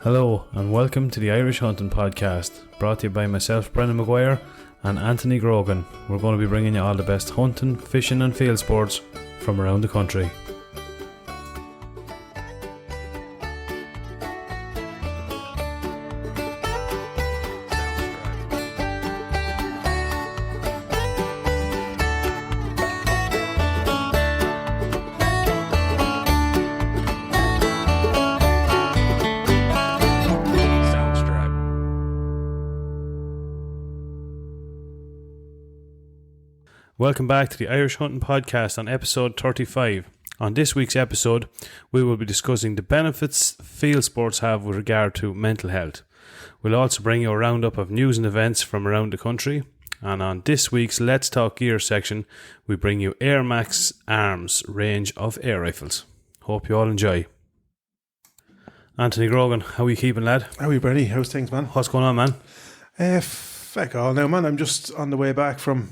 Hello and welcome to the Irish Hunting Podcast, brought to you by myself, Brendan Maguire, and Anthony Grogan. We're going to be bringing you all the best hunting, fishing and field sports from around the country. Welcome back to the Irish Hunting Podcast on episode 35. On this week's episode, we will be discussing the benefits field sports have with regard to mental health. We'll also bring you a roundup of news and events from around the country. And on this week's Let's Talk Gear section, we bring you Airmaks Arms range of air rifles. Hope you all enjoy. Anthony Grogan, how are you keeping, lad? How are you, Brady? How's things, man? What's going on, man? Feck all now, man. I'm just on the way back from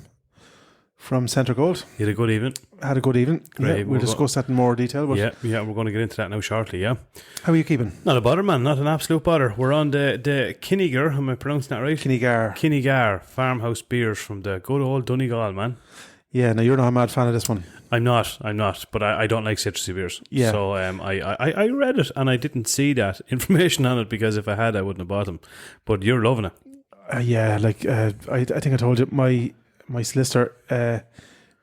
Centre Gold. You had a good evening? Had a good evening. Great. Yeah, we'll discuss that in more detail. But yeah, we're going to get into that now shortly, yeah. How are you keeping? Not a bother, man. Not an absolute bother. We're on the Kinnigar, am I pronouncing that right? Kinnigar farmhouse beers from the good old Donegal, man. Yeah, now you're not a mad fan of this one. I'm not, but I don't like citrusy beers. Yeah. So I read it and I didn't see that information on it, because if I had, I wouldn't have bought them. But you're loving it. Yeah, I think I told you, my solicitor,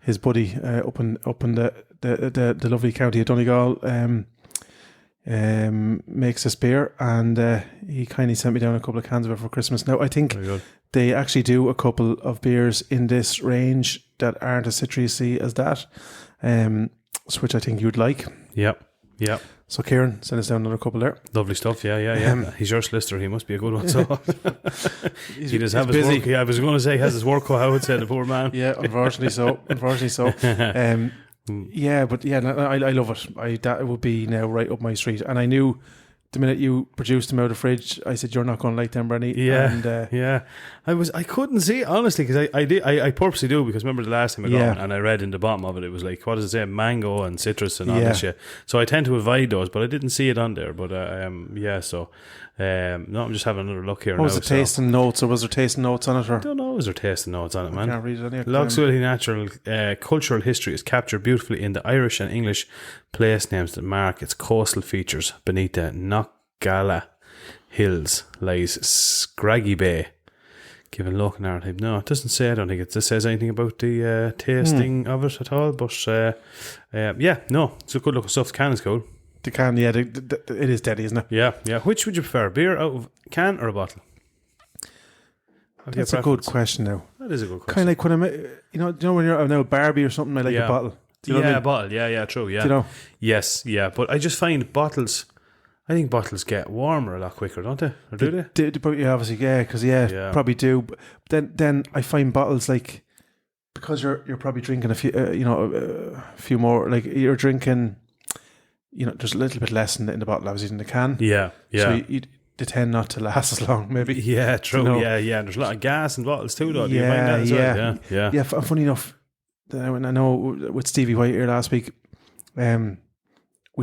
his buddy up in the lovely county of Donegal, makes this beer, and he kindly sent me down a couple of cans of it for Christmas. Now I think they actually do a couple of beers in this range that aren't as citrusy as that, which I think you'd like. Yep. So Kieran, send us down another couple there. Lovely stuff, yeah. He's your solicitor, he must be a good one. So he does have his busy. work. Yeah, I was going to say he has his work cut, I would say, the poor man. Yeah, unfortunately so. Yeah, but yeah, I love it. That would be now right up my street. And I knew the minute you produced them out of the fridge, I said, you're not going to like them, Bernie. Yeah, and, I couldn't see it, honestly, because I purposely do, because remember the last time I got one, and I read in the bottom of it, it was like, what does it say, mango and citrus and all this shit. So I tend to avoid those, but I didn't see it on there. But no, I'm just having another look here. What was the tasting notes, or was there tasting notes on it? Or? I don't know, was there tasting notes on it, man? I can't read it anyway. Lochswilly natural cultural history is captured beautifully in the Irish and English place names that mark its coastal features. Beneath the Knockgalla Hills lies Scraggy Bay. Given local narrative, no, it doesn't say. I don't think it says anything about the tasting of it at all. But no, it's a good looking stuff. The can is cool. The can, yeah, it is deadly, isn't it? Yeah. Which would you prefer, beer out of can or a bottle? That's a good question now. That is a good question. Kind of like when I'm, when you're out now Barbie or something, I like a bottle. Do you know what I mean? Bottle. Yeah, true. Yeah. Do you know? Yes, yeah. But I just find bottles. I think bottles get warmer a lot quicker, don't they? Or do they? Yeah, obviously, yeah, because probably do. But then I find bottles, like, because you're probably drinking a few, a few more. Like you're drinking, there's a little bit less in the bottle, obviously, in the can. Yeah. So they tend not to last as long, maybe. Yeah, true. Yeah. And there's a lot of gas in bottles too, though. Do you find that as well? Yeah. Yeah. Funny enough, I know with Stevie White here last week, we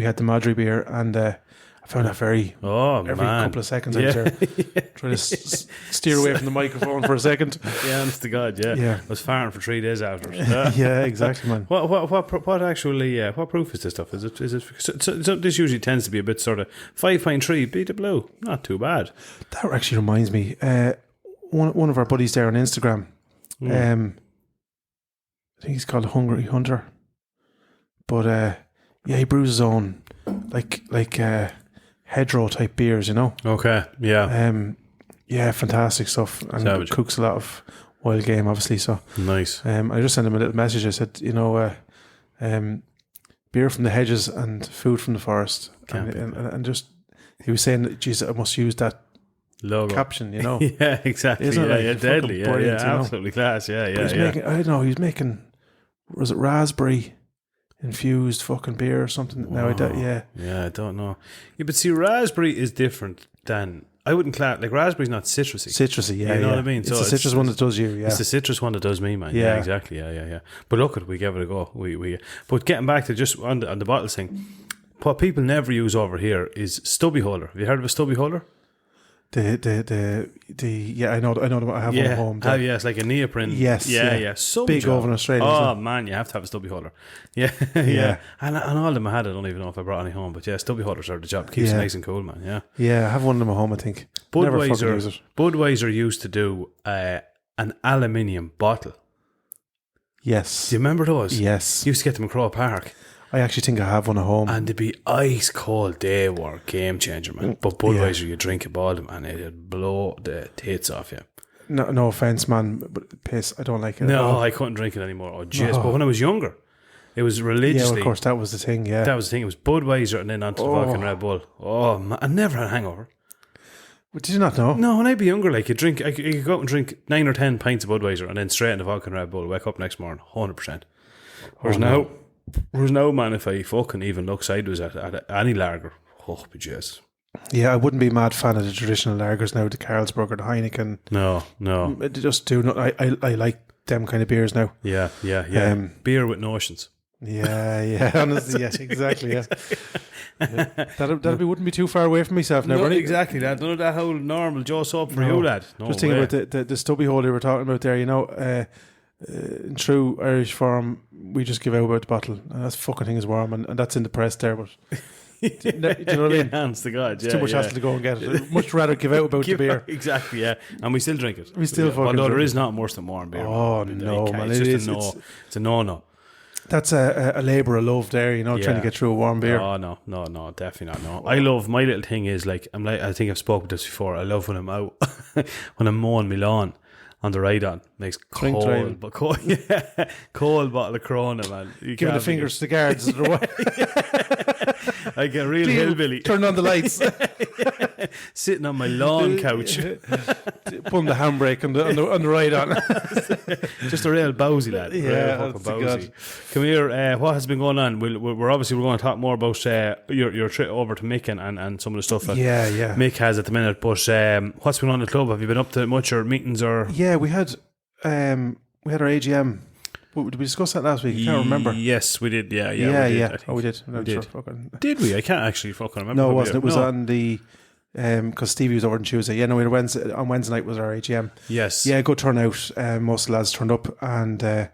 had the Madry beer, and I found that every couple of seconds I try to steer away from the microphone for a second. Yeah, honest to God, yeah. I was farting for 3 days after. Yeah, exactly, man. What actually? What proof is this stuff? Is it? So this usually tends to be a bit sort of 5.3 beta blue. Not too bad. That actually reminds me. One of our buddies there on Instagram. I think he's called Hungry Hunter. But he brews his own like hedgerow type beers, Okay, yeah. Fantastic stuff, and Savage. Cooks a lot of wild game, obviously. So nice. I just sent him a little message. I said, beer from the hedges and food from the forest, and just he was saying, "Geez, I must use that logo caption." Yeah, exactly. Isn't it, yeah, deadly. Yeah, absolutely class. Yeah. Making, I don't know. He was making, was it raspberry infused fucking beer or something? Wow. Yeah, I don't know. Yeah, but see, raspberry is different than, I wouldn't class, like, raspberry's not citrusy. Yeah, you know what I mean? It's the citrus one that does you. Yeah, it's the citrus one that does me, man. Yeah, exactly. Yeah. But look, we gave it a go. But getting back to just on the bottle thing, what people never use over here is stubby holder. Have you heard of a stubby holder? Yeah, I know I have one at home. Yeah, it's like a neoprene. Yes, yeah. Some big job. over in Australia. Oh man, you have to have a stubby holder. Yeah, yeah. And all of them I had. I don't even know if I brought any home, but yeah, stubby holders are the job. Keeps it nice and cool, man. Yeah, yeah. I have one of them at home. I think Budweiser used to do an aluminium bottle. Yes. Do you remember those? Yes. Used to get them in Crow Park. I actually think I have one at home. And they'd be ice cold. They were game changer, man. But Budweiser, you drink a bottle and it'd blow the tits off you. No offense, man, but piss, I don't like it. No, I couldn't drink it anymore. Oh, jeez. But when I was younger, it was religiously. Yeah, of course, that was the thing, yeah. That was the thing. It was Budweiser and then onto the vodka and Red Bull. Oh, man. I never had a hangover. But did you not know? No, when I'd be younger, like, you could go out and drink 9 or 10 pints of Budweiser and then straight into vodka and Red Bull, wake up next morning, 100%. Whereas now, man, if I fucking even look sideways at any lager, oh, be jeez. Yeah, I wouldn't be a mad fan of the traditional lagers now, the Carlsberg or the Heineken. No. They just do not. I like them kind of beers now. Yeah. Beer with notions. Yeah, honestly, yeah, exactly, yeah. Wouldn't be too far away from myself now, no, right? Exactly, lad. None of that whole normal Joe soap for you, lad. No just thinking about the stubby holder we were talking about there, you know, in true Irish form, we just give out about the bottle, and that fucking thing is warm, and that's in the press there, but do you know what I mean? Hands to God, it's too much hassle to go and get it. I'd much rather give out about the beer. Exactly, yeah. And we still drink it. We still fucking although drink there is not worse than warm beer. Oh, no, man. It's a no. That's a labour of love there, you know, trying to get through a warm beer. Oh, no, definitely not. No, I love, my little thing is like, I think I've spoken this before. I love when I'm out, when I'm mowing my lawn on the ride on, makes cold bottle of Corona, man. Giving the fingers to the guards. I get real hillbilly. Turn on the lights. Sitting on my lawn couch. Pulling the handbrake on the ride on. Just a real bowsy lad. Yeah, bowsy. Come here, what has been going on? We're obviously going to talk more about your trip over to Mick and some of the stuff that Mick has at the minute, but what's been on in the club? Have you been up to much or meetings or? Yeah, we had our AGM. Did we discuss that last week? I can't remember. Yes, we did. Yeah. We did. We did. Did we? I can't actually fucking remember. No, it wasn't. It was on the because Stevie was over on Tuesday. Yeah, no, we had on Wednesday night was our AGM. Yes. Yeah, good turnout. Most of the lads turned up, and all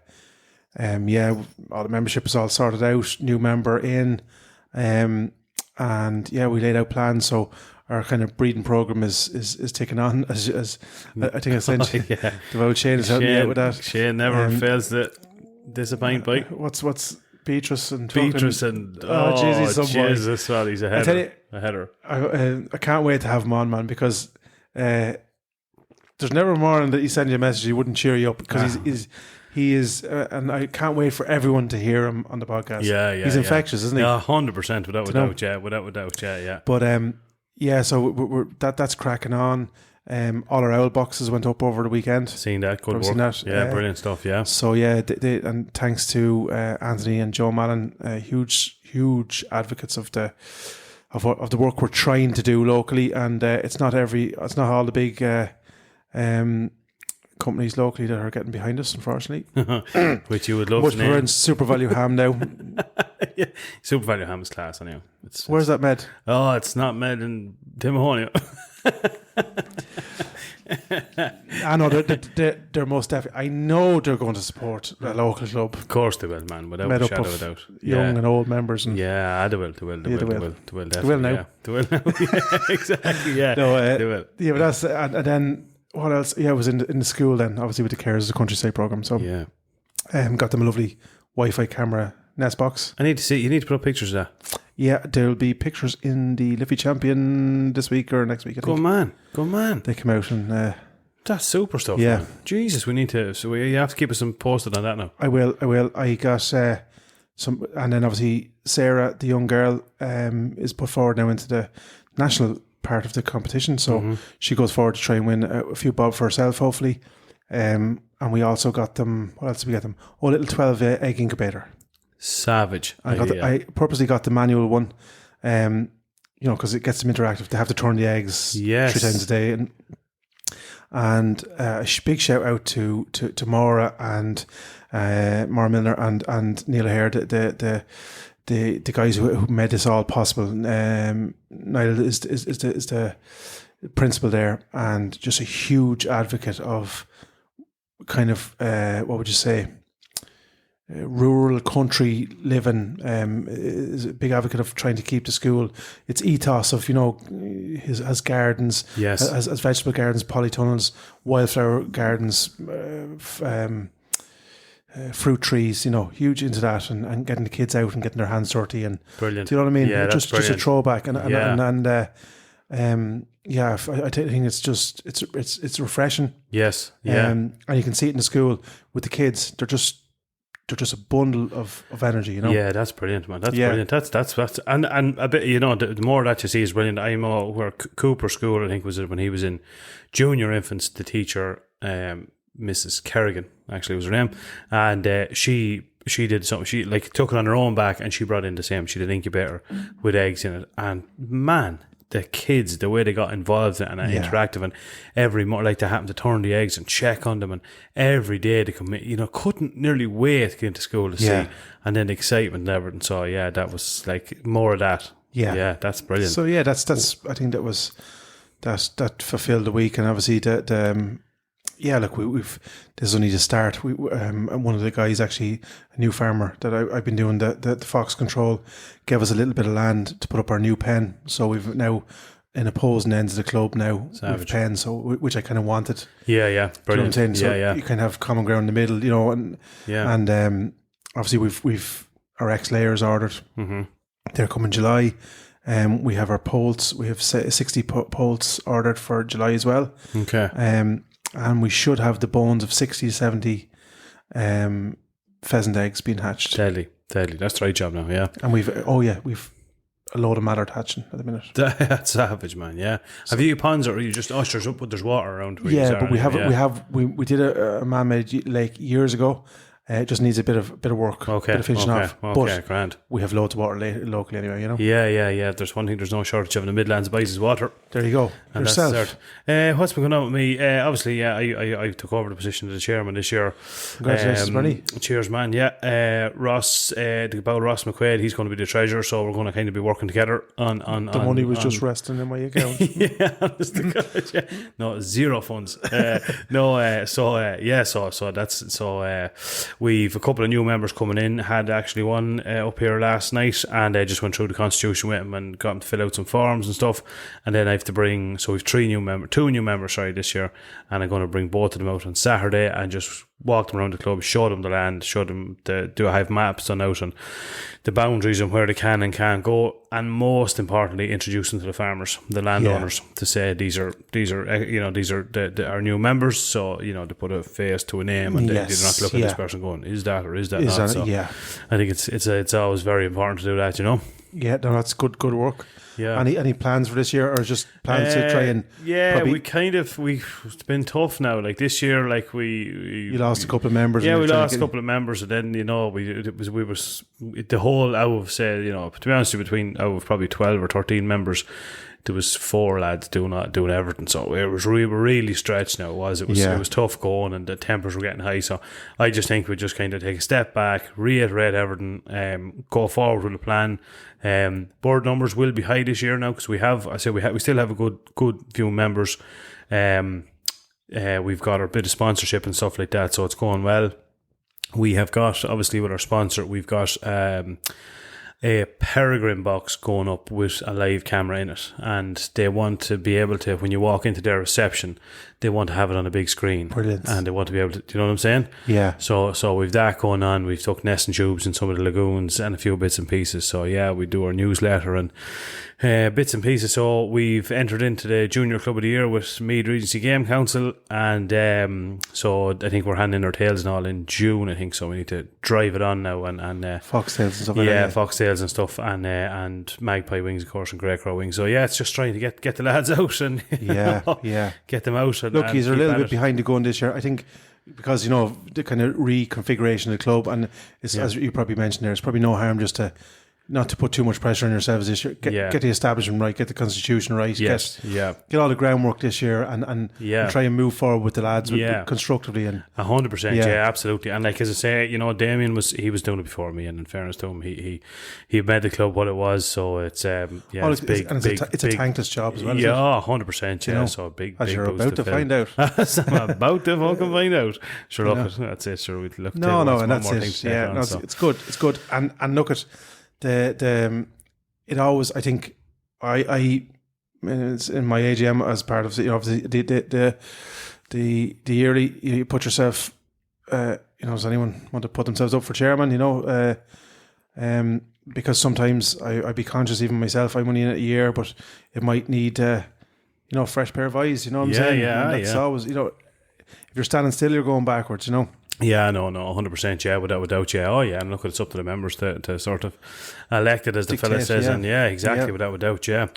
the membership is all sorted out. New member in, and yeah, we laid out plans. So our kind of breeding program is taking on as I think I said. The old Shane is helping me out with that. Shane never fails to disappoint by. What's Beatrice and Jesus, Jesus, well, he's a header. I tell you, I can't wait to have him on, man, because there's never a morning that he sends you a message he wouldn't cheer you up, because he is, and I can't wait for everyone to hear him on the podcast. Yeah, he's infectious, isn't he? Yeah, 100%, without doubt, yeah. But yeah, so that's cracking on. All our owl boxes went up over the weekend. Seen that, good work. That? Yeah, brilliant stuff. Yeah. So yeah, and thanks to Anthony and Joe Mallon, huge advocates of the work we're trying to do locally, and it's not all the big companies locally that are getting behind us, unfortunately. Which you would love. But we're in Super Value Ham now. Yeah. Super Value Ham is class, anyway. Where's that made? Oh, it's not made in Timahoney. I know they're most definitely. I know they're going to support a local club. Of course they will, man. Without a shadow of a doubt. Young and old members, and they will. They will now. They will now. Yeah, exactly. Yeah, no, they will. Yeah, but that's and then what else? Yeah, I was in the school then, obviously with the Carers of the Countryside program. So yeah, got them a lovely Wi-Fi camera Nest box. I need to see. You need to put up pictures of that. Yeah, there'll be pictures in the Liffey Champion this week or next week, I think. Go man. They come out and... that's super stuff, yeah. Man. Jesus, we need to... So you have to keep us posted on that now. I will. I got some... And then obviously Sarah, the young girl, is put forward now into the national part of the competition. So she goes forward to try and win a few bob for herself, hopefully. And we also got them... What else did we get them? Oh, a little 12 egg incubator. Savage. I purposely got the manual one, because it gets them interactive. They have to turn the eggs 3 times a day, and a big shout out to Maura and Maura Milner and Neil O'Hare, the guys who made this all possible. Niall is principal there, and just a huge advocate of kind of what would you say, rural country living. Is a big advocate of trying to keep the school. Its ethos of has gardens, Yes, has vegetable gardens, polytunnels, wildflower gardens, fruit trees, huge into that, and getting the kids out and getting their hands dirty, and brilliant. do you know what I mean? Yeah, just a throwback, and I think it's just it's refreshing. Yes, yeah, And you can see it in the school with the kids. They're just a bundle of energy, Yeah, that's brilliant, man. That's Yeah. brilliant. That's and a bit, the more that you see is brilliant. I know where Cooper School, I think, was it when he was in junior infants. The teacher, Mrs. Kerrigan, actually was her name, and she did something. She took it on her own back, and she brought in the same. She did an incubator with eggs in it, and man, the kids, the way they got involved and interactive, and every more they happened to turn the eggs and check on them, and every day they come in, couldn't nearly wait to get into school to see, and then the excitement and everything. So yeah, that was more of that. Yeah, that's brilliant. So yeah, that's I think that fulfilled the week, and obviously we've this is only the start. One of the guys, actually a new farmer that I've been doing the fox control, gave us a little bit of land to put up our new pen. So we've now in opposing ends of the club now with pens, so which I kind of wanted. Yeah, brilliant. You know what I'm saying? So yeah. you kind of have common ground in the middle, and obviously we've our X layers ordered. Mm-hmm. They're coming July. We have our polts. We have 60 polts ordered for July as well. Okay. And we should have the bones of 60 to 70 pheasant eggs being hatched. Deadly. That's the right job now, yeah. And we've a load of mallard hatching at the minute. That's savage, man, yeah. Have you ponds, or are you just ushers up, but there's water around where Yeah, but we did a man-made lake years ago. It just needs a bit of work, bit of finishing off. But grand. we have loads of water locally anyway, Yeah. There's one thing there's no shortage of in the Midlands buys is water. There you go. And yourself. What's been going on with me? Obviously, I took over the position of the chairman this year. Congratulations, buddy. Cheers, man. Yeah. Ross, the Bow Ross McQuaid, he's going to be the treasurer, so we're going to kind of be working together on the money was just resting in my account. Yeah, honest to God, yeah. No, zero funds. We've a couple of new members coming in. Had actually one up here last night, and I just went through the constitution with him and got him to fill out some forms and stuff. And then I have to bring, so we've two new members this year, and I'm going to bring both of them out on Saturday and just walk them around the club, show them the land, show them do I have maps done out on the boundaries and where they can and can't go, and most importantly introduce them to the farmers, the landowners, to say these are our new members, so they put a face to a name, and they're not looking at this person going, is that or is that not? So I think it's always very important to do that, Yeah, no, that's good work. Yeah. Any plans for this year, or just plans to try and? Yeah, it's been tough now. Like this year, you lost a couple of members. Yeah, we lost a couple of members, and then the whole out of to be honest, between out of probably 12 or 13 members, there was 4 lads doing everything. So we were really stretched now. It was tough going, and the tempers were getting high. So I just think we just kind of take a step back, reiterate everything, go forward with a plan. Board numbers will be high this year now because we still have a good few members. We've got our bit of sponsorship and stuff like that, so it's going well. We have got, obviously with our sponsor, we've got a peregrine box going up with a live camera in it, and they want to be able to, when you walk into their reception, they want to have it on a big screen. Brilliant. And they want to be able to, do you know what I'm saying? Yeah. So we've that going on. We've took nesting tubes in some of the lagoons and a few bits and pieces. So yeah, we do our newsletter and bits and pieces. So we've entered into the Junior Club of the Year with Meath Regency Game Council, and so I think we're handing our tails and all in June, I think. So we need to drive it on now, and foxtails and stuff like that. Yeah, foxtails and stuff, and magpie wings, of course, and grey crow wings. So yeah, it's just trying to get the lads out and get them out. Look, he's a little bit behind the gun this year, I think, because the kind of reconfiguration of the club, and it's, as you probably mentioned there, it's probably no harm just to not to put too much pressure on yourselves this year. Get the establishment right, get the constitution right. Yes, get all the groundwork this year, and try and move forward with the lads constructively. And 100%, absolutely. And like as I say, you know, Damien was doing it before me, and in fairness to him, he made the club what it was. So it's it's big, and it's a thankless job as well. Yeah, 100%. Yeah, so big, as big you're boost about to find out. As I'm about to fucking find out. Sure, look, that's it. Sure, we'd look. And that's it. Yeah, no, it's good. It's good. And look at the it always. I think I it's in my AGM as part of the yearly. You put yourself. Does anyone want to put themselves up for chairman? Because sometimes I'd be conscious, even myself. I'm only in it a year, but it might need a fresh pair of eyes. You know what I'm saying? Yeah, and that's always if you're standing still, you're going backwards. Yeah, no, 100%. Yeah, without doubt. Yeah, and look, it's up to the members to sort of elect it, as the fella says, and exactly, without doubt. Yeah.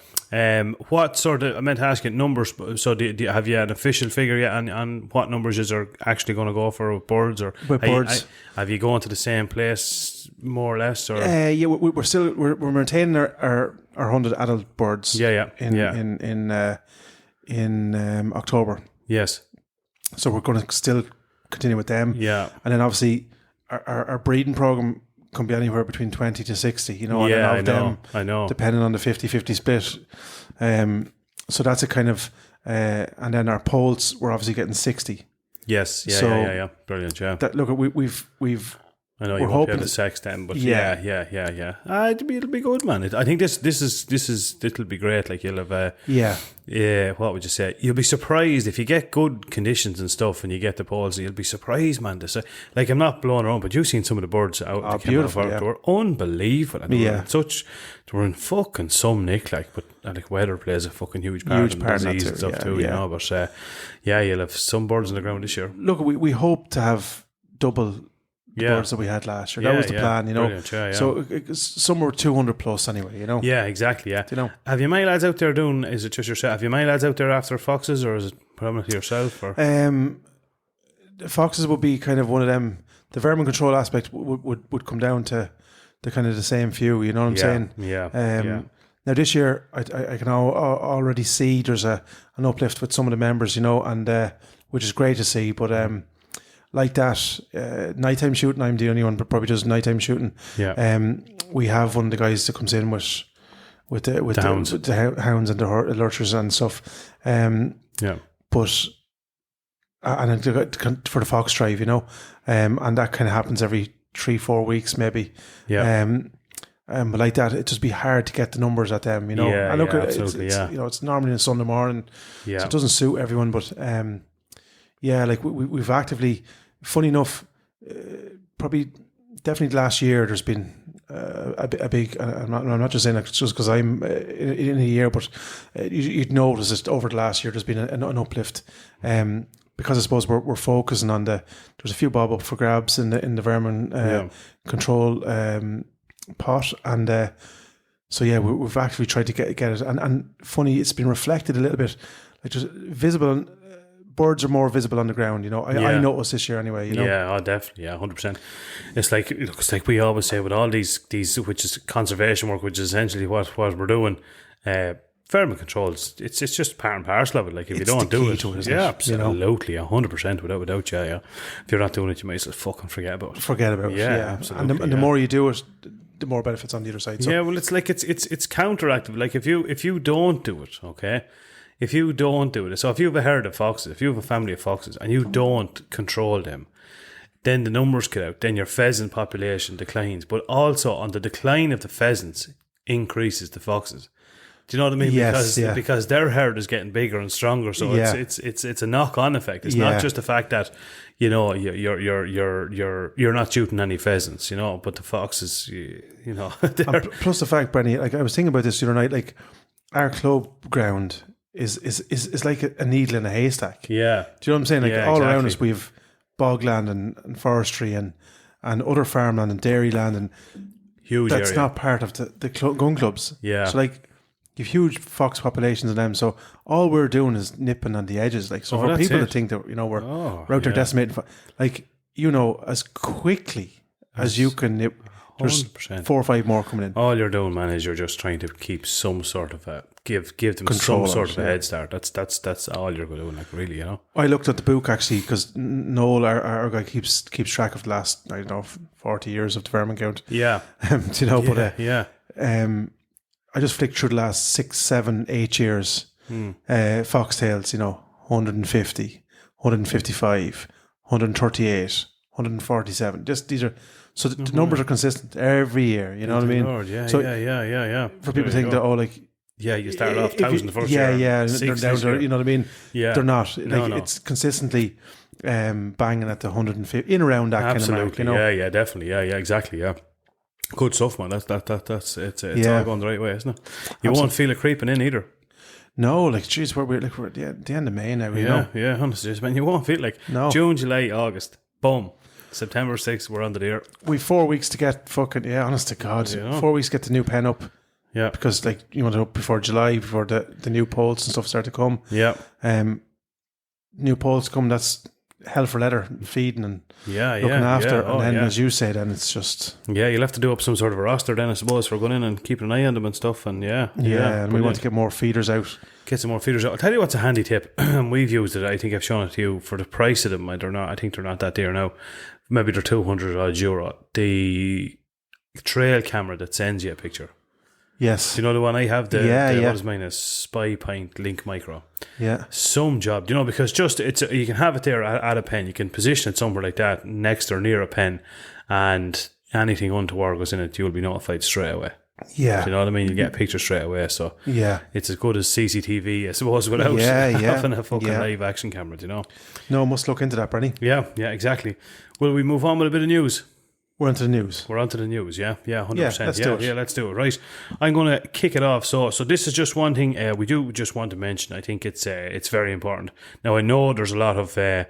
What sort of? I meant to ask you numbers. So, have you an official figure yet on what numbers is are actually going to go for with birds, or with birds? Have you gone to the same place more or less, or we're maintaining our 100 adult birds. In October. Yes. So we're going to still continue with them. Yeah. And then obviously our breeding program can be anywhere between 20 to 60, I know. Depending on the 50-50 split. So that's a kind of, and then our poults, we're obviously getting 60. Yes. Yeah. Brilliant. Yeah. Look, we've I know you won't be able to sex them, but yeah. It'll be good, man. I think it'll be great. Like you'll have what would you say? You'll be surprised if you get good conditions and stuff, and you get the poles. You'll be surprised, man. To say, like, I'm not blowing around, but you've seen some of the birds out. Oh, beautiful! They were unbelievable. And they were in fucking some nick, but weather plays a fucking huge part in disease and stuff too. You know, but you'll have some birds on the ground this year. Look, we hope to have double birds that we had last year. That was the plan, Brilliant, So somewhere 200 plus anyway, Yeah, exactly, Have you my lads out there doing, is it just yourself? Have you my lads out there after foxes, or is it predominantly yourself? Or? The foxes would be kind of one of them. The vermin control aspect would come down to the kind of the same few, you know what I'm saying? Yeah. Now this year, I can already see there's an uplift with some of the members, and which is great to see, but like that, nighttime shooting, I'm the only one that probably does nighttime shooting. Yeah. We have one of the guys that comes in with the hounds and the lurchers and stuff. But and for the fox drive, and that kind of happens every 3-4 weeks maybe. Yeah. But like that, it'd just be hard to get the numbers at them, Yeah, and look, absolutely, it's normally on a Sunday morning, so it doesn't suit everyone. But like we've actively, funny enough, probably definitely last year there's been a big. I'm not just saying that just because I'm in a year, but you'd notice that over the last year there's been an uplift. Because I suppose we're focusing on there's a few bob up for grabs in the vermin control pot, and so we've actually tried to get it, and funny, it's been reflected a little bit, like just visible. Birds are more visible on the ground, I noticed this year anyway, Yeah, definitely, 100%. It's like we always say with all these, which is conservation work, which is essentially what we're doing. Vermin control, it's just part and parcel of it. Like if you don't do it, absolutely, 100%, without If you're not doing it, you might as well fucking forget about it. Absolutely. And the more you do it, the more benefits on the other side. So. Well, it's like it's counteractive. Like if you don't do it, okay. If you don't do it, so if you have a herd of foxes, if you have a family of foxes, and you don't control them, then the numbers get out. Then your pheasant population declines, but also on the decline of the pheasants increases the foxes. Do you know what I mean? Yes, because their herd is getting bigger and stronger, so it's a knock-on effect. It's not just the fact that you're not shooting any pheasants, but the foxes, plus the fact, Brenny, like I was thinking about this the other night, like our club ground is like a needle in a haystack. Yeah, do you know what I'm saying? Like all around us, we've bogland and forestry and other farmland and dairy land, and huge. That's area. not part of the gun clubs. Yeah, so like. You've huge fox populations of them, so all we're doing is nipping on the edges. Like, so for people that think that we're out there decimating, like as quickly as you can nip, There's 100%. 4 or 5 more coming in. All you're doing, man, is you're just trying to keep some sort of give them Control some sort of a yeah. head start. That's all you're doing, like, really, you know. I looked at the book actually because Noel, our guy, keeps track of the last, I don't know, 40 years of the vermin count. Yeah. You know, yeah. I just flicked through the last 6, 7, 8 years. Foxtails, you know, 150, 155, 138, 147. Just these are, so the numbers are consistent every year. You know what I mean? Lord, yeah, so yeah. For people to think that, you started off 1,000 the first year. Yeah, they're down to, you know what I mean? Yeah. They're not. No. It's consistently banging at the 150, in around that kind of mark, you know? Yeah, definitely. Yeah, exactly, yeah. Good stuff, man. That's it's all going the right way, isn't it? You won't feel it creeping in either. No, like, geez, we're at the end of May now, you know? Yeah, honestly, man, you won't feel like June, July, August, boom. September 6th, we're under the air. We've 4 weeks to get honest to God, 4 weeks to get the new pen up. Yeah. Because, like, you want it up before July, before the new polls and stuff start to come. Yeah. New polls come, that's hell for leather, feeding and looking after. And then, as you say, then it's just... Yeah, you'll have to do up some sort of a roster then, I suppose, for going in and keeping an eye on them and stuff. And and we want to get more feeders out. Get some more feeders out. I'll tell you what's a handy tip. We've used it. I think I've shown it to you. For the price of them, I think they're not that dear now. Maybe they're €200. The trail camera that sends you a picture. Yes. Do you know the one I have? What is mine? A Spy Pint Link Micro. Yeah. Some job, you know, because just you can have it there at a pen. You can position it somewhere like that, next or near a pen, and anything untoward goes in it, you'll be notified straight away. Yeah. Do you know what I mean? You get a picture straight away. So it's as good as CCTV, I suppose, without having a fucking live action camera, do you know? No, must look into that, Bernie. Yeah, exactly. Will we move on with a bit of news? We're onto the news. We're onto the news, yeah, 100%. Let's do it. Right. I'm going to kick it off. So this is just one thing we do just want to mention. I think it's very important. Now, I know there's a lot of there's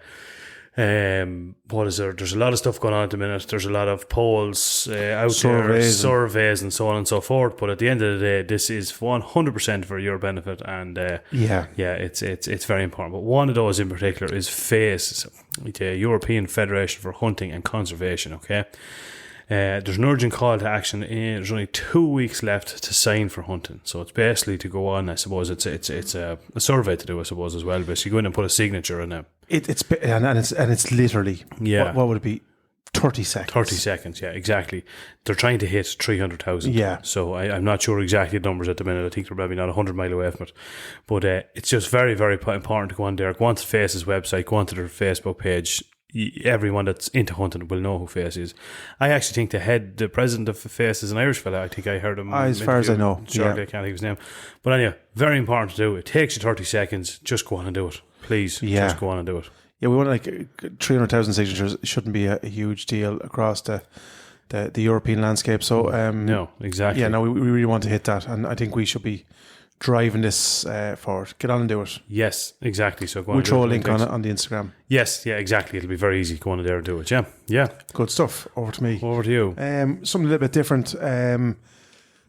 a lot of stuff going on at the minute. There's a lot of polls out there, surveys and so on and so forth. But at the end of the day, this is 100% for your benefit, and it's very important. But one of those in particular is FACE, the European Federation for Hunting and Conservation. Okay, there's an urgent call to action. There's only 2 weeks left to sign for hunting, so it's basically to go on. I suppose it's a survey to do, I suppose, as well. Basically, go in and put a signature in it. It's literally what would it be? 30 seconds. 30 seconds, yeah, exactly. They're trying to hit 300,000. Yeah. So I'm not sure exactly the numbers at the minute. I think they're probably not 100 miles away from it. But it's just very, very important to go on there. Go onto FACE's website, go onto their Facebook page. Everyone that's into hunting will know who FACE is. I actually think the president of FACE is an Irish fella. I think I heard him. As far as I know. Shortly, I can't think of his name. But anyway, very important to do. It takes you 30 seconds. Just go on and do it. Please, just go on and do it. Yeah, we want 300,000 signatures. It shouldn't be a huge deal across the European landscape. So no, exactly. Yeah, no, we really want to hit that, and I think we should be driving this forward. Get on and do it. Yes, exactly. So go on. We'll throw a link on the Instagram. Yes, yeah, exactly. It'll be very easy. Go on there and do it. Yeah. Good stuff. Over to me. Over to you. Something a little bit different.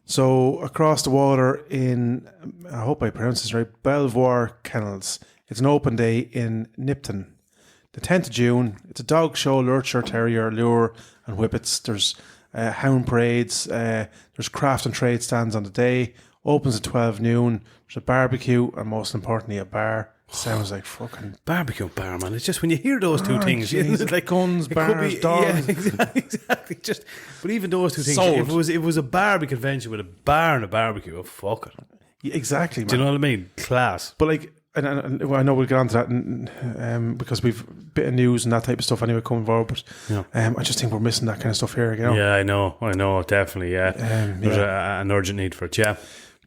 So across the water in, I hope I pronounce this right, Belvoir Kennels. It's an open day in Nipton. The 10th of June. It's a dog show, Lurcher Terrier, lure and whippets. There's hound parades. There's craft and trade stands on the day. Opens at 12 noon. There's a barbecue and most importantly a bar. Sounds like fucking barbecue and bar, man. It's just when you hear those two things, it's like guns, bars, dogs. Yeah, exactly. But even those two things, Sold. if it was a barbecue convention with a bar and a barbecue, oh fuck it. Yeah, exactly, man. Do you know what I mean? Class. But like, and I know we'll get on to that because we've a bit of news and that type of stuff anyway coming forward. But I just think we're missing that kind of stuff here. You know? Yeah, I know, definitely. Yeah, there's an urgent need for it. Yeah,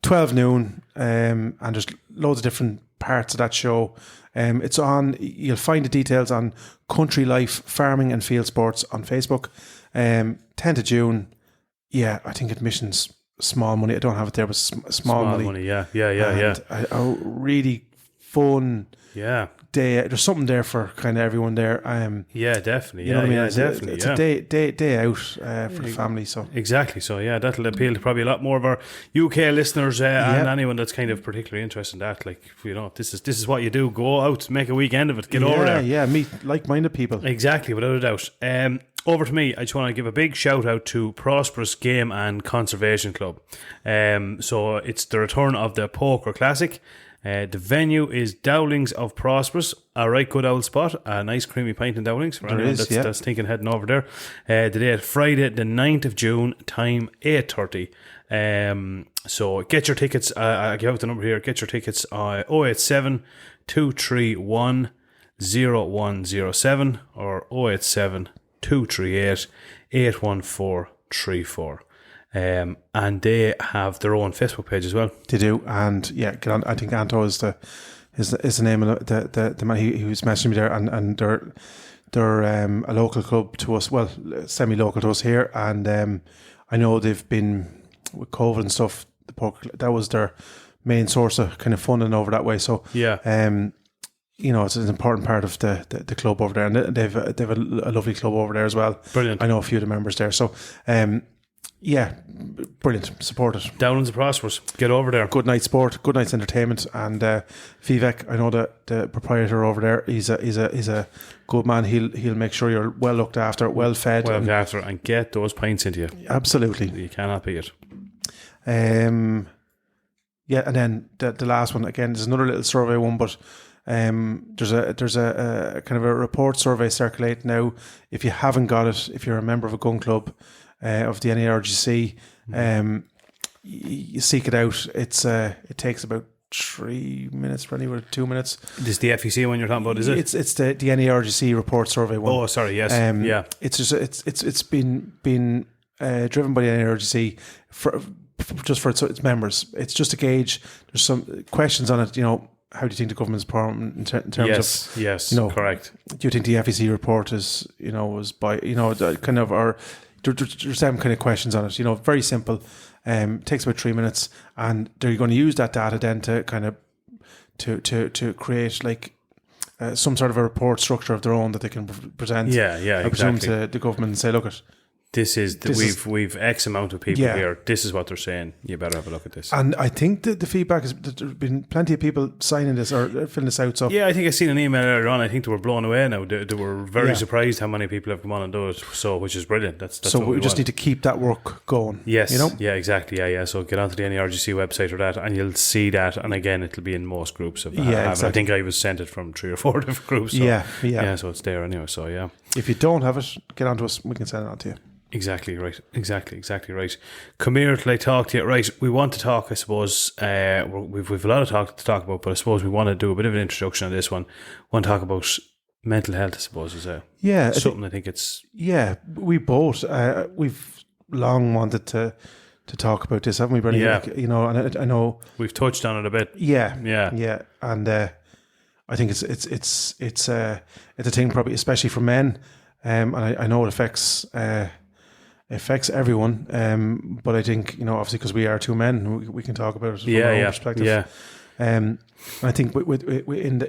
12 noon, and there's loads of different parts of that show. It's on. You'll find the details on Country Life Farming and Field Sports on Facebook. 10th of June. Yeah, I think admission's small money. I don't have it there, but small money. Yeah. I really fun Yeah. day. There's something there for kind of everyone there. Yeah, definitely. You know what I mean? It's a day out for the family. So exactly. So yeah, that'll appeal to probably a lot more of our UK listeners and anyone that's kind of particularly interested in that. Like, you know, this is what you do. Go out, make a weekend of it, get over there. Yeah, meet like-minded people. Exactly, without a doubt. Over to me. I just want to give a big shout out to Prosperous Game and Conservation Club. So it's the return of the Poker Classic. The venue is Dowlings of Prosperous, a right good old spot, a nice creamy pint in Dowlings for anyone that's thinking heading over there. The date Friday the 9th of June, time 8:30. So get your tickets. I give out the number here. Get your tickets 087 231 0107 or 087 238 81434. And they have their own Facebook page as well. They do, and yeah, get on. I think Anto is the name of the man he was messaging me there, and they're a local club to us, well, semi-local to us here, and I know they've been with COVID and stuff. The poker, that was their main source of kind of funding over that way. So yeah, you know, it's an important part of the club over there, and they've a lovely club over there as well. Brilliant. I know a few of the members there, so. Yeah, brilliant. Support it. Dowlands of Prosperous. Get over there. Good night's sport, good night's entertainment, and Vivek, I know the proprietor over there. He's a good man. He'll make sure you're well looked after, well fed, and get those pints into you. Absolutely, you cannot beat it. Yeah, and then the last one again. There's another little survey one, but there's a kind of a report survey circulating now. If you haven't got it, if you're a member of a gun club. Of the NARGC, you seek it out. It takes about 3 minutes for anywhere 2 minutes. This is the FEC one you're talking about, is it? It's the NARGC report survey one. Oh, sorry, yes, yeah. It's just it's been driven by the NARGC for its members. It's just a gauge. There's some questions on it. You know, how do you think the government's problem in terms of yes, you know, correct? Do you think the FEC report is was by kind of our There's some kind of questions on it, very simple. Takes about 3 minutes, and they're going to use that data then to kind of to create like some sort of a report structure of their own that they can present. Yeah, I presume to the government and say, look at. We've X amount of people here. This is what they're saying. You better have a look at this. And I think that the feedback is that there's been plenty of people signing this or filling this out. So yeah, I think I seen an email earlier on. I think they were blown away now. They were very surprised how many people have come on and do it. So, which is brilliant. That's so what we just need to keep that work going. Yes. Yeah, exactly. Yeah. So get onto the NARGC website or that, and you'll see that. And again, it'll be in most groups. Exactly. I think I was sent it from 3 or 4 different groups. So, yeah. So it's there anyway. So yeah. If you don't have it, get onto us. We can send it on to you. Exactly right. Come here till I talk to you. Right, we want to talk, I suppose, we've a lot of to talk about, but I suppose we want to do a bit of an introduction on this one. We want to talk about mental health, I suppose, is something I think it's... Yeah, we both, we've long wanted to talk about this, haven't we, Bernie? Yeah. And I know... We've touched on it a bit. Yeah. And I think it's a thing probably, especially for men, and I know it affects everyone, but I think obviously because we are two men, we can talk about it from our own perspective. Yeah, I think with in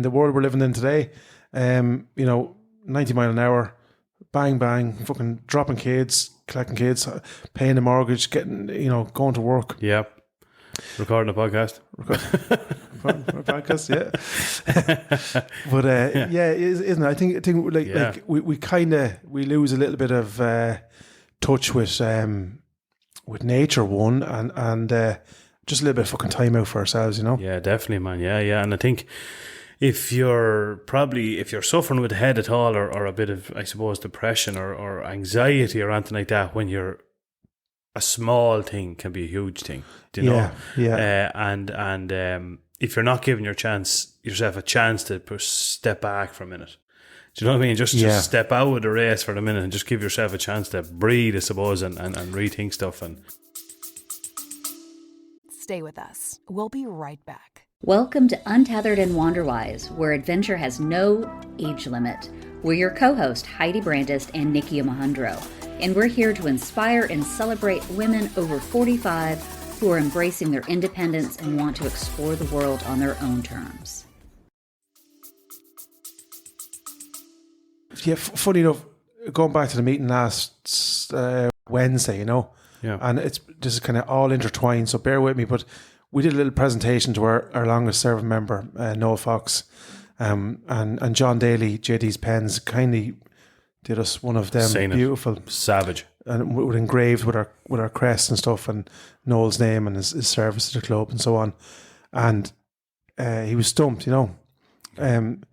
the world we're living in today, 90 mile an hour, bang bang, fucking dropping kids, collecting kids, paying the mortgage, getting going to work. Yeah, recording a podcast. Podcast, yeah. But isn't it? I think like we lose a little bit of touch with nature, one, and just a little bit of fucking time out for ourselves, Yeah, definitely, man. Yeah. And I think if you're suffering with the head at all, or a bit of, I suppose, depression or anxiety or anything like that, when you're a small thing can be a huge thing. Do you know? Yeah. And if you're not giving yourself a chance to step back for a minute. Do you know what I mean? Just step out of the race for a minute and just give yourself a chance to breathe, I suppose, and rethink stuff. And stay with us. We'll be right back. Welcome to Untethered and Wanderwise, where adventure has no age limit. We're your co-host, Heidi Brandis and Nikki Mahundro, and we're here to inspire and celebrate women over 45 who are embracing their independence and want to explore the world on their own terms. Yeah, funny enough, going back to the meeting last Wednesday, Yeah. and this is kind of all intertwined, so bear with me, but we did a little presentation to our longest serving member, Noel Fox, and John Daly, JD's Pens, kindly did us one of them Saying it. beautiful, Savage. and with engraved with our crest and stuff, and Noel's name and his service to the club and so on, and he was stumped, and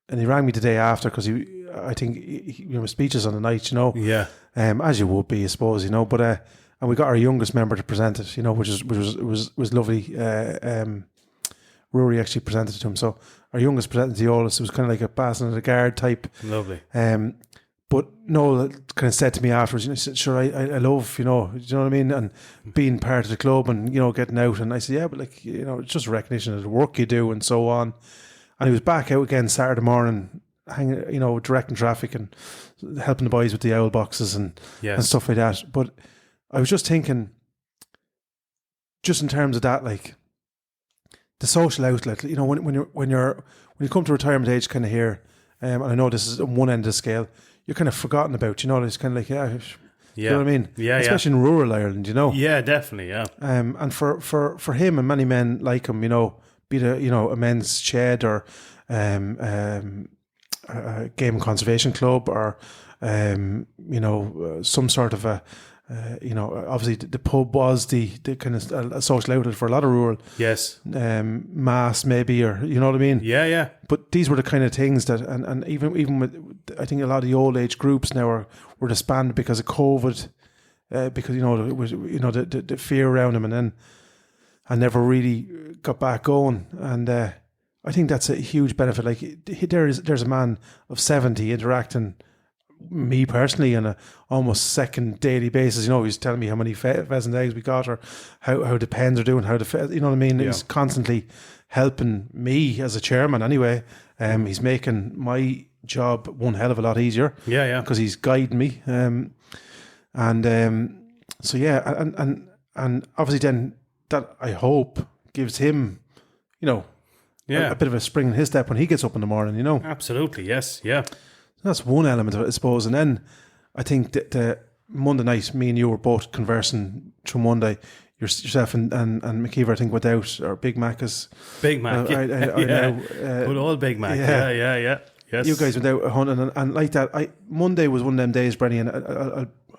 he rang me the day after because I think he was speeches on the night, Yeah. as you would be, I suppose, but and we got our youngest member to present it, which was lovely. Rory actually presented it to him, so our youngest presented the oldest. It was kind of like a passing of the guard type. Lovely. But Noel kind of said to me afterwards, he said, "Sure, I love, do you know what I mean, and being part of the club and getting out." And I said, "Yeah, but it's just a recognition of the work you do and so on." And he was back out again Saturday morning, hanging, directing traffic and helping the boys with the owl boxes and stuff like that. But I was just thinking, just in terms of that, like the social outlet, when you come to retirement age, kind of here, and I know this is on one end of the scale, you're kind of forgotten about. It's kind of like you know what I mean? Yeah, especially in rural Ireland, Yeah, definitely. Yeah. And for him and many men like him, be it a men's shed or a game and conservation club or some sort of a obviously the pub was the kind of a social outlet for a lot of rural mass maybe, or you know what I mean. Yeah. But these were the kind of things that and even with, I think a lot of the old age groups now were disbanded because of COVID, because it was the fear around them, and then I never really got back going. And I think that's a huge benefit. Like there's a man of 70 interacting me personally on a almost second daily basis. He's telling me how many pheasant eggs we got, or how the pens are doing, how you know what I mean. He's constantly helping me as a chairman. Anyway, he's making my job one hell of a lot easier. Yeah. Because he's guiding me. So yeah, and obviously then that I hope gives him, a bit of a spring in his step when he gets up in the morning. Absolutely. Yes. Yeah. That's one element of it, I suppose. And then I think that the Monday night, me and you were both conversing through Monday. Yourself and McKeever, I think, went out, or Big Mac is... Big Mac, good old Big Mac, yeah. Yes. You guys went out hunting and like that. Monday was one of them days, Brenny, and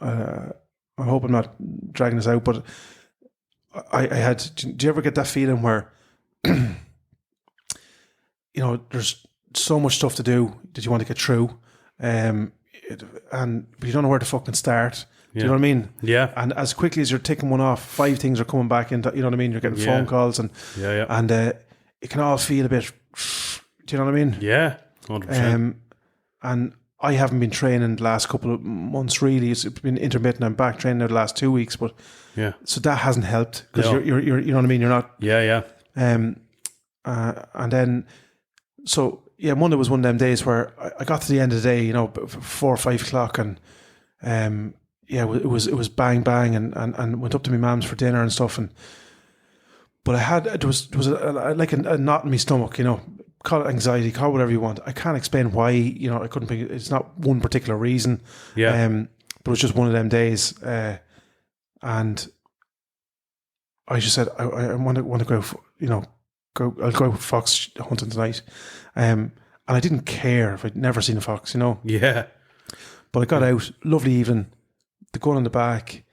I hope I'm not dragging this out, but I had... Do you ever get that feeling where, there's so much stuff to do that you want to get through, but you don't know where to fucking start. Do you know what I mean? Yeah. And as quickly as you're taking one off, 5 things are coming back into, you know what I mean? You're getting phone calls and it can all feel a bit, do you know what I mean? Yeah, 100%. And I haven't been training the last couple of months really. It's been intermittent. I'm back training now the last 2 weeks, but so that hasn't helped because you're you know what I mean? You're not. Yeah. And then, so yeah, Monday was one of them days where I got to the end of the day, 4 or 5 o'clock, and it was bang and went up to my mum's for dinner and stuff, but there was like a knot in my stomach, call it anxiety, call it whatever you want. I can't explain why, I couldn't be, it's not one particular reason. Yeah. But it was just one of them days, and I just said I want to go, I'll go fox hunting tonight. And I didn't care if I'd never seen a fox, Yeah. But I got out, lovely evening, the gun on the back,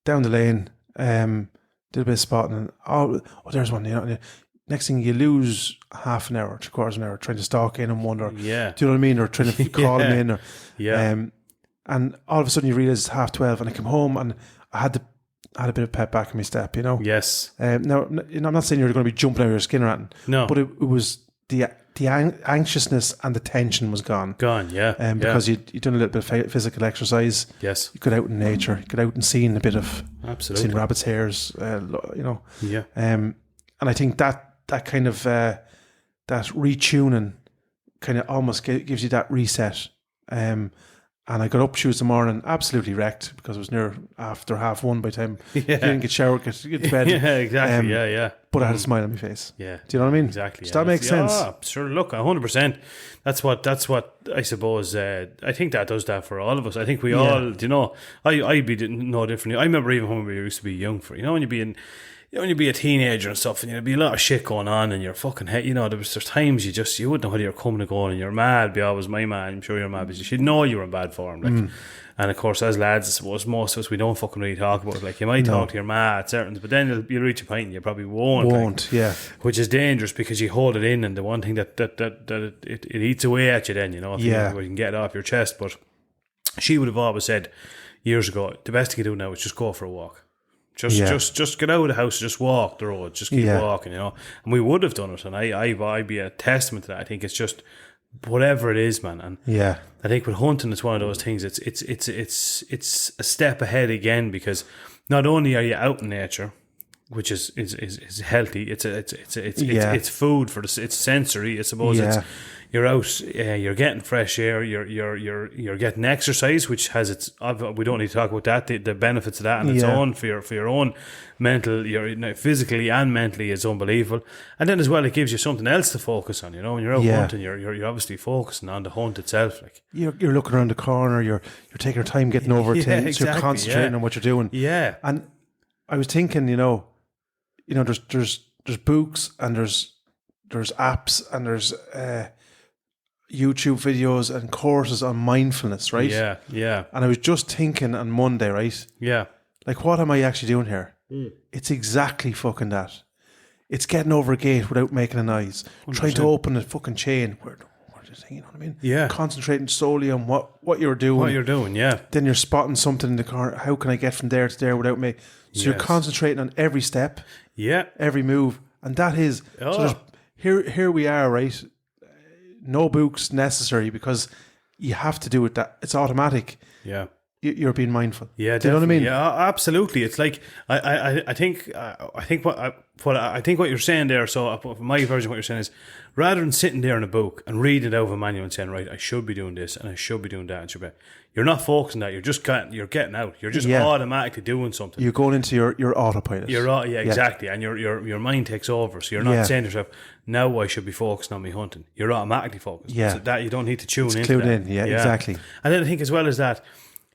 down the lane, did a bit of spotting, and there's one, next thing you lose half an hour, 3/4 an hour trying to stalk in and wonder, do you know what I mean, or trying to call him in, or and all of a sudden you realise it's 12:30, and I came home and I had a bit of pep back in my step, Yes. Now, I'm not saying you're going to be jumping out of your skin or anything. No. But it was the anxiousness and the tension was gone. Yeah. Because you'd done a little bit of physical exercise. Yes. You got out in nature. You got out and seen a bit of... Absolutely. Seen rabbit's hairs, Yeah. And I think that kind of... that retuning kind of almost gives you that reset. And And I got up Tuesday morning, absolutely wrecked because it was near after 1:30 by the time you didn't get showered, get to bed. Yeah, exactly. Yeah. But I had a smile on my face. Yeah. Do you know what I mean? Exactly. Does that make sense? Yeah, sure. Look, 100%. That's what I suppose. I think that does that for all of us. I think we all. You know, I'd be no different. I remember even when we used to be young. When you be a teenager and stuff, and there'd be a lot of shit going on, and you're fucking head. You know, there's times you wouldn't know whether you're coming or going, and you're mad. Be always my man. I'm sure you're mad because you know you were in bad form. Like, and of course, as lads, I suppose most of us we don't fucking really talk about it. Like, you might talk to your ma at certain, but then you'll reach a point and you probably won't. Yeah. Which is dangerous because you hold it in, and the one thing that it eats away at you. Then if you can get it off your chest. But she would have always said years ago, the best thing you do now is just go for a walk. Just get out of the house, just walk the road, just keep walking, and we would have done it, and I'd be a testament to that. I think it's just whatever it is, man, and I think with hunting, it's one of those things. It's a step ahead again because not only are you out in nature, which is healthy, it's food for it's sensory, I suppose. You're out, you're getting fresh air, you're getting exercise, which has its. We don't need to talk about that. The benefits of that on its own for your own mental, physically and mentally is unbelievable. And then as well, it gives you something else to focus on. When you're out hunting, you're obviously focusing on the hunt itself. Like you're looking around the corner, you're taking your time getting over things, so you're concentrating on what you're doing. Yeah, and I was thinking, there's books and there's apps and there's YouTube videos and courses on mindfulness, right? Yeah. And I was just thinking on Monday, right? Yeah. Like, what am I actually doing here? It's exactly fucking that. It's getting over a gate without making a noise. 100%. Trying to open a fucking chain. You know what I mean? Yeah. Concentrating solely on what you're doing. What you're doing, yeah. Then you're spotting something in the car. How can I get from there to there without me? So you're concentrating on every step. Yeah. Every move. And that is... So here we are, right? No books necessary because you have to do it. That it's automatic. Yeah, you're being mindful. Yeah, do you know what I mean? Yeah, absolutely. It's like I think what you're saying there. So my version of what you're saying is, rather than sitting there in a book and reading it out of a manual and saying, right, I should be doing this and I should be doing that, you're not focusing on that. You're getting out. You're just automatically doing something. You're going into your autopilot. Exactly, and your mind takes over. So you're not saying to yourself, now I should be focusing on me hunting. You're automatically focused. Yeah, so that you don't need to tune into. Clued in. Yeah, exactly. And then I think as well as that,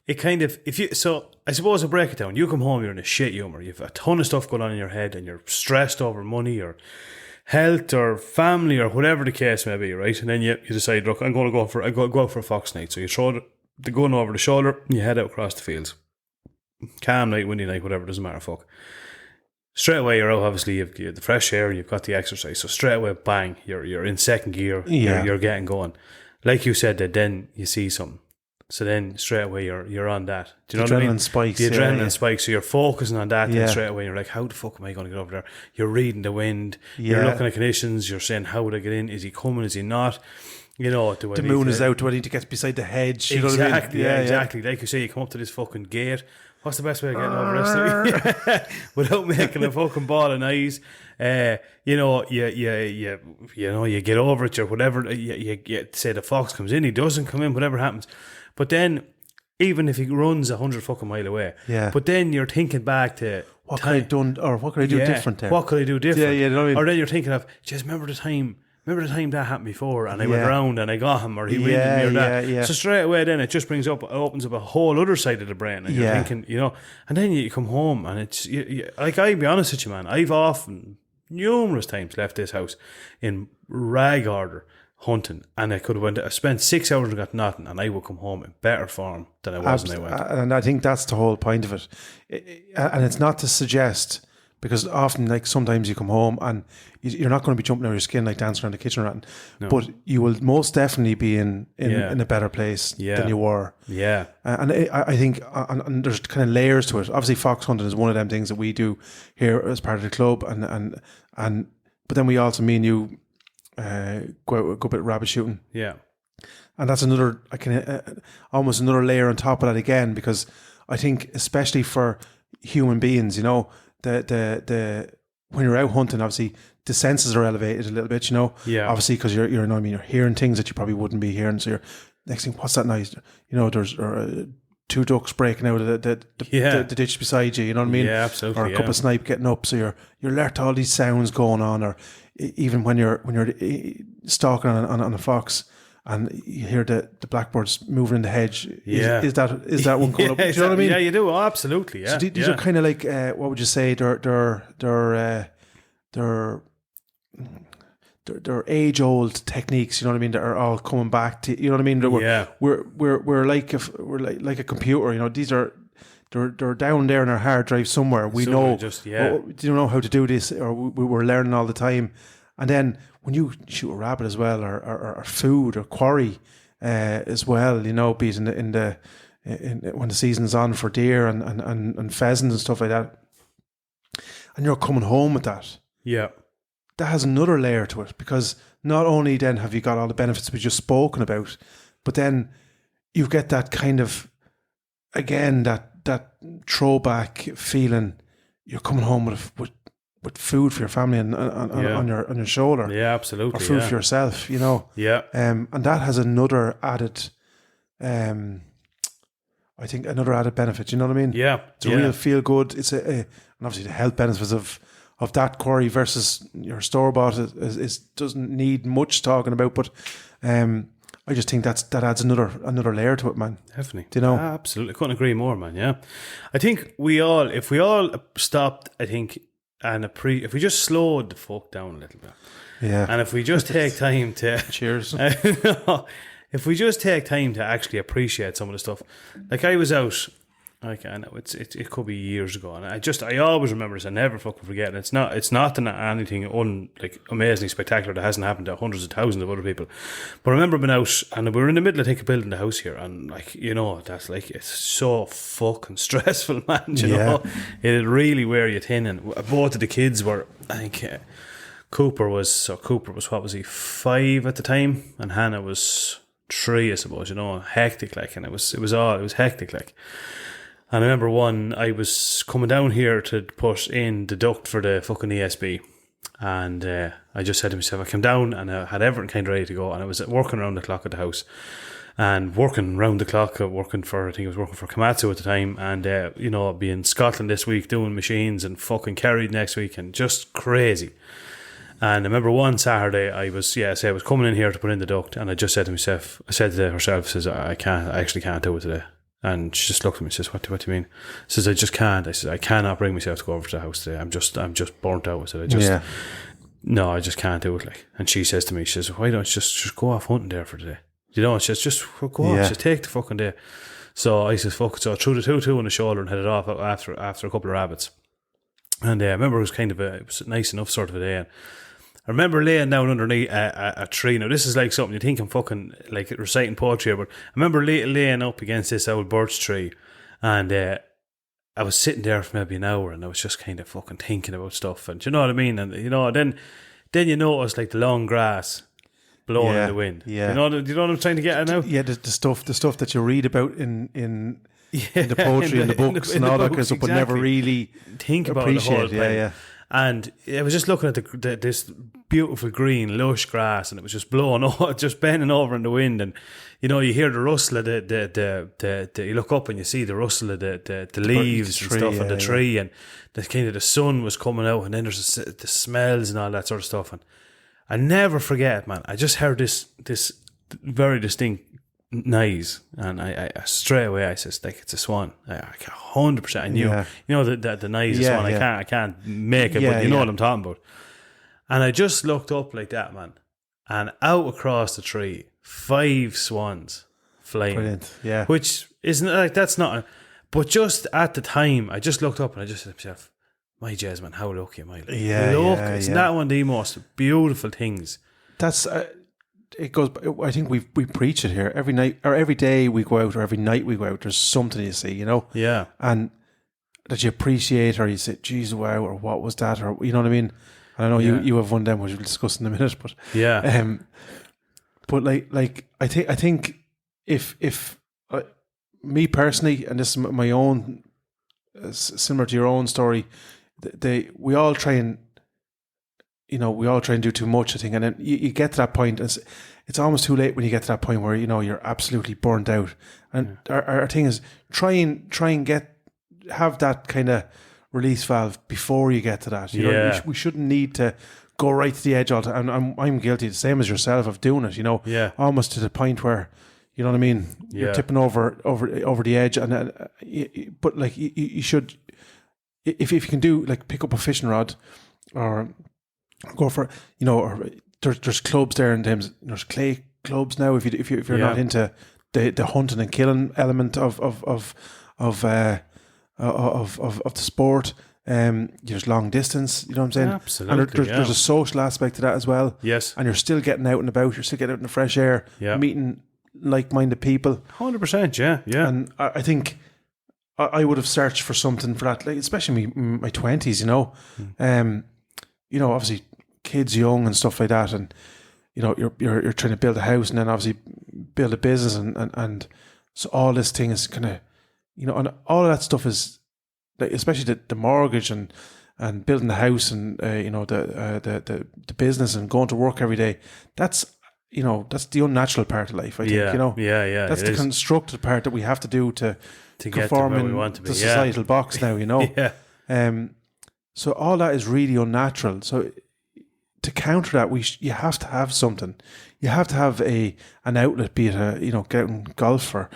it kind of I suppose I'll break it down. You come home, you're in a shit humour. You've a ton of stuff going on in your head, and you're stressed over money or health or family or whatever the case may be, right? And then you decide, look, I'm going to go out for a fox night. So you throw the gun over the shoulder and you head out across the fields. Calm night, windy night, whatever, doesn't matter, fuck. Straight away you're out, obviously you've the fresh air and you've got the exercise. So straight away, bang, you're in second gear, you're getting going. Like you said, that then you see something. So then straight away you're on that. Do you know what I mean? Spikes. The adrenaline spikes. So you're focusing on that then straight away. You're like, how the fuck am I going to get over there? You're reading the wind. You're looking at conditions. You're saying, how would I get in? Is he coming? Is he not? The moon is out. Do I need to get beside the hedge? You exactly. Know what I mean? Yeah, exactly. Like you say, you come up to this fucking gate. What's the best way of getting over this? Without making a fucking ball of noise. You get over it or whatever. You say the fox comes in, he doesn't come in, whatever happens. But then, even if he runs 100 fucking mile away, but then you're thinking back to what could I done or what could I do different there? What could I do different? You know what I mean? Or then you're thinking of, just remember the time that happened before, and I went around and I got him, or he winded me or that. Yeah. So straight away, then it just opens up a whole other side of the brain, and you're thinking, and then you come home and it's like, I'll be honest with you, man, I've often numerous times left this house in rag order hunting, and I could have spent 6 hours and got nothing, and I would come home in better form than I was when I went. And I think that's the whole point of it. And it's not to suggest, because often, like, sometimes you come home and you're not going to be jumping out of your skin like dancing around the kitchen around, but you will most definitely be in a better place than you were. Yeah. And I think and there's kind of layers to it. Obviously, fox hunting is one of them things that we do here as part of the club, but then we also, me and you, go a bit rabbit shooting. Yeah. And that's another, almost another layer on top of that again, because I think especially for human beings, the when you're out hunting, obviously the senses are elevated a little bit, Yeah. Obviously, because you're hearing things that you probably wouldn't be hearing, so next thing, what's that noise? You know, there's two ducks breaking out of the ditch beside you. You know what I mean? Yeah, absolutely. Or a couple of snipe getting up. So you're alert to all these sounds going on. Or even when you're stalking on a fox, and you hear the blackbirds moving in the hedge. Is that one coming up? Do you know what I mean? Yeah, you do. Oh, absolutely. Yeah. So these are kind of like what would you say? They're age old techniques. You know what I mean? That are all coming back to. You know what I mean? We're like a computer. You know, these are. They're down there in our hard drive somewhere. We know. Do you know how to do this? Or we're learning all the time. And then when you shoot a rabbit as well, or food or quarry as well, you know, be it in when the season's on for deer and pheasants and stuff like that, and you're coming home with that, that has another layer to it, because not only then have you got all the benefits we just spoken about, but then you get that kind of, again, that throwback feeling. You're coming home with food for your family and on your shoulder. Yeah, absolutely. Or food for yourself, you know. Yeah. And that has another added, I think, another added benefit. You know what I mean? Yeah. It's a real feel good. It's and obviously the health benefits of that quarry versus your store bought is doesn't need much talking about. But I just think that adds another layer to it, man. Definitely. Do you know? Absolutely. Couldn't agree more, man. Yeah. I think if we all stopped, I think. And if we just slowed the fuck down a little bit, and if we just take time to cheers, if we just take time to actually appreciate some of the stuff, like I was out, like I know it could be years ago, and I always remember this. I never fucking forget. And it's not anything amazingly spectacular that hasn't happened to hundreds of thousands of other people. But I remember being out, and we were in the middle of building the house here, and like, you know, that's like, it's so fucking stressful, man. You know, it'd really wear you thin. And both of the kids were, I think, Cooper was what was he, 5 at the time, and Hannah was 3, I suppose. You know, hectic like, and it was hectic like. And I remember I was coming down here to put in the duct for the fucking ESB. And I just said to myself, I came down and I had everything kind of ready to go. And I was working around the clock at the house. And working round the clock, I was working for Komatsu at the time. And, you know, I'd be in Scotland this week doing machines and fucking Kerry next week, and just crazy. And I remember one Saturday I was coming in here to put in the duct. And I just said to myself, I actually can't do it today. And she just looked at me and says, what do you mean? I says, I just can't. I says, I cannot bring myself to go over to the house today. I'm just burnt out. I said, no, I just can't do it. Like, and she says to me, she says, why don't you just go off hunting there for today? You know, she says, just go off, just take the fucking day. So I says, fuck it. So I threw the 2-2 on the shoulder and headed off after a couple of rabbits. And I remember it was it was a nice enough sort of a day. And I remember laying down underneath a tree. Now, this is like something you think I'm fucking like reciting poetry here, but I remember laying up against this old birch tree, and I was sitting there for maybe an hour, and I was just kind of fucking thinking about stuff, and you know what I mean? And you know, then you notice like the long grass blowing in the wind. Yeah. Do you know what I'm trying to get at now? Yeah, the stuff that you read about in the poetry and the books and all that kind of stuff, but never really think about it. Yeah. And I was just looking at this beautiful green, lush grass, and it was just blowing, just bending over in the wind. And you know, you hear the rustle of you look up and you see the rustle of the leaves and stuff on the tree, and the kind of the sun was coming out, and then there's the smells and all that sort of stuff. And I never forget, man. I just heard this very distinct noise, and I straight away I says, like, it's a swan. I 100%. I knew, you know, the noise of swan. I can't make it, but you know what I'm talking about. And I just looked up like that, man, and out across the tree, 5 swans flying. Brilliant. Yeah, which isn't like, that's not. But just at the time, I just looked up and I just said to myself, my jazz, man, how lucky am I? Isn't that one of the most beautiful things? That's. It goes. I think we preach it here every night, or every day we go out, or every night we go out. There's something you see, you know. Yeah. And that you appreciate, or you say, "Geez, wow," or "What was that?" Or you know what I mean. And I know you have one of them, which we'll discuss in a minute. But yeah. But like I think if me personally, and this is my own, similar to your own story, we all try and, we all try and do too much, I think, and then you get to that point, and it's almost too late when you get to that point where you're absolutely burnt out. And our thing is try and have that kind of release valve before you get to that. We shouldn't need to go right to the edge all the time. And I'm guilty, the same as yourself, of doing it. Almost to the point where, you know what I mean, you're tipping over the edge, and but like you should, if you can do, like, pick up a fishing rod or go for, or there's clubs there, and there's clay clubs now. If you're not into the hunting and killing element of the sport, there's long distance. You know what I'm saying? Absolutely. And there's a social aspect to that as well. Yes. And you're still getting out and about. You're still getting out in the fresh air, meeting like-minded people. 100%. Yeah. And I think I would have searched for something for that, like, especially in my 20s. Obviously kids young and stuff like that, and you're trying to build a house, and then obviously build a business, and so all this thing is kind of, and all of that stuff is, like, especially the mortgage and building the house, and the business and going to work every day. That's the unnatural part of life, I think. That's the constructed part that we have to do to conform in the societal box now. So all that is really unnatural. So to counter that, you have to have something. You have to have an outlet, be it get out and golf, or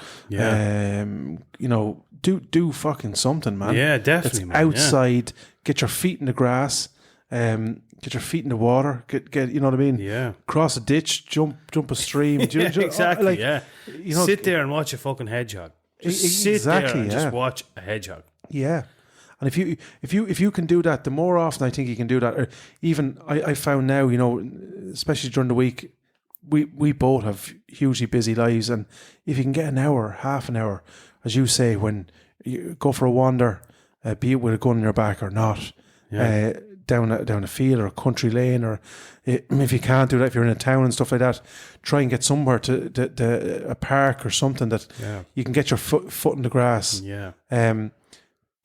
do fucking something, man. Yeah, definitely, it's man. Outside, get your feet in the grass, get your feet in the water, get you know what I mean? Yeah. Cross a ditch, jump a stream. Exactly. Sit there and watch a fucking hedgehog. Just sit there and just watch a hedgehog. Yeah. And if you can do that, the more often I think you can do that, or even I found now, especially during the week, we both have hugely busy lives, and if you can get an hour, half an hour, as you say, when you go for a wander, be it with a gun in your back or not, down a field or a country lane, or if you can't do that, if you're in a town and stuff like that, try and get somewhere to a park or something that you can get your foot in the grass.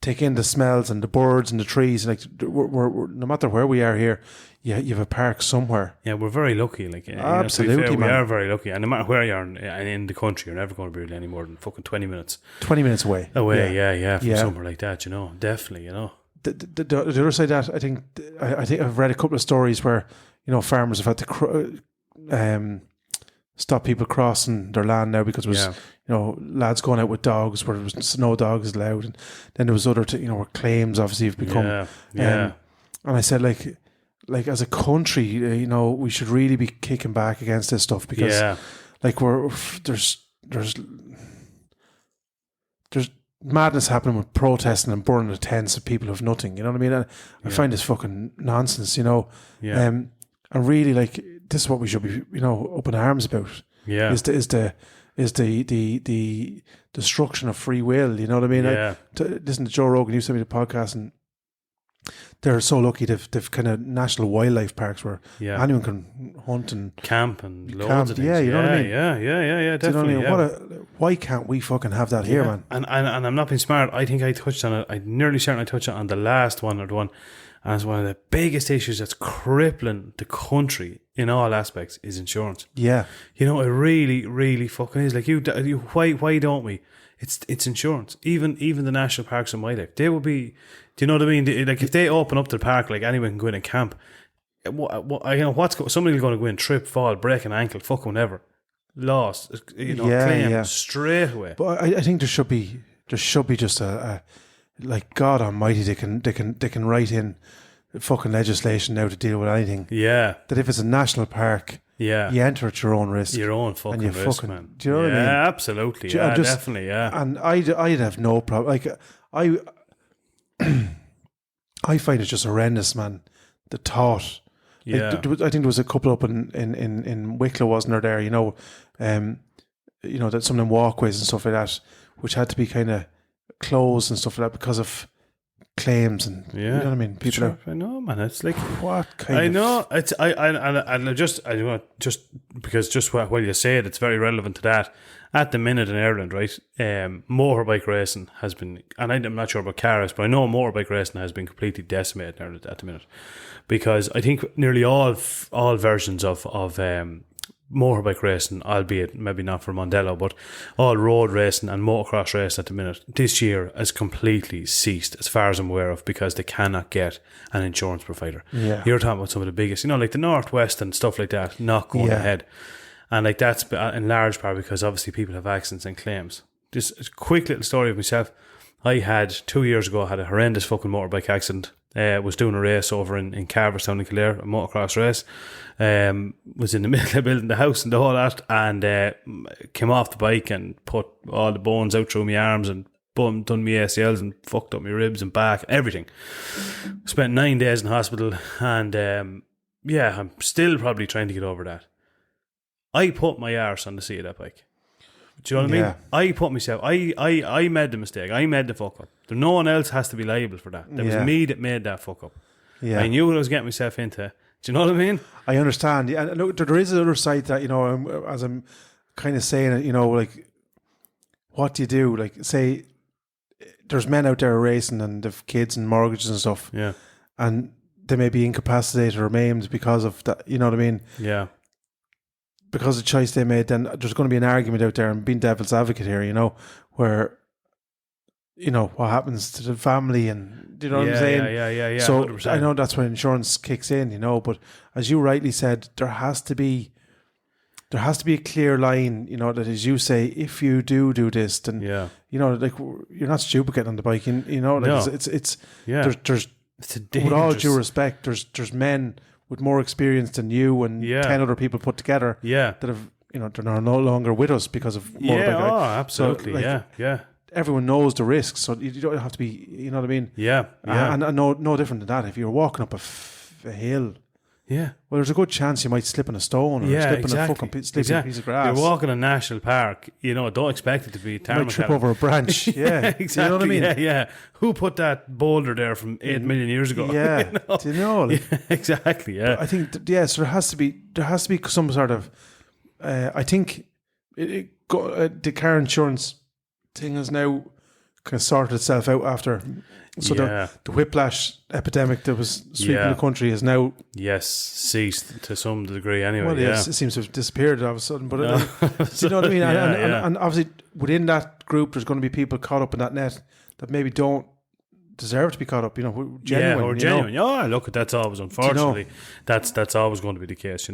Take in the smells and the birds and the trees. Like, we're no matter where we are here, you have a park somewhere. Yeah, we're very lucky. Like, absolutely, fair, we are very lucky. And no matter where you are in the country, you're never going to be any more than fucking 20 minutes. 20 minutes away. From somewhere like that. Definitely. The other side of that, I think I've read a couple of stories where farmers have had to stop people crossing their land now because it was lads going out with dogs where there was no dogs allowed, and then there was other where claims obviously have become and I said, like as a country, we should really be kicking back against this stuff, because like there's madness happening with protesting and burning the tents of people who have nothing. You know what I mean? I find this fucking nonsense. And really, like, this is what we should be up in arms about. Is the destruction of free will. You know what I mean? Listen to Joe Rogan. You sent me the podcast, and they're so lucky they've kind of national wildlife parks where anyone can hunt and camp and loads of things. Yeah, you know what I mean? Yeah, definitely. You know what I mean? Why can't we fucking have that here, man? And I'm not being smart. I think I touched on it. I nearly certainly touched on the last one, or the one. And it's one of the biggest issues that's crippling the country in all aspects is insurance. Yeah. It really, really fucking is. Like, why don't we? It's insurance. Even the national parks and wildlife, they would be, do you know what I mean? Like, if they open up the park, like, anyone can go in and camp. Somebody's going to go in, trip, fall, break an ankle, fuck whatever. Lost. Claim straight away. But I think there should be just a like, God Almighty, they can write in fucking legislation now to deal with anything. Yeah. That if it's a national park, you enter at your own risk. Your own fucking risk, man. Do you know what I mean? Yeah, absolutely. Yeah, definitely, yeah. And I'd have no problem. Like, I find it just horrendous, man. The thought. Yeah. Like, I think there was a couple up in Wicklow, wasn't there, that some of them walkways and stuff like that, which had to be kind of closed and stuff like that because of claims and Yeah, you know what I mean. People sure. I know, man. It's like what kind I of know it's I just because just while you say it, it's very relevant to that. At the minute in Ireland, right, motorbike racing has been, and I'm not sure about cars, but I know motorbike racing has been completely decimated in Ireland at the minute, because I think nearly all versions of motorbike racing, albeit maybe not for Mondello, but all road racing and motocross racing at the minute this year has completely ceased, as far as I'm aware of, because they cannot get an insurance provider. Yeah. You're talking about some of the biggest, like the Northwest and stuff like that, not going ahead. And like that's in large part because obviously people have accidents and claims. Just a quick little story of myself. I had 2 years ago had a horrendous fucking motorbike accident. Was doing a race over in Carverstown in Kildare, a motocross race. Was in the middle of building the house and the whole that, and came off the bike and put all the bones out through my arms and done my ACLs and fucked up my ribs and back, everything. Spent 9 days in hospital, and I'm still probably trying to get over that. I put my arse on the seat of that bike. Do you know what I mean? I put myself, I made the mistake. I made the fuck up. No one else has to be liable for that. It was me that made that fuck up. Yeah. I knew what I was getting myself into. Do you know what I mean? I understand. Yeah, and look, there is another side that, as I'm kind of saying it, like, what do you do? Like, say, there's men out there racing and they've kids and mortgages and stuff. Yeah. And they may be incapacitated or maimed because of that, you know what I mean? Yeah. Because of the choice they made, then there's going to be an argument out there, and being devil's advocate here, where, what happens to the family, and do you know what I'm saying? Yeah. So 100%. I know that's when insurance kicks in, but as you rightly said, there has to be a clear line, that as you say, if you do this, then like you're not stupid getting on the bike, like no. it's it's with all due respect, there's men with more experience than you and 10 other people put together that have, they're no longer with us because of motorbike. Absolutely. So, everyone knows the risks, so you don't have to be, you know what I mean? And no different than that. If you're walking up a hill, well, there's a good chance you might slip on a stone or slip on a fucking piece of grass. You're walking in a national park, don't expect it to be tarmac. You might trip over a branch. Exactly. You know what I mean? Yeah. Who put that boulder there from 8 million years ago? Yeah. Do you know? Exactly. Yeah. I think so there has to be some sort of I think the car insurance thing has now kind of sorted itself out after. So the whiplash epidemic that was sweeping the country is now ceased to some degree anyway. Well, it seems to have disappeared all of a sudden. But do you know what I mean? And obviously within that group, there's going to be people caught up in that net that maybe don't deserve to be caught up. Genuine. Genuine. Yeah, look, that's always unfortunately that's always going to be the case.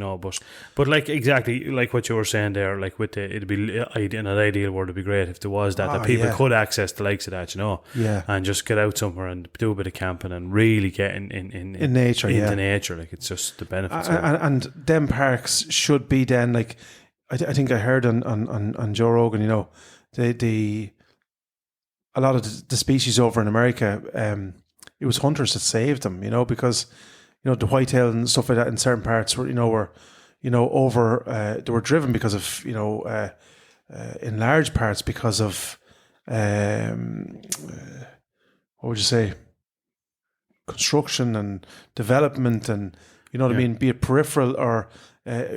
But like exactly like what you were saying there, like with it'd be in an ideal world, it'd be great if there was that people could access the likes of that, and just get out somewhere and do a bit of camping and really get in nature, into nature. Like it's just the benefits. And them parks should be then like I think I heard on Joe Rogan, a lot of the species over in America, it was hunters that saved them, because, the whitetail and stuff like that in certain parts were, over, they were driven because of, in large parts because of, what would you say, construction and development and, what I mean, be it peripheral or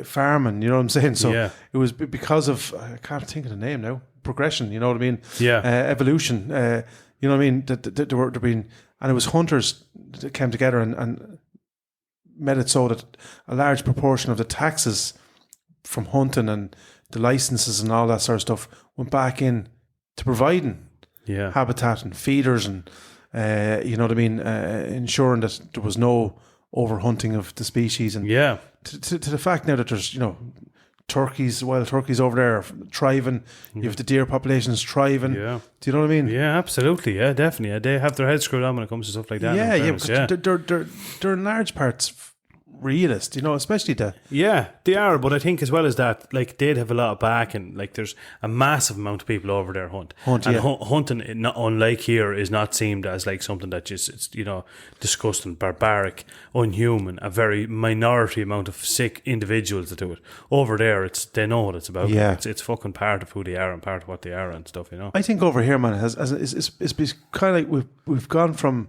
farming, you know what I'm saying? So it was because of, I can't think of the name now, progression, you know what I mean? Evolution, you know what I mean? That there were being, and it was hunters that came together and made it so that a large proportion of the taxes from hunting and the licenses and all that sort of stuff went back in to providing habitat and feeders and you know what I mean, ensuring that there was no overhunting of the species and to the fact now that there's wild turkeys over there thriving. You have the deer populations thriving. Do you know what I mean? Yeah, absolutely. Yeah, definitely. They have their heads screwed on when it comes to stuff like that. They're in large parts realist, especially the... Yeah, they are, but I think as well as that, like, they'd have a lot of backing. Like, there's a massive amount of people over there hunting, unlike here, is not seen as, like, something that just, it's, disgusting, barbaric, unhuman, a very minority amount of sick individuals that do it. Over there, they know what it's about. Yeah. It's fucking part of who they are and part of what they are and stuff, I think over here, man, it's kind of like we've gone from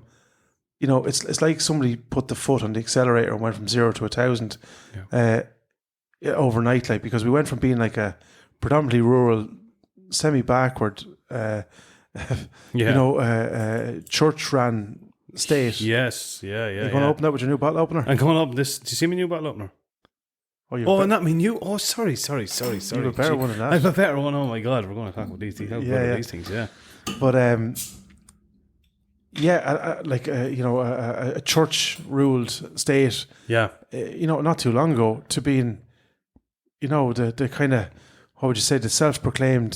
it's like somebody put the foot on the accelerator and went from 0 to 1,000 overnight, like, because we went from being like a predominantly rural, semi-backward, church-ran state. Yes, yeah. You're going to open that with your new bottle opener? I'm going up this. Do you see my new bottle opener? Not me new. Oh, sorry. You have a better one than that. I have a better one. Oh my God, we're going to talk about these things. How good are these things? Yeah. But a church-ruled state. Yeah. Not too long ago, to being, the kind of, what would you say, the self-proclaimed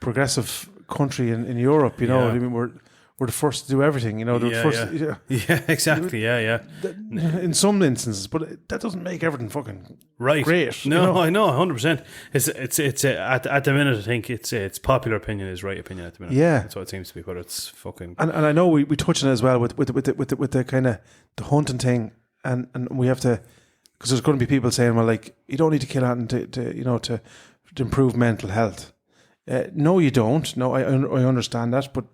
progressive country in Europe. I mean, we're the first to do everything. Exactly. In some instances, but that doesn't make everything fucking right. Great. No, I know, 100%. It's at the minute. I think it's popular opinion is right opinion at the minute. Yeah, that's what it seems to be. But it's fucking. And I know we touch on it as well with the kind of the hunting thing, and we have to, because there's going to be people saying, well, like, you don't need to kill hunting to improve mental health. No, you don't. No, I understand that, but.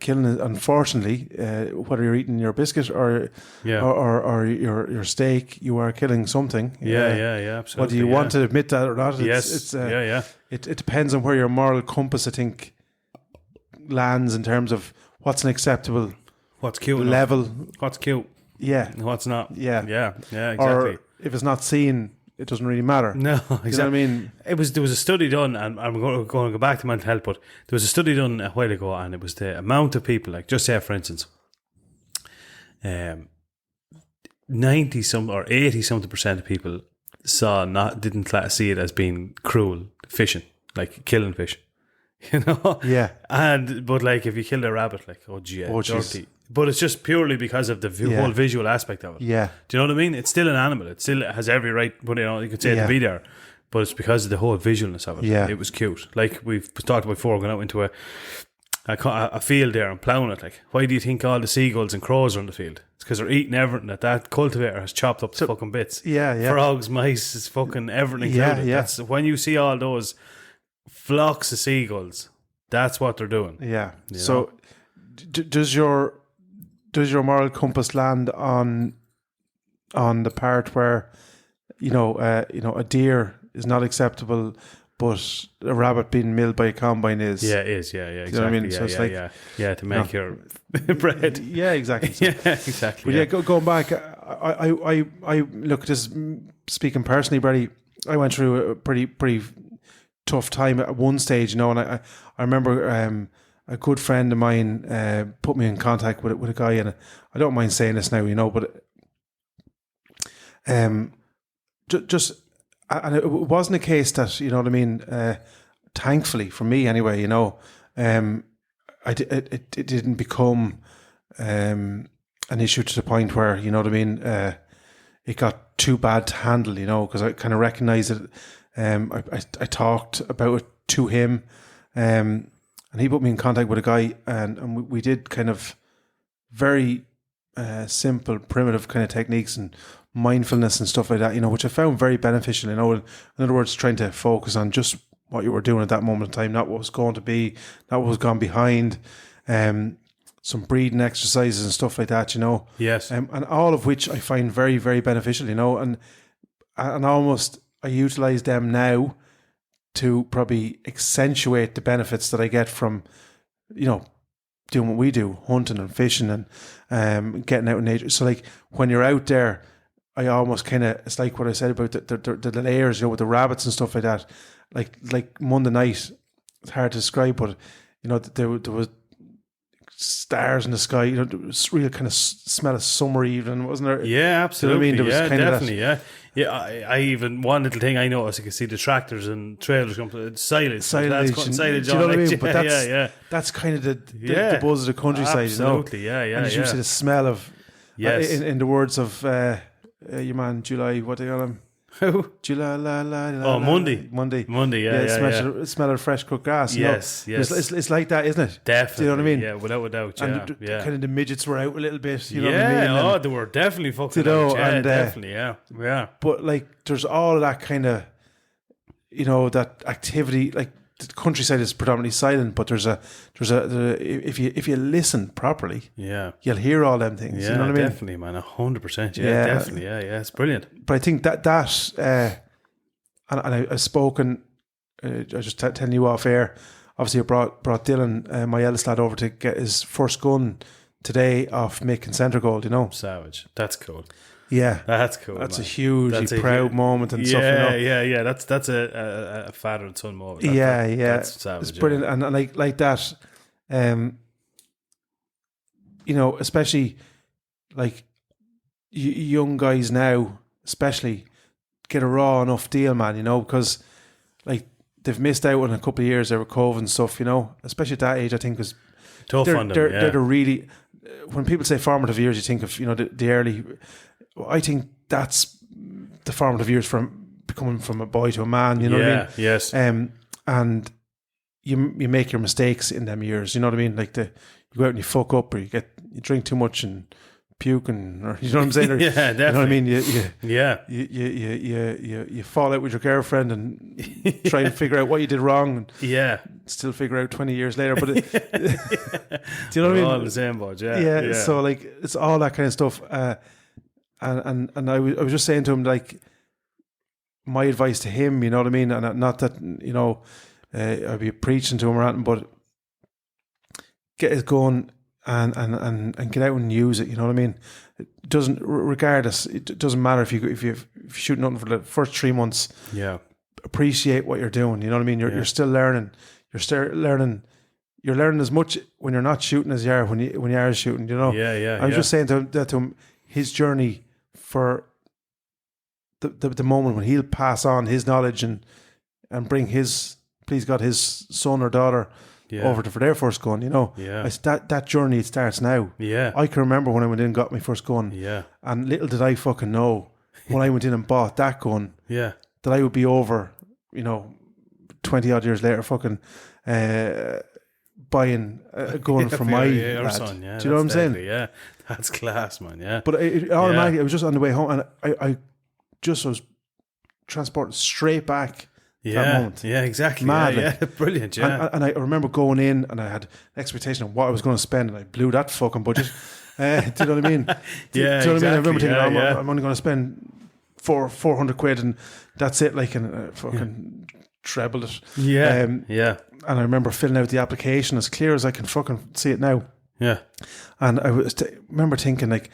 Killing it, unfortunately, whether you're eating your biscuit or your steak, you are killing something. Absolutely. Whether you want to admit that or not, It depends on where your moral compass, I think, lands in terms of what's an acceptable, what's cute level, what's cute, what's not, exactly. Or if it's not seen, it doesn't really matter. No, exactly. You know what I mean? There was a study done, and I'm going to go back to mental health, but there was a study done a while ago, and it was the amount of people, like, just say, for instance, 90-some or 80-something% of people didn't see it as being cruel fishing, like killing fish, Yeah. But like, if you killed a rabbit, like, dirty. But it's just purely because of the whole visual aspect of it. Yeah. Do you know what I mean? It's still an animal. It still has every right, but you could say to be there. But it's because of the whole visualness of it. Yeah. It was cute. Like we've talked about before, going out into a field there and ploughing it. Like, why do you think all the seagulls and crows are in the field? It's because they're eating everything that cultivator has chopped up to fucking bits. Yeah. Frogs, mice, is fucking everything. Yeah, included. That's when you see all those flocks of seagulls. That's what they're doing. Yeah. So, does your moral compass land on the part where a deer is not acceptable, but a rabbit being milled by a combine is? Yeah, it is. Yeah, exactly. You know what I mean? So it's to make your bread. Yeah, exactly. So, exactly. But going back, I look, just speaking personally, Brady, I went through a pretty tough time at one stage, and I remember a good friend of mine put me in contact with a guy, and I don't mind saying this now, but just, and it wasn't a case that, you know what I mean, thankfully for me anyway, it didn't become an issue to the point where, you know what I mean, it got too bad to handle, because I kind of recognised it. I talked about it to him, and he put me in contact with a guy, and we did kind of very simple, primitive kind of techniques and mindfulness and stuff like that, which I found very beneficial. In other words, trying to focus on just what you were doing at that moment in time, not what was going to be, not what was gone behind. Some breathing exercises and stuff like that, Yes. And all of which I find very, very beneficial, and almost I utilise them now to probably accentuate the benefits that I get from, doing what we do, hunting and fishing and getting out in nature. So like when you're out there, I almost kind of, it's like what I said about the layers, with the rabbits and stuff like that. Like Monday night, it's hard to describe, but there was stars in the sky. It was real kind of smell of summer evening, wasn't there? Yeah, absolutely. You know what I mean? There was definitely. Yeah. I even, one little thing I noticed, you can see the tractors and trailers come to silage. Silage. Do you know what I mean? But that's kind of the buzz of the countryside. Absolutely, And you see the smell of, in the words of your man July, what do you call him? Who? July, Monday. Smell of fresh cooked grass. Yes. It's like that, isn't it? Definitely. Do you know what I mean? Yeah, without a doubt. And kind of the midgets were out a little bit. You know what I mean? And, they were definitely fucking out. Yeah, definitely. Yeah. But like, there's all of that kind of, that activity. Like the countryside is predominantly silent, but if you listen properly, you'll hear all them things. Yeah, you know what I mean? Definitely, man. 100%. Yeah, definitely. Yeah, it's brilliant. But I think and I've spoken. I just telling you off air. Obviously, I brought Dylan, my eldest lad, over to get his first gun today off Mick and Centre Gold. You know, savage. That's cool. Yeah, that's cool. That's man. a hugely proud moment and stuff. You know? Yeah. That's a father and son moment. That's savage. It's brilliant, and like that. You know, especially like young guys now, especially get a raw enough deal, man. You know, because like they've missed out on a couple of years there with COVID and stuff. You know, especially at that age, I think was tough on them. They're the really. When people say formative years, you think of the early. I think that's the formative years from becoming from a boy to a man. You know what I mean? Yes. And you make your mistakes in them years. You know what I mean? Like you go out and you fuck up, or you drink too much and puke, or you know what I'm saying? Or, yeah, definitely. You know what I mean? You fall out with your girlfriend and try and figure out what you did wrong. And still figure out 20 years later. But do you know what I mean? All the same boat. Yeah. So like it's all that kind of stuff. And I was just saying to him, like, my advice to him, you know what I mean? And not that, I'd be preaching to him or anything, but get it going and get out and use it, you know what I mean? It doesn't, regardless, it doesn't matter if you shoot nothing for the first 3 months. Yeah. Appreciate what you're doing, you know what I mean? You're still learning. You're learning as much when you're not shooting as you are when you are shooting, you know? Yeah. I was just saying to him, his journey for the moment when he'll pass on his knowledge and bring his son or daughter over for their first gun, you know. I said, that journey, it starts now. I can remember when I went in and got my first gun, and little did I fucking know when I went in and bought that gun, that I would be over, 20 odd years later, fucking buying a gun from my lad. Son, do you know what I'm saying? Yeah, that's class, man. Yeah, but it automatically, I was just on the way home, and I just was transported straight back. That moment. Yeah, exactly. Mad, yeah, brilliant. Yeah, and I remember going in, and I had an expectation of what I was going to spend, and I blew that fucking budget. Do you know what I mean? Do you know what I mean? I remember thinking, I'm only going to spend 400 quid, and that's it. Like, and fucking trebled it. Yeah. And I remember filling out the application as clear as I can fucking see it now. Yeah. And I remember thinking, like,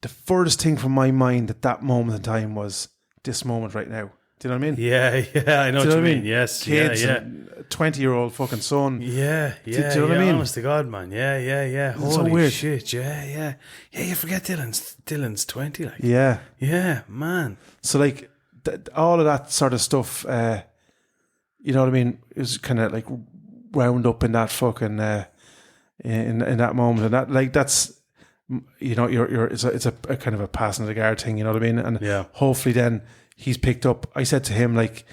the furthest thing from my mind at that moment in time was this moment right now. Do you know what I mean? Yeah, I know what you mean. Yes, kids, and a 20-year-old fucking son. Yeah. Do you know what I mean? Honest to God, man. Yeah. Holy so weird. shit. Yeah. You forget Dylan's 20. Like. Yeah, man. So like all of that sort of stuff. You know what I mean? It was kind of like wound up in that fucking in that moment, and that like that's it's a kind of a passing the guard thing. You know what I mean? And hopefully then he's picked up. I said to him, like,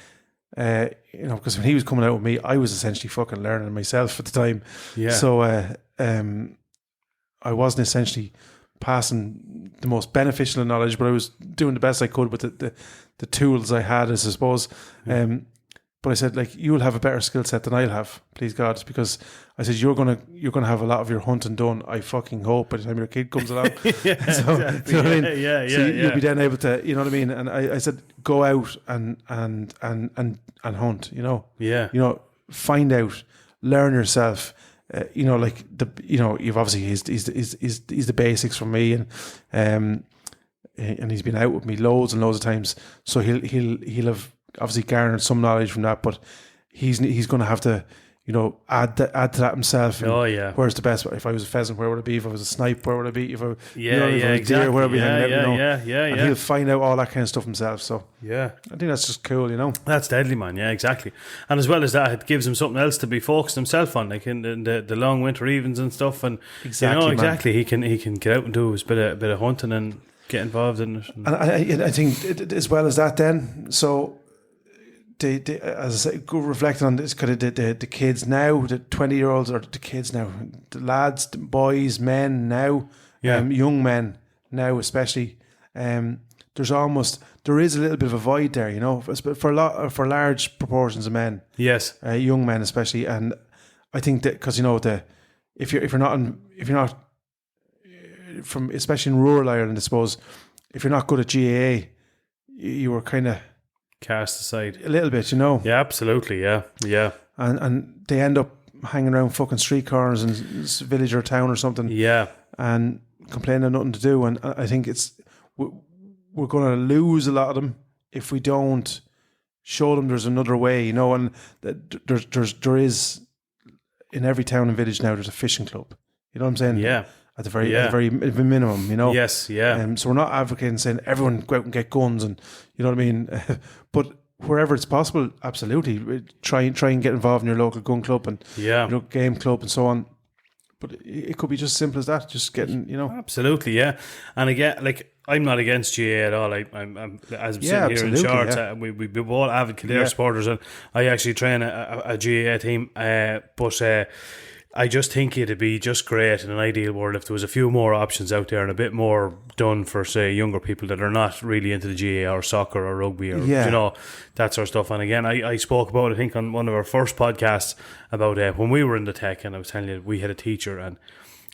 because when he was coming out with me, I was essentially fucking learning myself at the time. Yeah. So I wasn't essentially passing the most beneficial knowledge, but I was doing the best I could with the tools I had, I suppose. But I said, like, you'll have a better skill set than I'll have, please God, because I said you're gonna have a lot of your hunting done. I fucking hope by the time your kid comes along. Exactly. You know what I mean? So you'll be then able to, you know what I mean? And I said, go out and hunt. You know, find out, learn yourself. Like you've obviously he's the basics for me, and he's been out with me loads and loads of times. So he'll have obviously garnered some knowledge from that, but he's going to have to, add to that himself. Where's the best? If I was a pheasant, where would it be? If I was a snipe, where would it be? If I was a deer, where would it be? And he'll find out all that kind of stuff himself. So I think that's just cool. That's deadly, man. Yeah, exactly. And as well as that, it gives him something else to be focused himself on, like in the long winter evens and stuff. And exactly, he can get out and do his bit of hunting and get involved in it. And I think as well as that, then so. As I say, go reflecting on this, kind of the kids now, the 20-year-olds, or the kids now, the lads, the boys, men now, young men now especially, there is a little bit of a void there, for large proportions of men, Yes. young men especially, and I think that because if you're not from, especially in rural Ireland, I suppose, if you're not good at GAA, you were kind of Cast aside. a little bit, Yeah, absolutely. Yeah. Yeah. and they end up hanging around fucking street corners in village or town or something, Yeah. and complaining of nothing to do. And I think we're going to lose a lot of them if we don't show them there's another way, and that there is in every town and village now, there's a fishing club. You know what I'm saying? Yeah. At the very minimum, Yes. Yeah. So we're not advocating saying everyone go out and get guns, and you know what I mean. But wherever it's possible, absolutely try and get involved in your local gun club and game club and so on. But it could be just as simple as that. Just getting, Absolutely, yeah. And again, like, I'm not against GA at all. I'm as I'm sitting here in shorts. We're all avid Kildare supporters, and I actually train a GA team. But I just think it'd be just great in an ideal world if there was a few more options out there and a bit more done for, say, younger people that are not really into the GA or soccer or rugby or that sort of stuff. And again, I spoke about, I think, on one of our first podcasts about when we were in the tech, and I was telling you we had a teacher and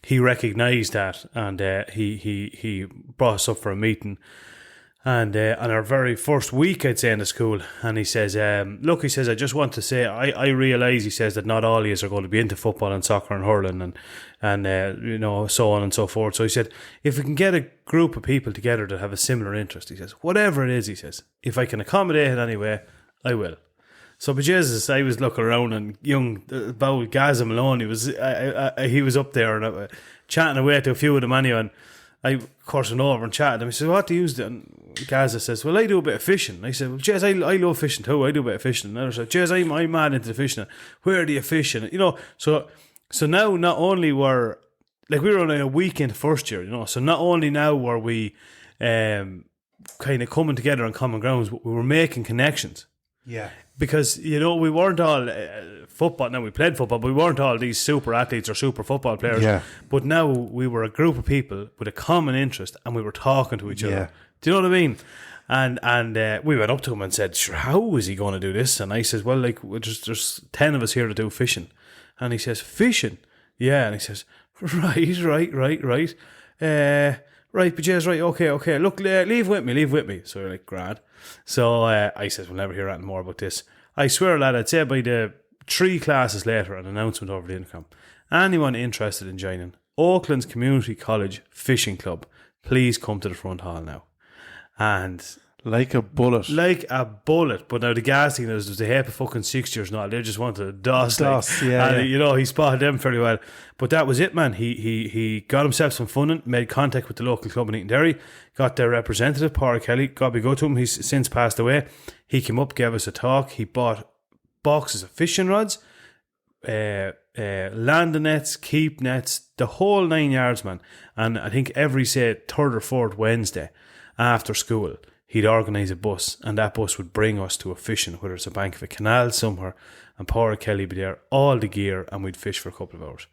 he recognised that, and he brought us up for a meeting. And on our very first week, I'd say, in the school, and he says, look, he says, I just want to say, I realise, he says, that not all of you are going to be into football and soccer and hurling and so on and so forth. So he said, if we can get a group of people together that have a similar interest, he says, whatever it is, he says, if I can accommodate it anyway, I will. So, but Jesus, I was looking around, and young, about Gaza Malone, he was up there and chatting away to a few of them anyway, and I coursing over and chatted him. He said, what do you do? And Gaza says, well, I do a bit of fishing. I said, well, Jez, I love fishing too. I do a bit of fishing. And I said, Jez, I'm mad into the fishing. Where do you fish? And, so now not only were, like, we were on a weekend first year, so not only now were we kind of coming together on common grounds, but we were making connections. Yeah. Because, we weren't all football. Now, we played football, but we weren't all these super athletes or super football players. Yeah. But now we were a group of people with a common interest, and we were talking to each other. Do you know what I mean? And we went up to him and said, sure, how is he going to do this? And I said, well, like, there's 10 of us here to do fishing. And he says, fishing? Yeah. And he says, right. Right, but Jez, right, okay. Look, leave with me. So we're like, grand. So I said, we'll never hear anything more about this. I swear, lad, I'd say by the 3 classes later, an announcement over the intercom. Anyone interested in joining Oakland's Community College Fishing Club, please come to the front hall now. And like a bullet. But now the gas thing is, they hate the fucking 6 years now. They just wanted to dust. Yeah. He spotted them fairly well. But that was it, man. He got himself some funding, made contact with the local club in Eaton Derry, got their representative, Paul Kelly, got to go to him. He's since passed away. He came up, gave us a talk. He bought boxes of fishing rods, landing nets, keep nets, the whole 9 yards, man. And I think every, say, 3rd or 4th Wednesday after school, he'd organise a bus, and that bus would bring us to a fishing, whether it's a bank of a canal somewhere, and Paul Kelly would be there, all the gear, and we'd fish for a couple of hours.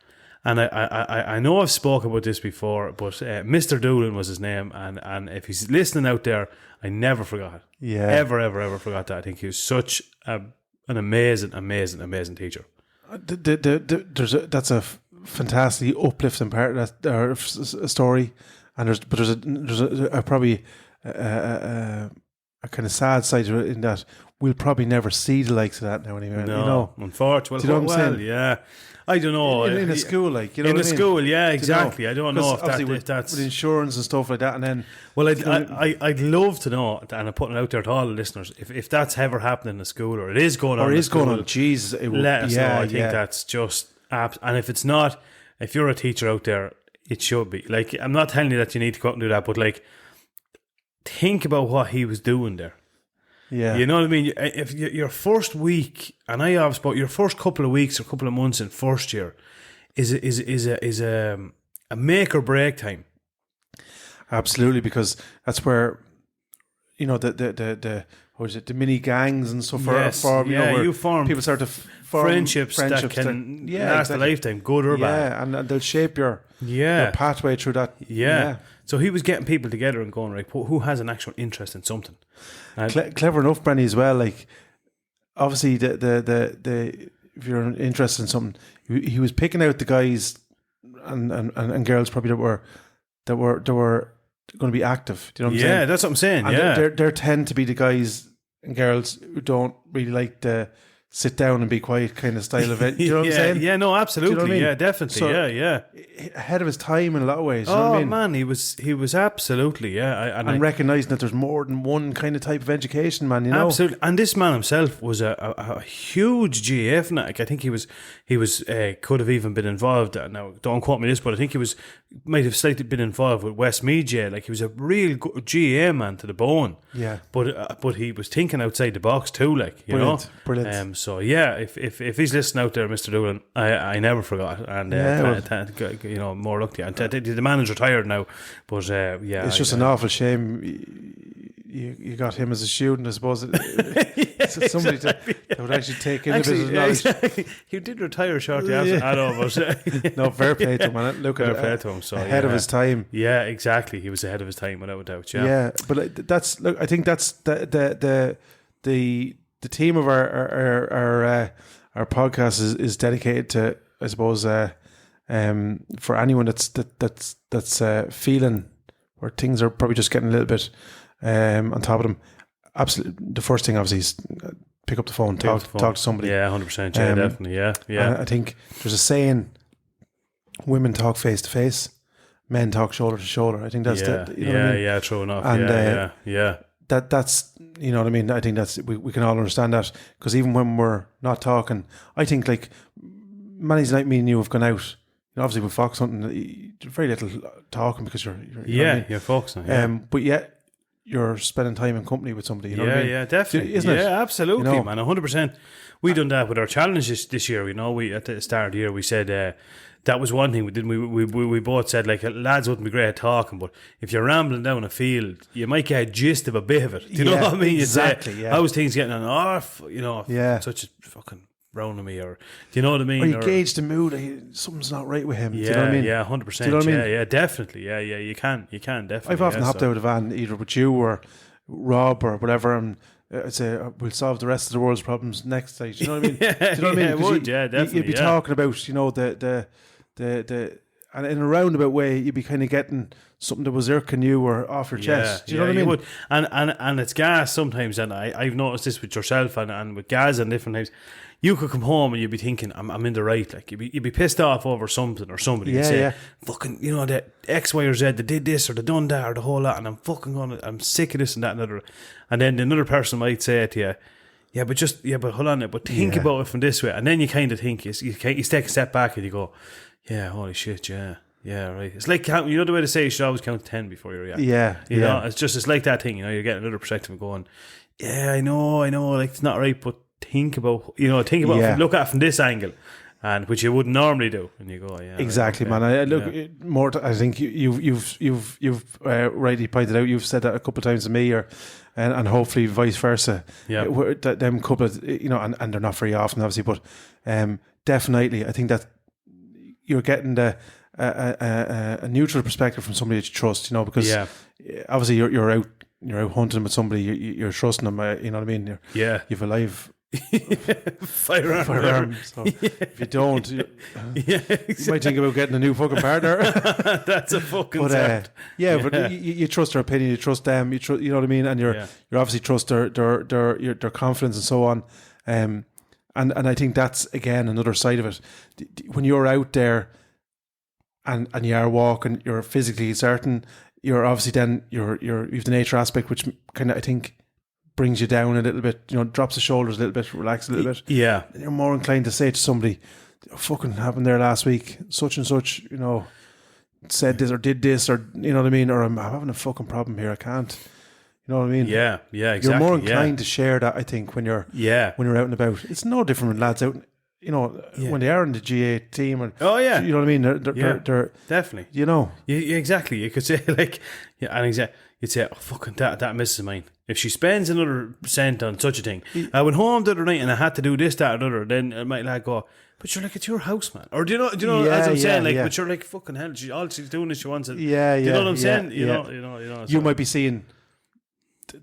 And I know I've spoken about this before, but Mr. Doolin was his name, and if he's listening out there, I never forgot it. Yeah. Ever forgot that. I think he was such an amazing teacher. That's a fantastic uplifting part of that story, and there's a probably a kind of sad side to it, in that we'll probably never see the likes of that now anyway. No, unfortunately. Do you know what I'm saying? Yeah. I don't know. In a school, like, in a school, yeah, exactly. I don't know if that's with insurance and stuff like that. And then, well, I'd love to know, and I'm putting it out there to all the listeners, if that's ever happening in a school, or it is going on, Jesus, it will, let us know. I think that's just apt. And if it's not, if you're a teacher out there, it should be. Like, I'm not telling you that you need to go out and do that, but like, think about what he was doing there. Yeah, you know what I mean. If your first week, and I have about your first couple of weeks or couple of months in first year, is a make or break time. Absolutely, because that's where the what is it, the mini gangs and stuff. Yes, where you form. People start to form friendships that can last a lifetime, good or bad. Yeah, and they'll shape your pathway through that. Yeah. So he was getting people together and going, right, who has an actual interest in something? Clever enough, Brenny, as well. Like, obviously, the if you're interested in something, he was picking out the guys and girls probably that were going to be active. Do you know what I'm saying? Yeah, that's what I'm saying. And they tend to be the guys and girls who don't really like the sit down and be quiet kind of style of it. Do you know what I'm saying? Yeah, no, absolutely. Do you know what I mean? Yeah, definitely. So, ahead of his time in a lot of ways. You know Oh what I mean? man, he was absolutely and recognising that there's more than one kind of type of education, man. You know, absolutely. And this man himself was a huge GF. Like, I think he was could have even been involved. Now, don't quote me this, but I think he might have slightly been involved with Westmead Jail. Like, he was a real good GA man to the bone. Yeah, but he was thinking outside the box too. Like, you know, brilliant. So yeah, if he's listening out there, Mr. Doolin, I never forgot, and you know, more luck to you. And the man is retired now, but it's just an awful shame. You got him as a student, I suppose. Somebody that would actually take in a bit of knowledge. Exactly. He did retire shortly after. I know, but no, fair play to him, man. Look at fair to him. So ahead of his time. Yeah, exactly. He was ahead of his time, without a doubt. Yeah, but that's look. I think that's the theme of our podcast is dedicated to, I suppose, for anyone that's feeling where things are probably just getting a little bit on top of them. Absolutely, the first thing obviously is pick up the phone, talk to somebody. Yeah, 100%. Yeah, definitely. Yeah. I think there's a saying: women talk face to face, men talk shoulder to shoulder. I think that's what I mean? True enough. And yeah. That's you know what I mean. I think that's we can all understand that, because even when we're not talking, I think like many's like me and you have gone out. You know, obviously with Fox hunting, very little talking because you're you're focusing. Yeah. But yet you're spending time in company with somebody. You know what I mean? Yeah, definitely. Isn't it? Yeah, absolutely, you know? man. 100%. We done that with our challenges this year. You know, we at the start of the year we said that was one thing we did. We both said, like, lads wouldn't be great at talking, but if you're rambling down a field, you might get a gist of a bit of it. Do you know what I mean? Exactly. Yeah. How's things getting on? You know, such a fucking round me, or do you know what I mean? Or you gauge the mood. Something's not right with him. Yeah, do you know what I mean? Yeah, 100%. Do you know what I mean? Yeah, definitely. Yeah, you can definitely. I've often hopped out of the van either with you or Rob or whatever, and I'd say we'll solve the rest of the world's problems next night. Do you know what I mean? Do you know what I mean? Definitely. You'd be talking about, you know, the and in a roundabout way, you'd be kind of getting something that was irking you or off your chest. Do you know what I mean? Would. And it's gas sometimes, and I've noticed this with yourself and with Gaz and different times. You could come home and you'd be thinking, I'm in the right. Like, you'd be pissed off over something or somebody. Yeah, and say, fucking, you know, the X, Y, or Z, they did this or they done that or the whole lot, and I'm sick of this and that and other. And then another person might say to you, but hold on, but think about it from this way. And then you kind of think, you take a step back and you go, yeah, holy shit, yeah, right. It's like, you know the way they say you should always count to 10 before you react. Yeah, you know, it's like that thing, you know, you're getting another perspective and going, yeah, I know, like, it's not right, but think about it, look at it from this angle, and which you wouldn't normally do, and you go, yeah, exactly, right, okay. Man. More. I think you've rightly pointed out. You've said that a couple of times to me, and hopefully vice versa. Yeah, that them couple of, you know, and they're not very often, obviously, but definitely, I think that you're getting a neutral perspective from somebody that you trust. You know, because obviously you're out hunting with somebody, you're trusting them. You know what I mean? You've a live firearm. So if you don't, you might think about getting a new fucking partner. That's a fucking but you trust their opinion, you trust them, you know what I mean, and you're obviously trust their confidence and so on. And I think that's again another side of it. When you're out there and you are walking, you're physically certain. You're obviously then you've the nature aspect, which kind of I think brings you down a little bit, you know, drops the shoulders a little bit, relax a little bit. Yeah. And you're more inclined to say to somebody, fucking happened there last week, such and such, you know, said this or did this, or, you know what I mean, or I'm having a fucking problem here, I can't. You know what I mean? Yeah, exactly. You're more inclined to share that, I think, when you're out and about. It's no different when lads out you know, when they are in the G8 team, and Oh yeah, you know what I mean. They're definitely. you know, Yeah, exactly. You could say like, you'd say, oh fucking that misses mine. If she spends another cent on such a thing, I went home the other night and I had to do this, that, or other. Then I might like go, but you're like, it's your house, man. Or do you know? As I'm saying, like, but you're like, fucking hell. All she's doing is she wants it. Yeah, you know what I'm saying? You know. You might be seeing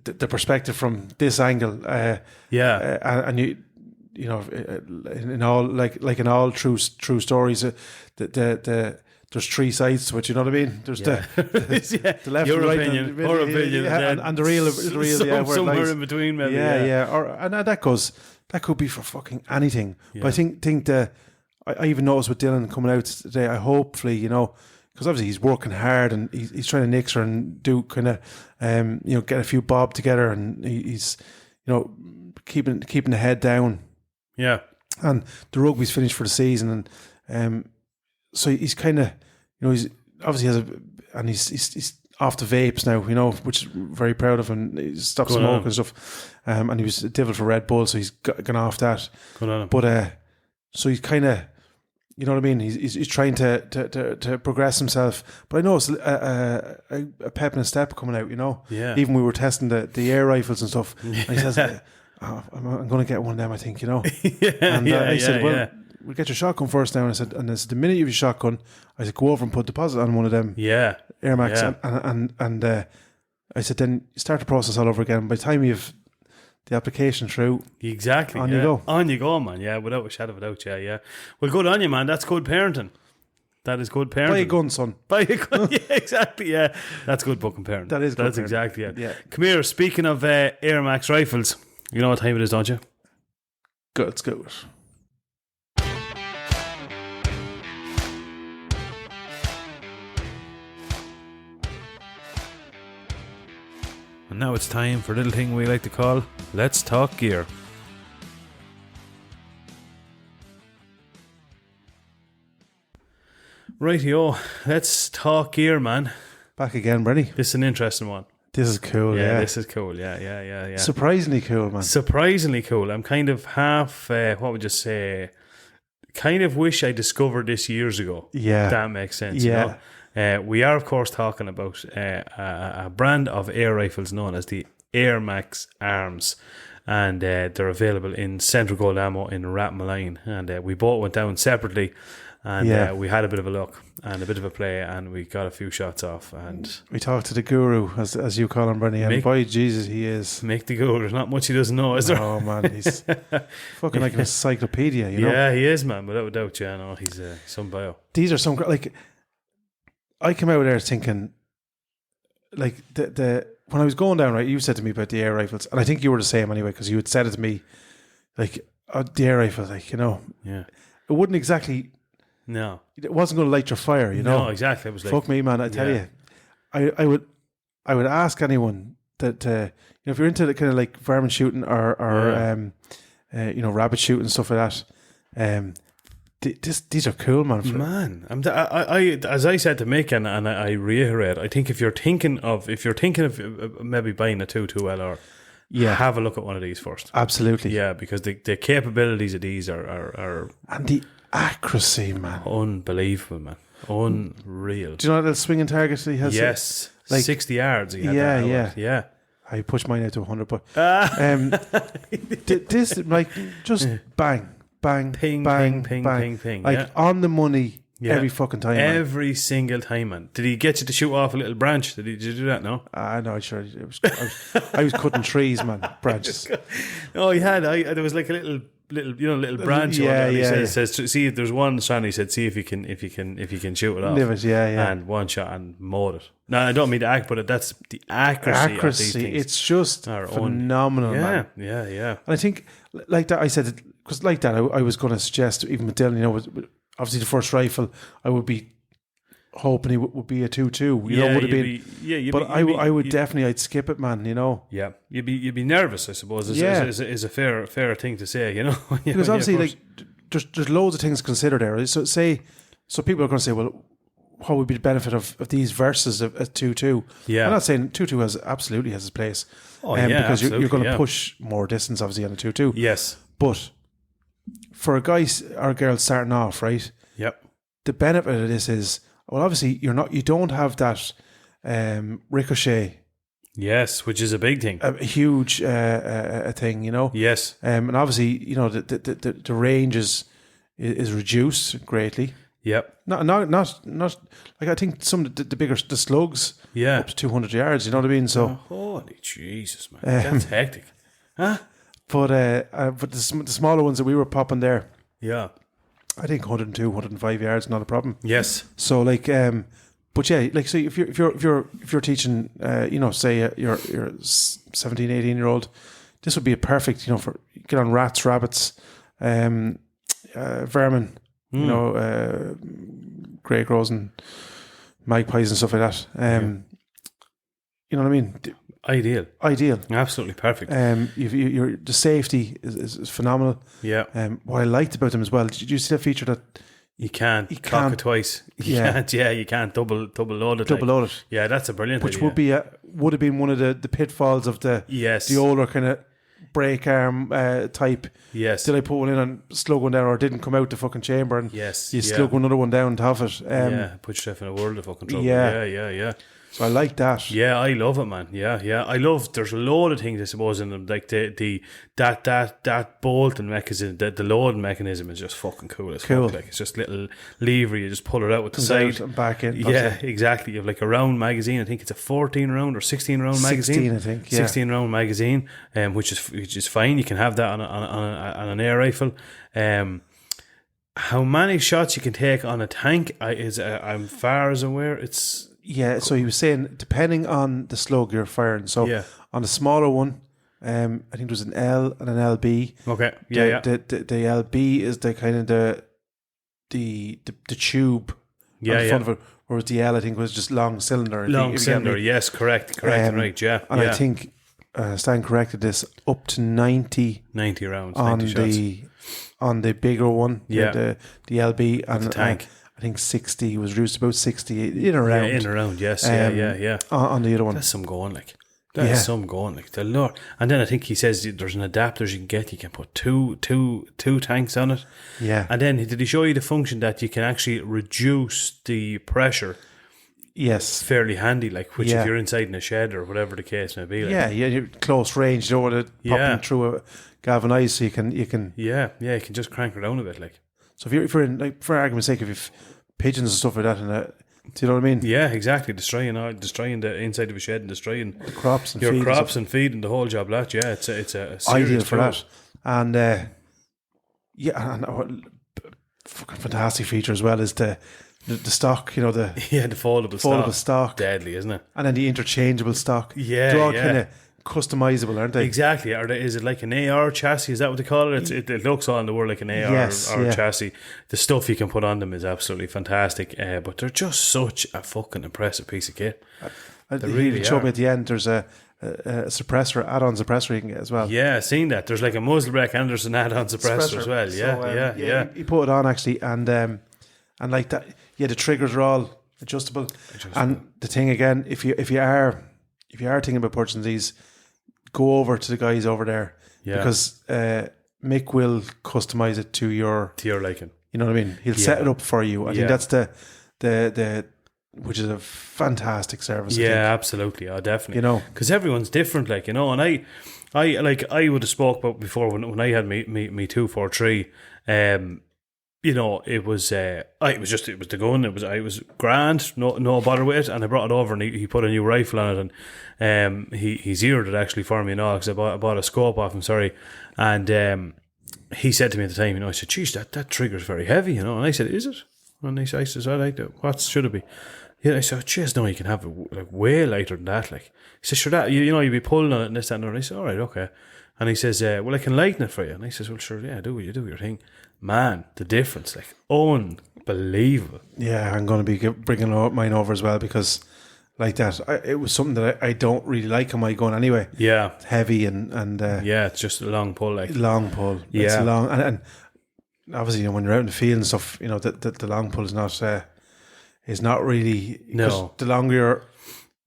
the perspective from this angle. And you know, in all like in all true stories, there's three sides to it. You know what I mean? There's the left, your and right, opinion, and her opinion, and the real, somewhere in between, maybe. And that could be for fucking anything. But I think I even noticed with Dylan coming out today. I hopefully, you know, because obviously he's working hard and he's trying to nix her and do kind of you know, get a few bob together, and he's, you know, keeping the head down. Yeah. And the rugby's finished for the season, and so he's kind of, you know, he's obviously he's off the vapes now, you know, which is very proud of him. He stopped smoking and stuff, and he was a devil for Red Bull, so he's gone off that. But so he's kind of, you know what I mean. He's trying to progress himself. But I know it's a pep in his step coming out, you know. Yeah. Even we were testing the air rifles and stuff, and he says, I'm going to get one of them, I think, you know. I said, well, we'll get your shotgun first now. And I said, the minute you have your shotgun, I said, go over and put deposit on one of them. Yeah. Airmaks. And I said, then start the process all over again. By the time you have the application through, exactly. On you go. On you go, man. Yeah, without a shadow of a doubt. Yeah. Well, good on you, man. That's good parenting. That is good parenting. Buy a gun, son. Buy a gun. Yeah, exactly. Yeah. That's good fucking parenting. That's parenting. Exactly it. Yeah. Come here. Speaking of Airmaks rifles, you know what time it is, don't you? Good. Let's go. And now it's time for a little thing we like to call Let's Talk Gear. Rightio, let's talk gear, man. Back again, Brenny. This is an interesting one. This is cool, yeah. This is cool, yeah. Surprisingly cool, man. Surprisingly cool. I'm kind of half, what would you say, kind of wish I discovered this years ago. Yeah. If that makes sense, Yeah. you know? We are, of course, talking about a brand of air rifles known as the Airmaks Arms, and they're available in Central Gold Ammo in Rathmalline, and we both went down separately, and we had a bit of a look and a bit of a play, and we got a few shots off, and we talked to the guru, as you call him, Bernie, and boy, Jesus, he is. Mick the guru. There's not much he doesn't know, is there? Oh man, he's fucking like an encyclopedia, you know? Yeah, he is, man, without a doubt. Yeah, no, he's some bio. These are some, like, I came out there thinking, like, the when I was going down, right, you said to me about the air rifles, and I think you were the same anyway, because you had said it to me, like, the air rifle, like, you know, yeah, it wouldn't exactly, no, it wasn't going to light your fire, you know. No, exactly. It was like, fuck me, man. I tell you, I would ask anyone that, you know, if you're into the kind of like varmint shooting or you know, rabbit shooting and stuff like that, these are cool, man. Man, I as I said to Mick, and I reiterate, I think if you're thinking of maybe buying a 2.2 LR, have a look at one of these first. Absolutely, yeah, because the capabilities of these are and the accuracy, man, unbelievable, man, unreal. Do you know that swinging target he has? Yes, like 60 yards. He had yeah. I pushed mine out to 100, but this like just bang. Bang, ping, bang, ping, bang. ping, ping. Like on the money every fucking time. Every single time, man. Did he get you to shoot off a little branch? Did you do that? No? No, sure. I was cutting trees, man. Branches. Oh, he had. There was like a little branch. He says, see if there's one strand. He said, see if you can shoot it off. Live it, And one shot and mowed it. No, I don't mean the act, but that's the accuracy. Of these things. It's just phenomenal, man. Yeah. And I think like that. I said because like that. I was going to suggest even with Dylan. You know, obviously the first rifle, I would be hoping he would be a 2.2. You know, would have been. But I would definitely. I'd skip it, man. You know. Yeah, you'd be nervous. I suppose. Is a fair thing to say. You know. Because obviously, like, there's loads of things to consider there. So people are going to say, well, what would be the benefit of these versus a 2.2? Yeah, I'm not saying 2.2 absolutely has its place. Oh, yeah, because you're going to push more distance, obviously, on a 2.2. Yes, but for a guy or a girl starting off, right? Yep. The benefit of this is, well, obviously you don't have that ricochet, Yes, which is a big thing. a huge a thing, you know. Yes. And obviously, you know, the range is reduced greatly. Yep. Not like I think some of the bigger the slugs Yeah. up to 200 yards. You know what I mean? So, Holy Jesus, man. That's hectic. Huh? but the smaller ones that we were popping there, Yeah. I think 102, 105 yards, not a problem. Yes. So like, but yeah, like so if you're teaching, you know, say you're 17, 18-year-old, this would be a perfect, you know, for get on rats, rabbits, vermin, you know, grey crows and magpies and stuff like that. You know what I mean? Ideal. Ideal. Absolutely perfect. Your the safety is phenomenal. Yeah. What I liked about them as well, did you see that feature that You can't You cock can't- it twice. You yeah. can't. Yeah, you can't double load it. double load it, Yeah, that's a brilliant which idea. would have been one of the pitfalls of the Yes. older kind of break arm type. Yes. Did I put one in and slug one down, or didn't come out the fucking chamber and Yes. you yeah. slug another one down top of it? Yeah, put yourself in a world of fucking trouble. Yeah. Yeah. So I like that. Yeah, I love it, man. Yeah. I love. There's a load of things, I suppose, in them. Like that bolting mechanism, the loading mechanism is just fucking cool as Cool. fuck. Like it's just little lever. You just pull it out with the Comes side. out and back in. Yeah, exactly. You have like a round magazine. I think it's a 14 round or 16 round magazine. 16, I think. Yeah. 16 round magazine, which is fine. You can have that on an air rifle. How many shots you can take on a tank? I'm far as aware, it's Yeah, so he was saying depending on the slug you're firing. So Yeah. on the smaller one, I think there was an L and an LB. okay. The LB is the kind of the tube on the front of it, whereas the L I think was just long cylinder. Long if you get me. cylinder. Yes, correct, right. Yeah, And yeah. I think Stan corrected this up to 90 90 rounds, on 90 shots. on the bigger one, Yeah. the LB and the tank. I think 60 was reduced about 60 in around. Yeah, in around. Yes, yeah. On the other one. That's some going like. That's Yeah. some going like the Lord. And then I think he says there's an adapter you can get. You can put two tanks on it. Yeah. And then did he show you the function that you can actually reduce the pressure? Yes. Fairly handy, like which Yeah. if you're inside in a shed or whatever the case may be. Like. Yeah, you're close range. You don't want it Yeah. popping through a galvanized, so you can. Yeah, you can just crank her down a bit, like. So if you're in, like, for argument's sake, if you've pigeons and stuff like that, do you know what I mean? Yeah, exactly. Destroying the inside of a shed and destroying The crops and your feed crops and feeding the whole job. That it's a serious ideal for tool. that. And fucking fantastic feature as well is the stock. You know, the Yeah, the foldable stock, deadly, isn't it? and then the interchangeable stock. Yeah, they're all yeah. kind of customizable, aren't they? Exactly. Is it like an AR chassis? Is that what they call it? It looks all in the world like an AR Yes, or yeah. chassis. The stuff you can put on them is absolutely fantastic. But they're just such a fucking impressive piece of kit. They He really showed are. me at the end. There's a suppressor, add-on suppressor you can get as well. Yeah, seen that. There's like a muzzle brake and there's an add-on suppressor as well. Yeah, So, yeah. He put it on actually, and like that. Yeah, the triggers are all adjustable. And the thing again, if you are thinking about purchasing these, go over to the guys over there, Yeah. because Mick will customize it to your. To your liking. You know what I mean? He'll set it up for you. I think that's the which is a fantastic service. I Yeah, think. absolutely. Oh, definitely. You know. Because everyone's different, like, you know. And I would have spoke about before when I had me 243. You know, it was the gun. It was grand, no bother with it, and I brought it over and he put a new rifle on it, and he zeroed it actually for me, because I bought a scope off him, sorry, and he said to me at the time, you know, I said, geez, that trigger's very heavy, you know, and I said, is it? And I said, I like that. What should it be? Yeah, I said, geez, no, you can have it like way lighter than that. Like, he said, sure, that you know, you'd be pulling on it and this, that, and that. And I said, all right, okay. And he says, well, I can lighten it for you. And I says, well, sure, yeah, do your thing. Man, the difference, like, unbelievable. Yeah, I'm going to be bringing mine over as well, because like that, it was something that I don't really like on my gun anyway. Yeah. It's heavy and Yeah, it's just a long pull, like. long pull. Yeah. It's long, and obviously, you know, when you're out in the field and stuff, you know, the long pull is not really. No. The longer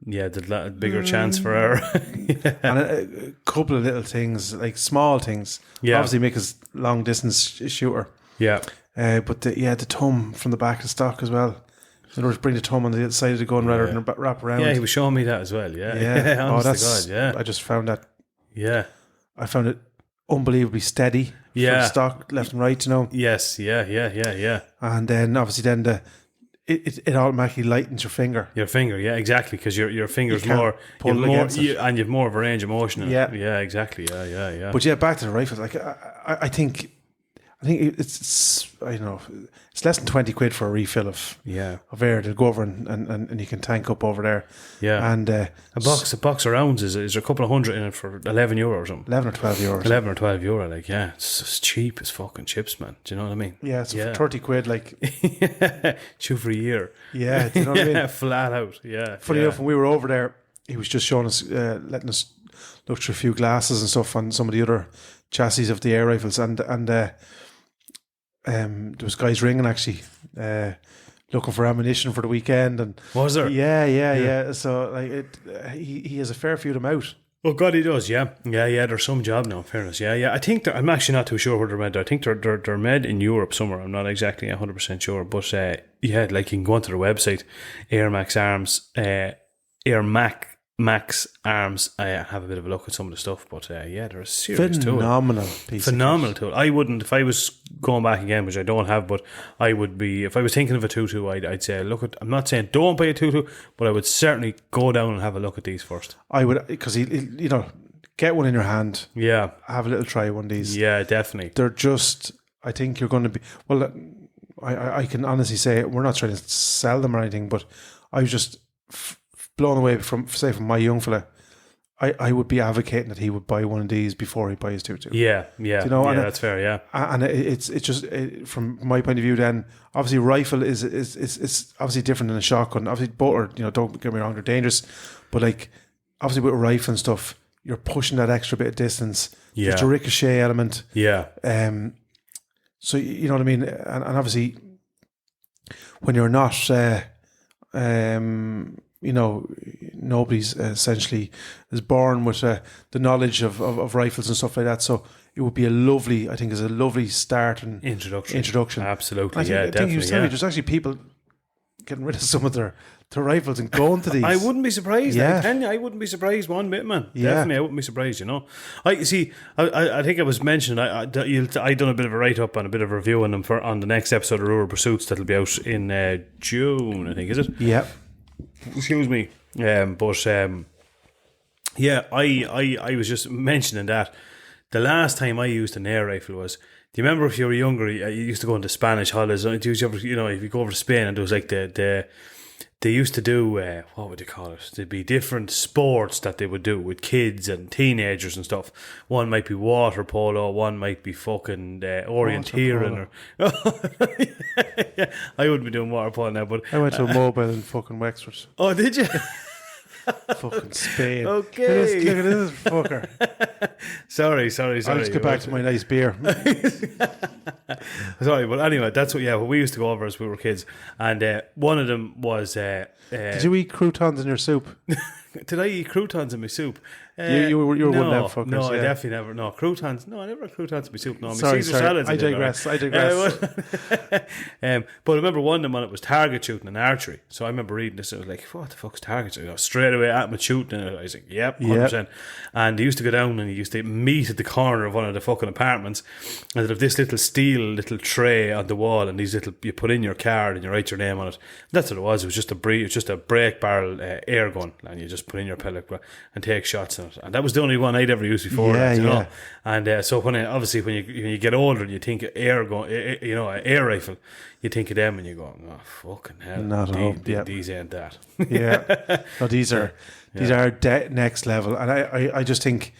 Yeah, the bigger chance for error. Yeah. And a couple of little things, like small things. Yeah. Obviously make us long distance shooter. Yeah. But the thumb from the back of the stock as well. In order to bring the thumb on the side of the gun rather than wrap around. Yeah, he was showing me that as well. Yeah. Yeah. Honest to God, yeah. I just found that. Yeah. I found it unbelievably steady. Yeah. From stock left and right, you know. Yes. Yeah. And then obviously it automatically lightens your finger. Your finger, yeah, exactly, because your finger's can't more, pull you've it more against it. and you've more of a range of motion in Yeah. it. Yeah, exactly. Yeah. But yeah, back to the rifles. Like I think it's I don't know, it's less than 20 quid for a refill of air to go over and you can tank up over there. Yeah. And a box of rounds is there a couple of hundred in it for €11 or something. 11 or 12 euros. 11 or 12 euro, like, yeah, it's cheap as fucking chips, man. Do you know what I mean? Yeah, so for 30 quid, like chew for a year. Yeah, do you know what I mean? Flat out. Yeah. Funny enough, when we were over there, he was just showing us, letting us look through a few glasses and stuff on some of the other chassis of the air rifles, and there was guys ringing actually, looking for ammunition for the weekend, and was there? Yeah. So like he has a fair few of them out. Oh God, he does. Yeah. There's some job now. In fairness, yeah. I think I'm actually not too sure where they're made. I think they're made in Europe somewhere. I'm not exactly 100% sure, but yeah, like you can go onto their website, Airmaks Arms, Airmaks Arms. I have a bit of a look at some of the stuff, but yeah, they're a serious tool. Phenomenal tool. I wouldn't, if I was going back again, which I don't have, but I would be, if I was thinking of a 2.2, I'd say I'm not saying don't buy a 2.2, but I would certainly go down and have a look at these first. I would, because you know, get one in your hand. Yeah, have a little try one of these. Yeah, definitely. They're just, I think you're going to be, well, I can honestly say we're not trying to sell them or anything, but I was just blown away from my young fella. I would be advocating that he would buy one of these before he buys 2.2. Yeah. You know, yeah, that's fair. Yeah, and it's just from my point of view. Then obviously rifle is obviously different than a shotgun. Obviously both are, you know, don't get me wrong, they're dangerous, but like obviously with a rifle and stuff, you're pushing that extra bit of distance. Yeah, there's a ricochet element. Yeah. So you know what I mean, and obviously when you're not you know, nobody's essentially is born with the knowledge of rifles and stuff like that. So it would be a lovely start and introduction. Absolutely, I think he was telling me there's actually people getting rid of some of their rifles and going to these. I wouldn't be surprised. Yeah. I tell you, I wouldn't be surprised one bit, man. Yeah. Definitely, I wouldn't be surprised. You know, I think I was mentioning I done a bit of a write up and a bit of a review on them on the next episode of Rural Pursuits that'll be out in June. I think, is it? Yeah. Excuse me. Yeah, I was just mentioning that the last time I used an air rifle was, do you remember if you were younger, you used to go into Spanish holidays, you know, if you go over to Spain and there was like they used to do, what would you call it? There'd be different sports that they would do with kids and teenagers and stuff. One might be water polo, one might be fucking orienteering. Yeah, I wouldn't be doing water polo now, but I went to a mobile in fucking Wexford. Oh, did you? Fucking Spain. Okay. Look at this fucker. Sorry. I'll just get back to my nice beer. Sorry, but anyway, that's what we used to go over as we were kids. And one of them was... Did you eat croutons in your soup? Did I eat croutons in my soup? You were one of them fuckers. No, I yeah. definitely never. No, croutons. No, I never had croutons in my soup. No, my Sorry. Caesar salads. I digress. But I remember one of them on it was target shooting and archery. So I remember reading this. I was like, what the fuck's target shooting? Straight away at me shooting. And I was like, yep, 100%. And he used to go down and he used to meet at the corner of one of the fucking apartments. And they'd have this little tray on the wall, and you put in your card and you write your name on it. That's what it was. It was just a break barrel air gun, and you just put in your pellet and take shots in it. And that was the only one I'd ever used before. Yeah, you know. And so when you get older and you think air gun, you know, an air rifle, you think of them and you go, oh fucking hell, these ain't that. Yeah, no, these are next level. And I just think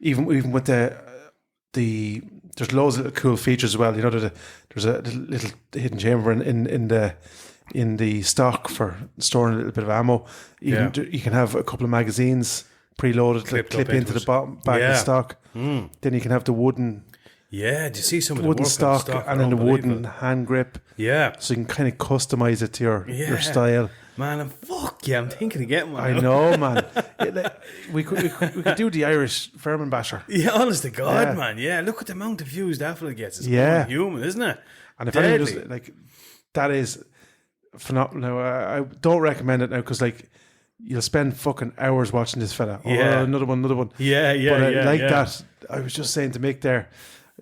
even with there's loads of cool features as well. You know, there's a little hidden chamber in the stock for storing a little bit of ammo. You can have a couple of magazines preloaded to clip into the back of the stock. Then you can have the wooden. Yeah, do you see some of the wooden work stock on the and then the wooden hand grip? Yeah, so you can kind of customize it to your style. Man, and fuck yeah, I'm thinking of getting one. I know, man. We could do the Irish Fairman Basher. Yeah, honest to God, Yeah. man. Yeah, look at the amount of views that fella gets. It's Yeah. human, isn't it? And if anyone Deadly. does, like, that is phenomenal. Now, I don't recommend it now because, like, you'll spend fucking hours watching this fella. Yeah. Oh, another one. Yeah, But like yeah. that, I was just saying to Mick there,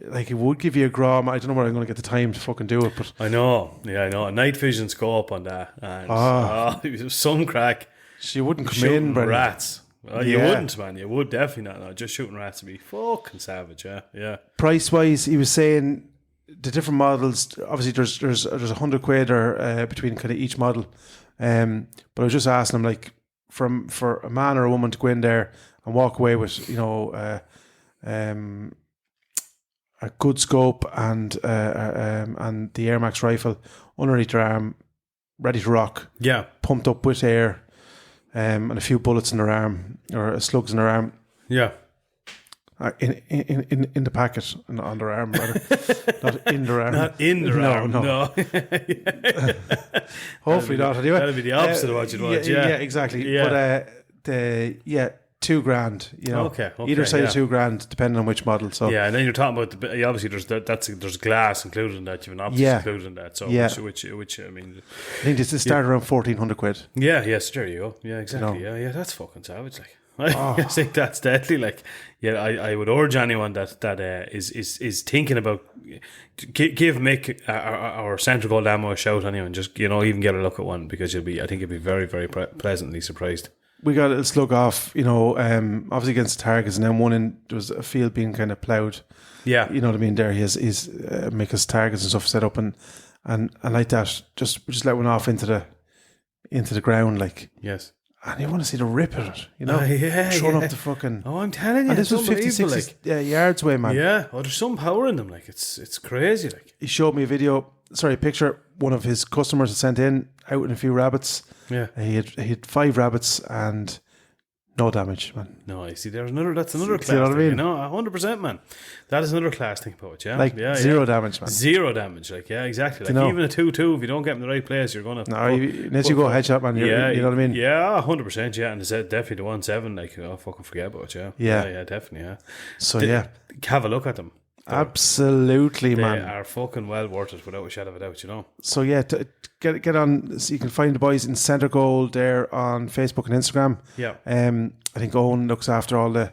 like, it would give you a grom. I don't know where I'm going to get the time to fucking do it, but I know. Yeah, I know. A night vision scope on that. And it was some crack. she wouldn't come Shooting in, Brendan. rats. You Yeah. wouldn't, man. You would definitely not. No, just shooting rats would be fucking savage. Yeah, yeah. Price wise, he was saying the different models. Obviously, there's £100 or between kind of each model. But I was just asking him, like, for a man or a woman to go in there and walk away with, a good scope and the Airmaks rifle underneath their arm, ready to rock, Yeah. pumped up with air, and a few bullets in their arm or slugs in their arm. Yeah. In the packet and on their arm, rather. Not in their arm. Not in the arm. No. Hopefully not. Anyway, That'd be the opposite of what you'd want. Yeah. exactly. Yeah. But $2,000. You know, Okay, either side yeah. of $2,000, depending on which model. So Yeah, and then you're talking about obviously there's glass included in that. You've an optics Yeah. included in that. So Yeah. which I mean, I think this started around £1,400. yeah, yes, there you go. Yeah, exactly. You know. Yeah, that's fucking savage. Like, I think that's deadly. Like, yeah, I would urge anyone that is thinking about give Mick our Central Gold Ammo a shout anyway, and just even get a look at one, because I think you'll be very, very pleasantly surprised. We got a little slug off, obviously against targets, and then there was a field being kind of ploughed. Yeah, You know what I mean? There he is, make his targets and stuff set up, and like that, we just let one off into the ground, like, yes. and you want to see the rip of it, Yeah, throwing yeah. up the fucking. Oh, I'm telling you, And this it's was 50, unbelievable, 60 yards away, man. Yeah, oh, there's some power in them. Like, it's crazy. Like, He showed me a picture one of his customers had sent in, out with a few rabbits. yeah. He had 5 rabbits and no damage, man. No, I see. That's another class. See what I thing, mean? 100%, man. That is another class thing about it. Yeah, Like, yeah, zero yeah. damage, man. Zero damage. Like, yeah, exactly. Like, know? even a 2-2, if you don't get in the right place, you're gonna. No, unless you go headshot, man, you know what I mean? Yeah, 100%. Yeah, and it's definitely the 1-7. Like, fucking forget about it. Yeah, Yeah. definitely. Yeah. So, yeah. Have a look at them. Absolutely, They man. are fucking well worth it, without a shadow of a doubt. So, yeah, get on. So you can find the boys in Centre Gold there on Facebook and Instagram. Yeah. I think Owen looks after all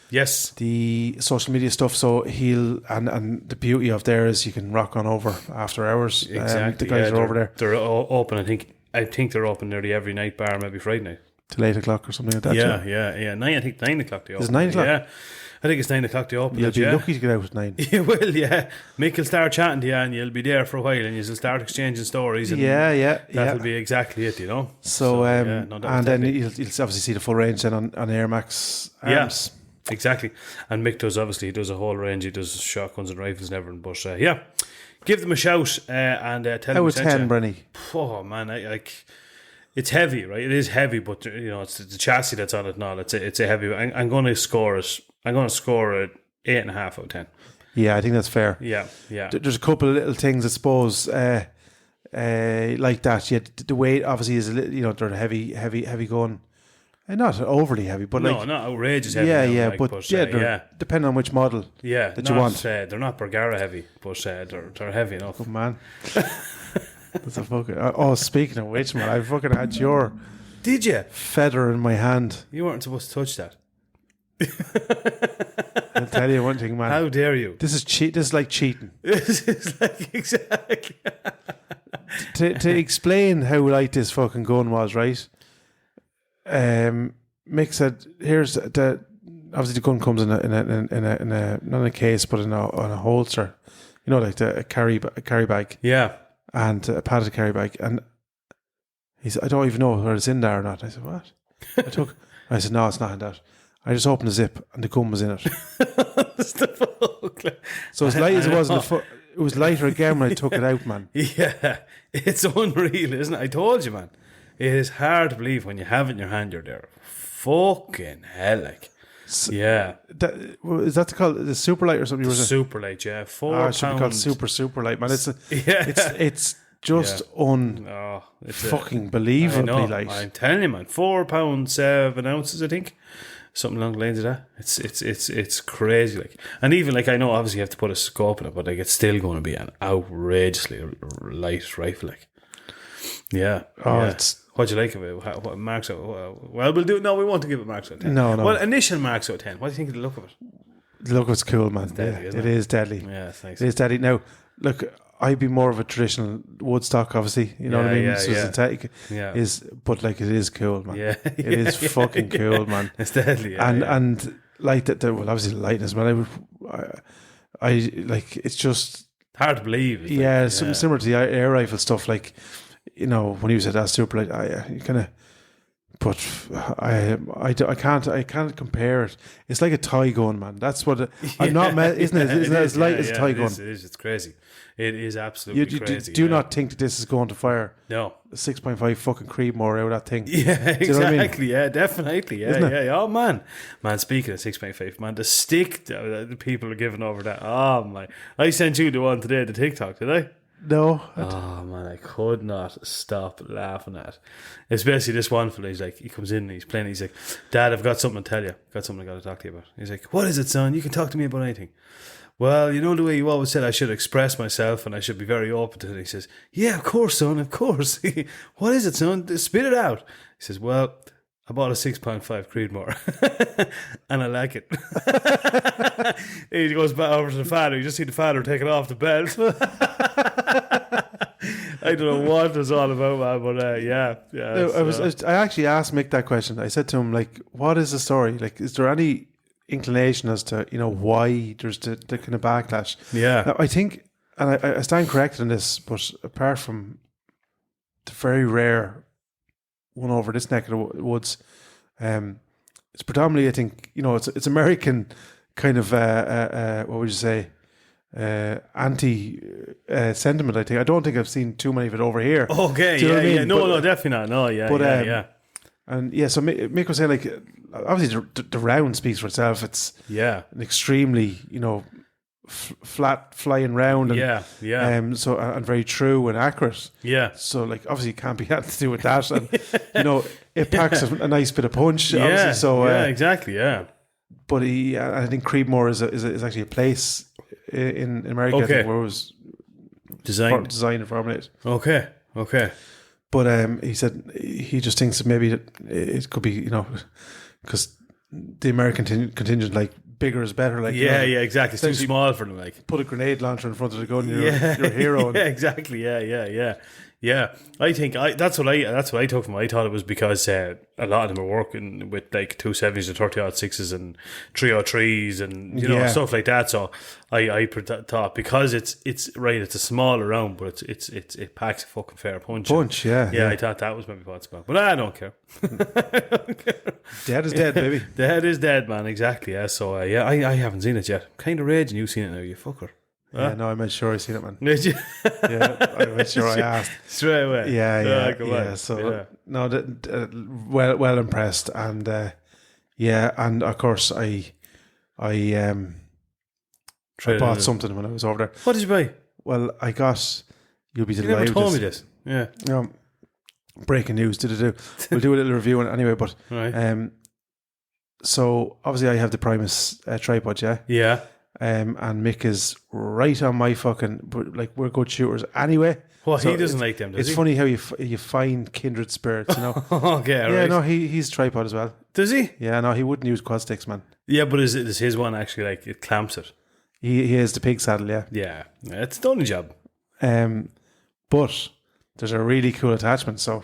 Yes. the social media stuff, so he'll and the beauty of there is you can rock on over after hours. Exactly. The guys yeah, are over there They're open. I think they're open nearly every night, bar maybe Friday night. till 8 o'clock or something like that. Yeah. I think 9 o'clock they open. Is it 9 o'clock? Yeah. I think it's 9 o'clock they open. You'll it, be yeah. lucky to get out at 9. You will, yeah. Mick will start chatting to you, and you'll be there for a while, and you'll start exchanging stories. And Yeah. that'll be exactly it, So, yeah, no, that was and then definitely- you'll obviously see the full range then on Airmaks Arms. Yeah, exactly. And Mick he does a whole range. He does shotguns and rifles and everything. But yeah, give them a shout and tell them Out we of sent 10, you. Brenny. Oh man, it's heavy, right? It is heavy, but it's the chassis that's on it and all. It's a heavy. I'm going to score it. I'm going to score it 8.5 out of 10. Yeah, I think that's fair. Yeah. There's a couple of little things, I suppose, like that. Yeah, the weight obviously is a little, they're heavy going. Not overly heavy, but not outrageous heavy. but depending on which model that you want. They're not Bergara heavy, but they're heavy enough. Good man. That's a fucking. Oh, speaking of which, man, I fucking had your Did you? feather in my hand. You weren't supposed to touch that. I'll tell you one thing, man. How dare you? This is like cheating. This is like exactly. to explain how light this fucking gun was, right? Mick said, "Here's the obviously the gun comes in a not in a case but on a holster, like a carry bag Yeah. and a padded carry bag." And he said, "I don't even know whether it's in there or not." I said, "What?" I said, "No, it's not in that." I just opened the zip and the gun was in it. So as light as it was in the foot, it was lighter again when I took it out, man. Yeah, it's unreal, isn't it? I told you, man. It is hard to believe when you have it in your hand. You're there. Fucking hell, like. Yeah. Is that called the super light or something? Super light, yeah. 4 it should be called pounds. super light, man. Yeah. It's just fucking believably light. I'm telling you, man, £4.7 I think, something along the lines of that. It's crazy, like, and even like I know obviously you have to put a scope in it, but like it's still going to be an outrageously light rifle, like. Yeah. It's. What do you like of it? What marks out? Well, we'll do. No, we won't give it marks out of 10. No. Well, initial marks out of 10. What do you think of the look of it? The look of it's cool, man. Deadly, it is deadly. Yeah, it's nice. It is deadly. Now, look, I'd be more of a traditional Woodstock, obviously. You know what I mean? Synthetic but like it is cool, man. Yeah, it is fucking cool, man. It's deadly. And like that. Well, obviously the lightness, man. I like. It's just hard to believe. Something similar to the air rifle stuff. Like, you know, when you said that super light, you kind of. But I can't compare it. It's like a toy gun, man. That's what I'm not. Isn't it? Isn't it as light as a toy gun? It is. It's crazy. It is absolutely crazy. Do not think that this is going to fire. No. A 6.5 fucking Creedmoor out of that thing. Yeah, exactly. I mean? Yeah, definitely. Yeah. Oh man. Speaking of 6.5, man, the stick that people are giving over that. Oh my! I sent you the one today, the TikTok. Did I? No. Oh man, I could not stop laughing at it. Especially this one fella, he comes in and he's playing, he's like, Dad, I've got something to tell you. Got something I got to talk to you about. He's like, what is it, son? You can talk to me about anything. Well, you know the way you always said I should express myself and I should be very open to it. He says, yeah, of course, son, of course. What is it, son? Spit it out. He says, well, I bought a 6.5 Creedmoor and I like it. He goes back over to the father. You just see the father take it off the belt. I don't know what it's all about, man, but yeah. I actually asked Mick that question. I said to him, like, what is the story? Like, is there any inclination as to, you know, why there's the kind of backlash? Yeah. Now, I think, and I stand corrected in this, but apart from the very rare one over this neck of the woods, it's predominantly, I think, you know, it's American kind of what would you say, anti sentiment. I think I don't think I've seen too many of it over here. Okay, do you know what I mean? No, definitely not. No, and so Mick was saying, like, obviously the round speaks for itself. It's an extremely, you know, flat flying round, and so and very true and accurate. So like obviously it can't be anything to do with that, and you know it packs a nice bit of punch. Obviously, so exactly. But I think Creedmoor is actually a place in America, I think, where it was designed and formulated. Okay. But he said he just thinks that maybe it could be, you know, because the American contingent, like, bigger is better. Like, exactly. It's too small for them. Like, put a grenade launcher in front of the gun, you're a hero. Exactly. Yeah. I think that's what I took from it. I thought it was because a lot of them are working with like 270s and 30-06s and 303s and you know stuff like that. So I thought because it's a smaller round, but it packs a fucking fair punch. Yeah. I thought that was maybe what's about, but I don't care. Dead is dead, baby. Dead is dead, man. Exactly. Yeah. So I haven't seen it yet. Kind of raging. You've seen it now, you fucker. Yeah, no, I made sure I seen it, man. Did you? Yeah, I made sure I asked straight away. Yeah. So no, well impressed, and and of course I bought something when I was over there. What did you buy? Well, I got. You'll be delighted. You never told me this. Yeah. Breaking news. We'll do a little review on it anyway. But right. So obviously I have the Primus tripod. Yeah. Yeah. And Mick is right on my fucking, like, we're good shooters anyway. Well, so he doesn't like them, does he? It's funny how you find kindred spirits, you know. Okay, right. Yeah, no, he's tripod as well. Does he? Yeah, no, he wouldn't use quad sticks, man. Yeah, but is his one actually, like, it clamps it? He has the pig saddle, yeah. Yeah, it's done a job. But there's a really cool attachment. So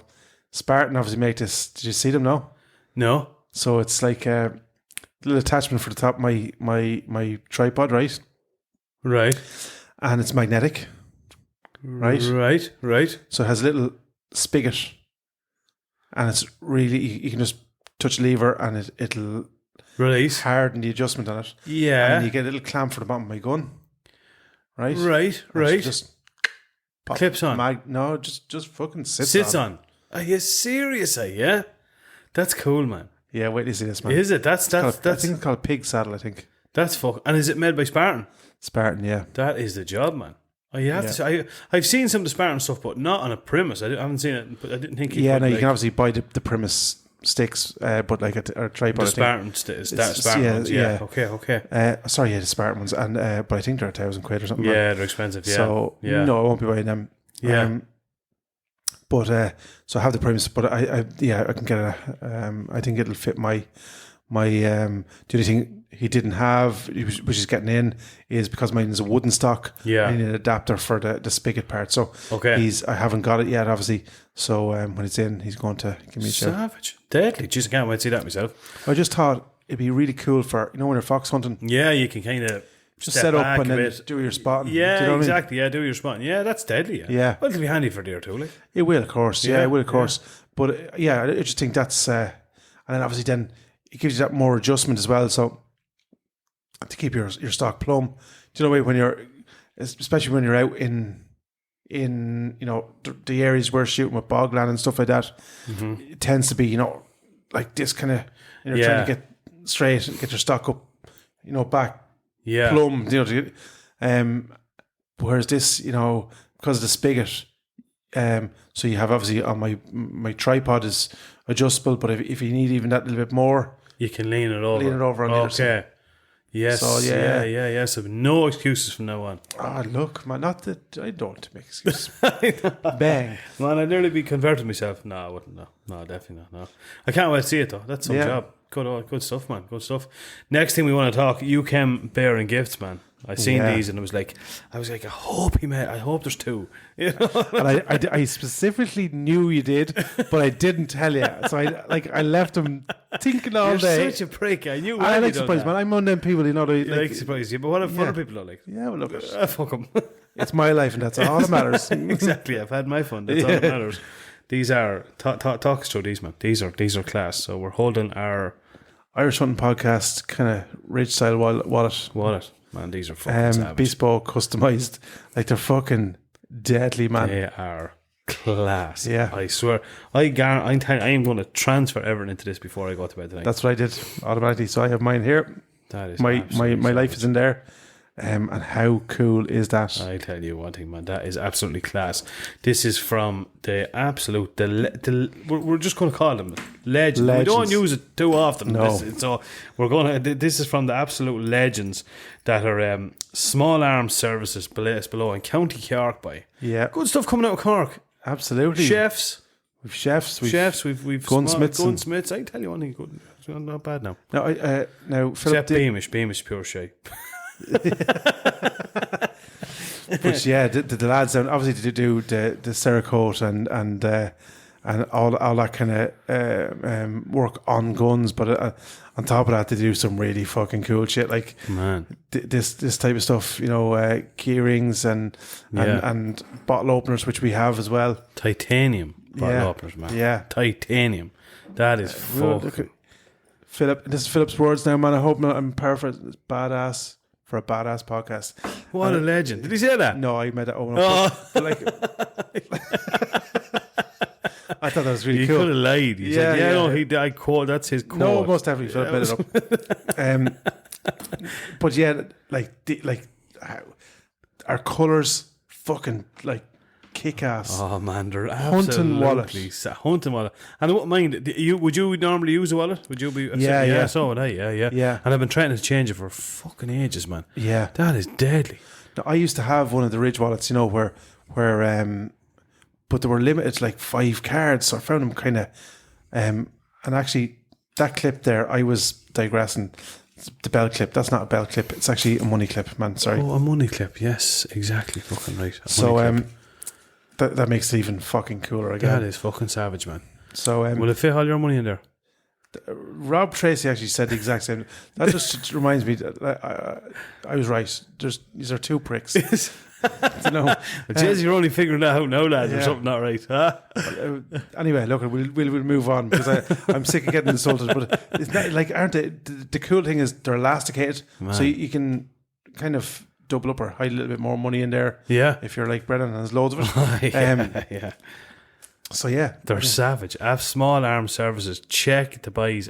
Spartan obviously make this. Did you see them now? No. So it's like a little attachment for the top of my tripod, right? Right. And it's magnetic. Right. So it has a little spigot, and it's really, you can just touch a lever and it'll release, harden the adjustment on it. Yeah. And you get a little clamp for the bottom of my gun. Right. Just clips on. No, just fucking sits on. Are you serious? Yeah. That's cool, man. Yeah, wait till you see this, man. Is it? That's I think it's called a pig saddle, I think. That's fuck. And is it made by Spartan? Spartan, yeah. That is the job, man. Oh, you have to say, I've seen some of the Spartan stuff, but not on a Primus. I haven't seen it, but I didn't think. You can obviously buy the Primus sticks, but like a tripod. The Spartan ones. Yeah. Okay. Sorry, the Spartan ones, and but I think they're £1,000 or something. Yeah, they're expensive. Yeah. So no, I won't be buying them. Yeah. But so I have the Primus, but I can get a. I think it'll fit my. The only thing he didn't have, which is getting in, is because mine is a wooden stock. Yeah. I need an adapter for the spigot part. So okay. I haven't got it yet, obviously. So when it's in, he's going to give me a shout. Savage. Deadly. Jeez, I can't wait to see that myself. I just thought it'd be really cool for, when you're fox hunting. Yeah, you can kind of just set up and then do your spotting. Yeah, do you know exactly. Yeah, do your spotting. Yeah, that's deadly. Yeah. Well, it'll be handy for deer too, like. It will, of course. Yeah, it will, of course. But I just think that's, and then obviously then it gives you that more adjustment as well. So to keep your stock plumb, do you know when you're, especially when you're out in the areas we're shooting with bogland and stuff like that, it tends to be like this kind of trying to get straight and get your stock up, back plumb. Whereas this, because of the spigot, so you have obviously on my tripod is adjustable, but if you need even that little bit more, you can lean it over. On the other side. Yes. So, yeah. So no excuses from now on. Look, man, not that I don't make excuses. Bang. Man, I'd nearly be converted myself. No, I wouldn't. No, definitely not. No. I can't wait to see it though. That's some job. Good stuff, man. Good stuff. Next thing we want to talk, UChem Bear and Gifts, man. I seen these and I was like, I hope there's two. And I specifically knew you did, but I didn't tell you. So I left them thinking all day. You're such a prick. I knew. I like surprise, man. I'm one of them people, you like surprise, but what if other people don't like? Yeah, well, look, fuck them. It's my life, and that's all that matters. Exactly. I've had my fun. That's all that matters. These are talk us through these, man. These are class. So we're holding our Irish Hunting Podcast kind of rich style wallet. Man, these are fucking savage. Bespoke, customized. Like, they're fucking deadly, man. They are class. Yeah. I swear. I am going to transfer everything into this before I go to bed tonight. That's what I did automatically. So I have mine here. That is my life is in there. And how cool is that? I tell you one thing, man, that is absolutely class. This is from the absolute, we're just going to call them legends. We don't use it too often. No. This is from the absolute legends that are Small Arms Services below in County Cork by. Yeah. Good stuff coming out of Cork. Absolutely. Chefs. We've chefs. We've gunsmiths. I tell you one thing, good. It's not bad now. Now Philip except Beamish pure shite. But yeah, the lads obviously do the Cerakote and all that kind of work on guns, but on top of that they do some really fucking cool shit, like this type of stuff, key rings and bottle openers, which we have as well. Titanium bottle openers, man. Yeah, titanium. That is fucking. Philip, this is Philip's words now, man. I hope I'm paraphrasing. It's badass. For a badass podcast. What a legend. Did he say that? No, I made that open up. But I thought that was really cool. He could have lied. He said, no, I quote, that's his quote. No, most definitely Philip made it up. But yeah, our colours fucking kick ass. Oh man, they're hunting wallet. Hunting wallet. And I wouldn't mind. Would you normally use a wallet? Would you be? Yeah. So would I. Yeah. And I've been trying to change it for fucking ages, man. Yeah, that is deadly. Now, I used to have one of the Ridge wallets, where but they were limited, like 5 cards. So I found them kind of, and actually that clip there, I was digressing. The belt clip. That's not a belt clip. It's actually a money clip, man. Sorry. Oh, a money clip. Yes, exactly. Fucking right. So that makes it even fucking cooler again. That is fucking savage, man. So will it fit all your money in there? Rob Tracy actually said the exact same. That just reminds me that I was right. These are 2 pricks. Jeez, you're only figuring that out now, lads. There's something not right. Huh? Anyway, look, we'll move on because I'm sick of getting insulted. But it's not aren't they? The cool thing is they're elasticated, so you can kind of double up or hide a little bit more money in there. Yeah. If you're like Brennan and has loads of it. Yeah. So yeah, They're savage. Have small arms services. Check the buys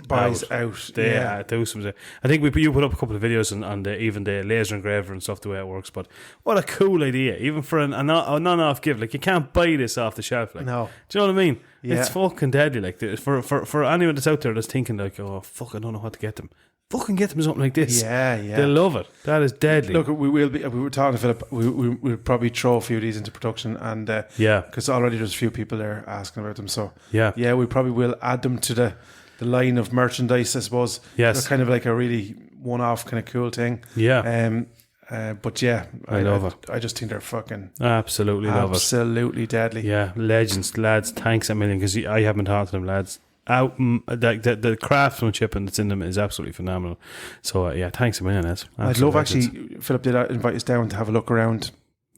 out. They Yeah. do some. I think you put up a couple of videos on even the laser engraver and stuff, the way it works. But what a cool idea, even for a non-off gift. Like, you can't buy this off the shelf. Like, No. do you know what I mean? Yeah. It's fucking deadly. Like, for anyone that's out there that's thinking like, oh fuck, I don't know what to get them. Fucking get them something like this. Yeah. They love it. That is deadly. Look, we were talking to Philip. We'll probably throw a few of these into production, and because already there's a few people there asking about them. So yeah, we probably will add them to the line of merchandise, I suppose. Yes, they're kind of like a really one-off kind of cool thing. Yeah. But yeah, I love it. I just think they're fucking absolutely deadly. Yeah, legends, lads. Thanks a million, because I haven't talked to them, lads. The craftsmanship that's in them is absolutely phenomenal. So yeah, thanks a million, lads. I'd love actually. Philip did invite us down to have a look around.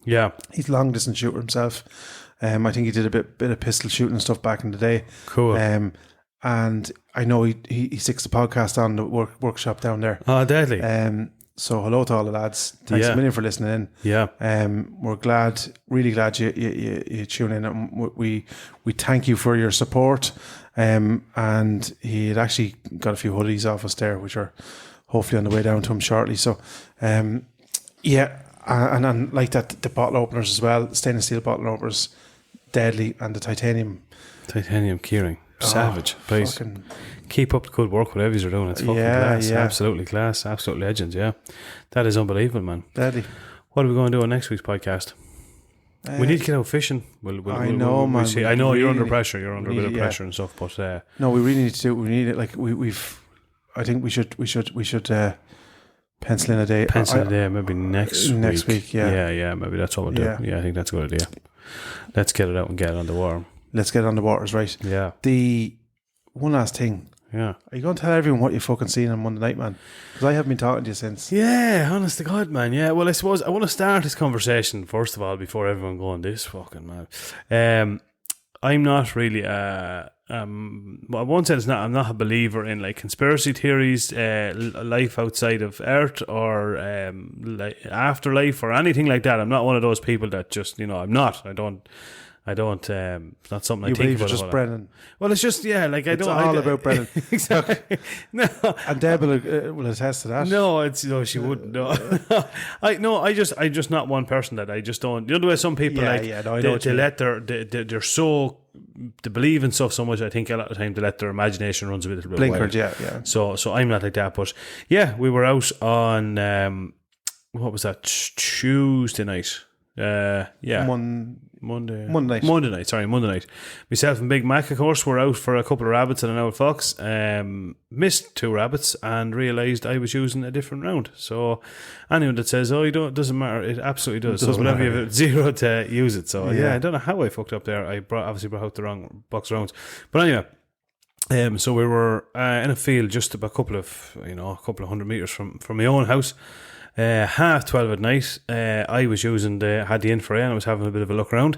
Yeah, he's a long distance shooter himself. I think he did a bit of pistol shooting and stuff back in the day. Cool. And I know he sticks the podcast on the workshop down there. Oh, deadly. So hello to all the lads. Thanks a million for listening in. Yeah. We're really glad you tune in, and we thank you for your support. And he had actually got a few hoodies off us there, which are hopefully on the way down to him shortly. So, and like that, the bottle openers as well, stainless steel bottle openers, deadly, and the titanium keyring. Savage. Please keep up the good work, whatever you're doing. It's fucking class. Yeah. Absolutely class. Absolute legends. Yeah, that is unbelievable, man. Deadly. What are we going to do on next week's podcast? We need to get out fishing. I know, man. See. I know you're under pressure. You're under a bit of pressure and stuff. But no, we really need to do it. We need it. Like we've. I think we should pencil in a day. Maybe next week. Yeah. Maybe that's what we'll do. Yeah, I think that's a good idea. Let's get it out and get it on the water. Let's get it on the waters, right? Yeah. The one last thing. Yeah. Are you going to tell everyone what you fucking seen on Monday night, man? Because I haven't been talking to you since. Yeah, honest to God, man. Yeah. Well, I suppose I want to start this conversation first of all before everyone going this fucking man. I'm not really I won't say I'm not a believer in like conspiracy theories, life outside of Earth, or like afterlife or anything like that. I'm not one of those people that just, I'm not. I don't. It's not something I think about. It's just Brennan. Well, it's just It's all about Brennan. Exactly. No, and Deb will attest to that. No, she wouldn't. No, I'm just not one person that I just don't. You know the way some people they're so. They believe in stuff so much. I think a lot of the time they let their imagination runs a little bit blinkered. wild. Yeah. So I'm not like that. But yeah, we were out on what was that, Tuesday night? Monday night. Myself and Big Mac, of course, were out for a couple of rabbits and an old fox. Missed 2 rabbits and realised I was using a different round. So anyone that says, "Oh, it doesn't matter," it absolutely does. So whenever you have 0 to use it. So yeah, I don't know how I fucked up there. I obviously brought out the wrong box of rounds. But anyway, so we were in a field just about a couple of 100 meters from my own house. 12:30 at night, I was had the infrared and I was having a bit of a look around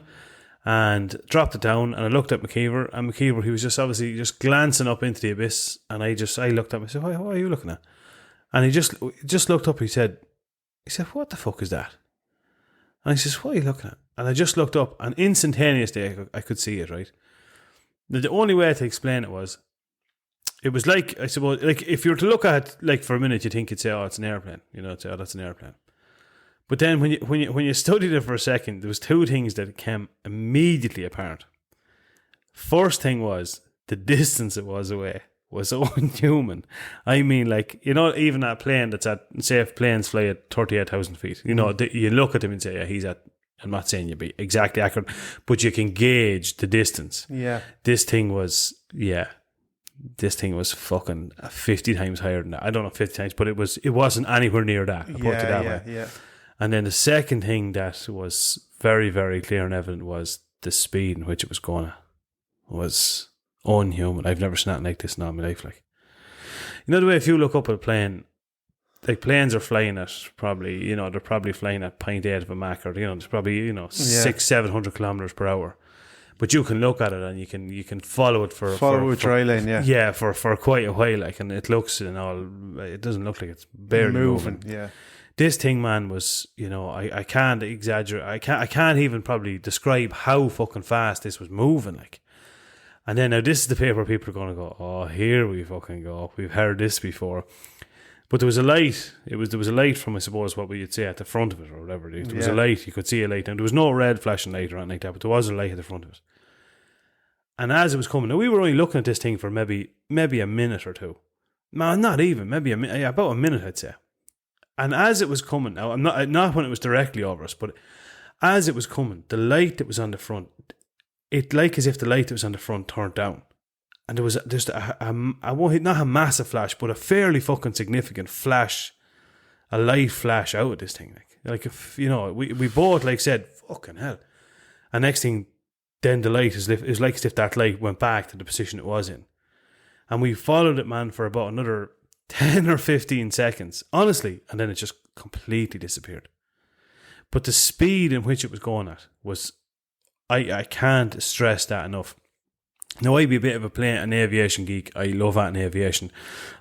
and dropped it down, and I looked at McKeever, and McKeever, he was just obviously just glancing up into the abyss, and I looked at him, I said, what are you looking at? And he just looked up, he said, what the fuck is that? And I says, what are you looking at? And I just looked up, and instantaneously I could see it, right? The only way to explain it was like, I suppose, like if you were to look at it, like for a minute, you think you'd say, oh, it's an airplane. Say, oh, that's an airplane. But then when you studied it for a second, there was 2 things that became immediately apparent. First thing was the distance it was away was unhuman. I mean, like, even that plane that's at, say if planes fly at 38,000 feet, you look at them and say, yeah, he's at, I'm not saying you'd be exactly accurate, but you can gauge the distance. Yeah. This thing was fucking 50 times higher than that. I don't know 50 times, but it wasn't anywhere near that. I put it that way. Yeah. And then the second thing that was very, very clear and evident was the speed in which it was going at was unhuman. I've never seen anything like this in all my life. Like, the way if you look up at a plane, like planes are flying at probably, they're probably flying at 0.8 of a Mach, or it's probably 600-700 kilometers per hour. But you can look at it and you can follow it for a dry lane, for quite a while, like, and it looks it doesn't look like it's barely moving. Yeah. This thing, man, was, I can't exaggerate. I can't even probably describe how fucking fast this was moving. Like, And then now this is the bit where people are going to go, oh, here we fucking go. We've heard this before. But there was a light. There was a light from, I suppose, what we'd say at the front of it or whatever. There was a light. You could see a light. And there was no red flashing light or anything like that, but there was a light at the front of it. And as it was coming, now we were only looking at this thing for maybe a minute or two. No, not even. Maybe about a minute, I'd say. And as it was coming, now I'm not when it was directly over us, but as it was coming, the light that was on the front, it like as if the light that was on the front turned down. And there was just not a massive flash, but a fairly fucking significant flash, a light flash out of this thing. Like if, you know, we both like said, fucking hell. And next thing, then the light is like as if that light went back to the position it was in. And we followed it, man, for about another 10 or 15 seconds, honestly, and then it just completely disappeared. But the speed in which it was going at was, I can't stress that enough. Now, I'd be a bit of an aviation geek. I love that in aviation.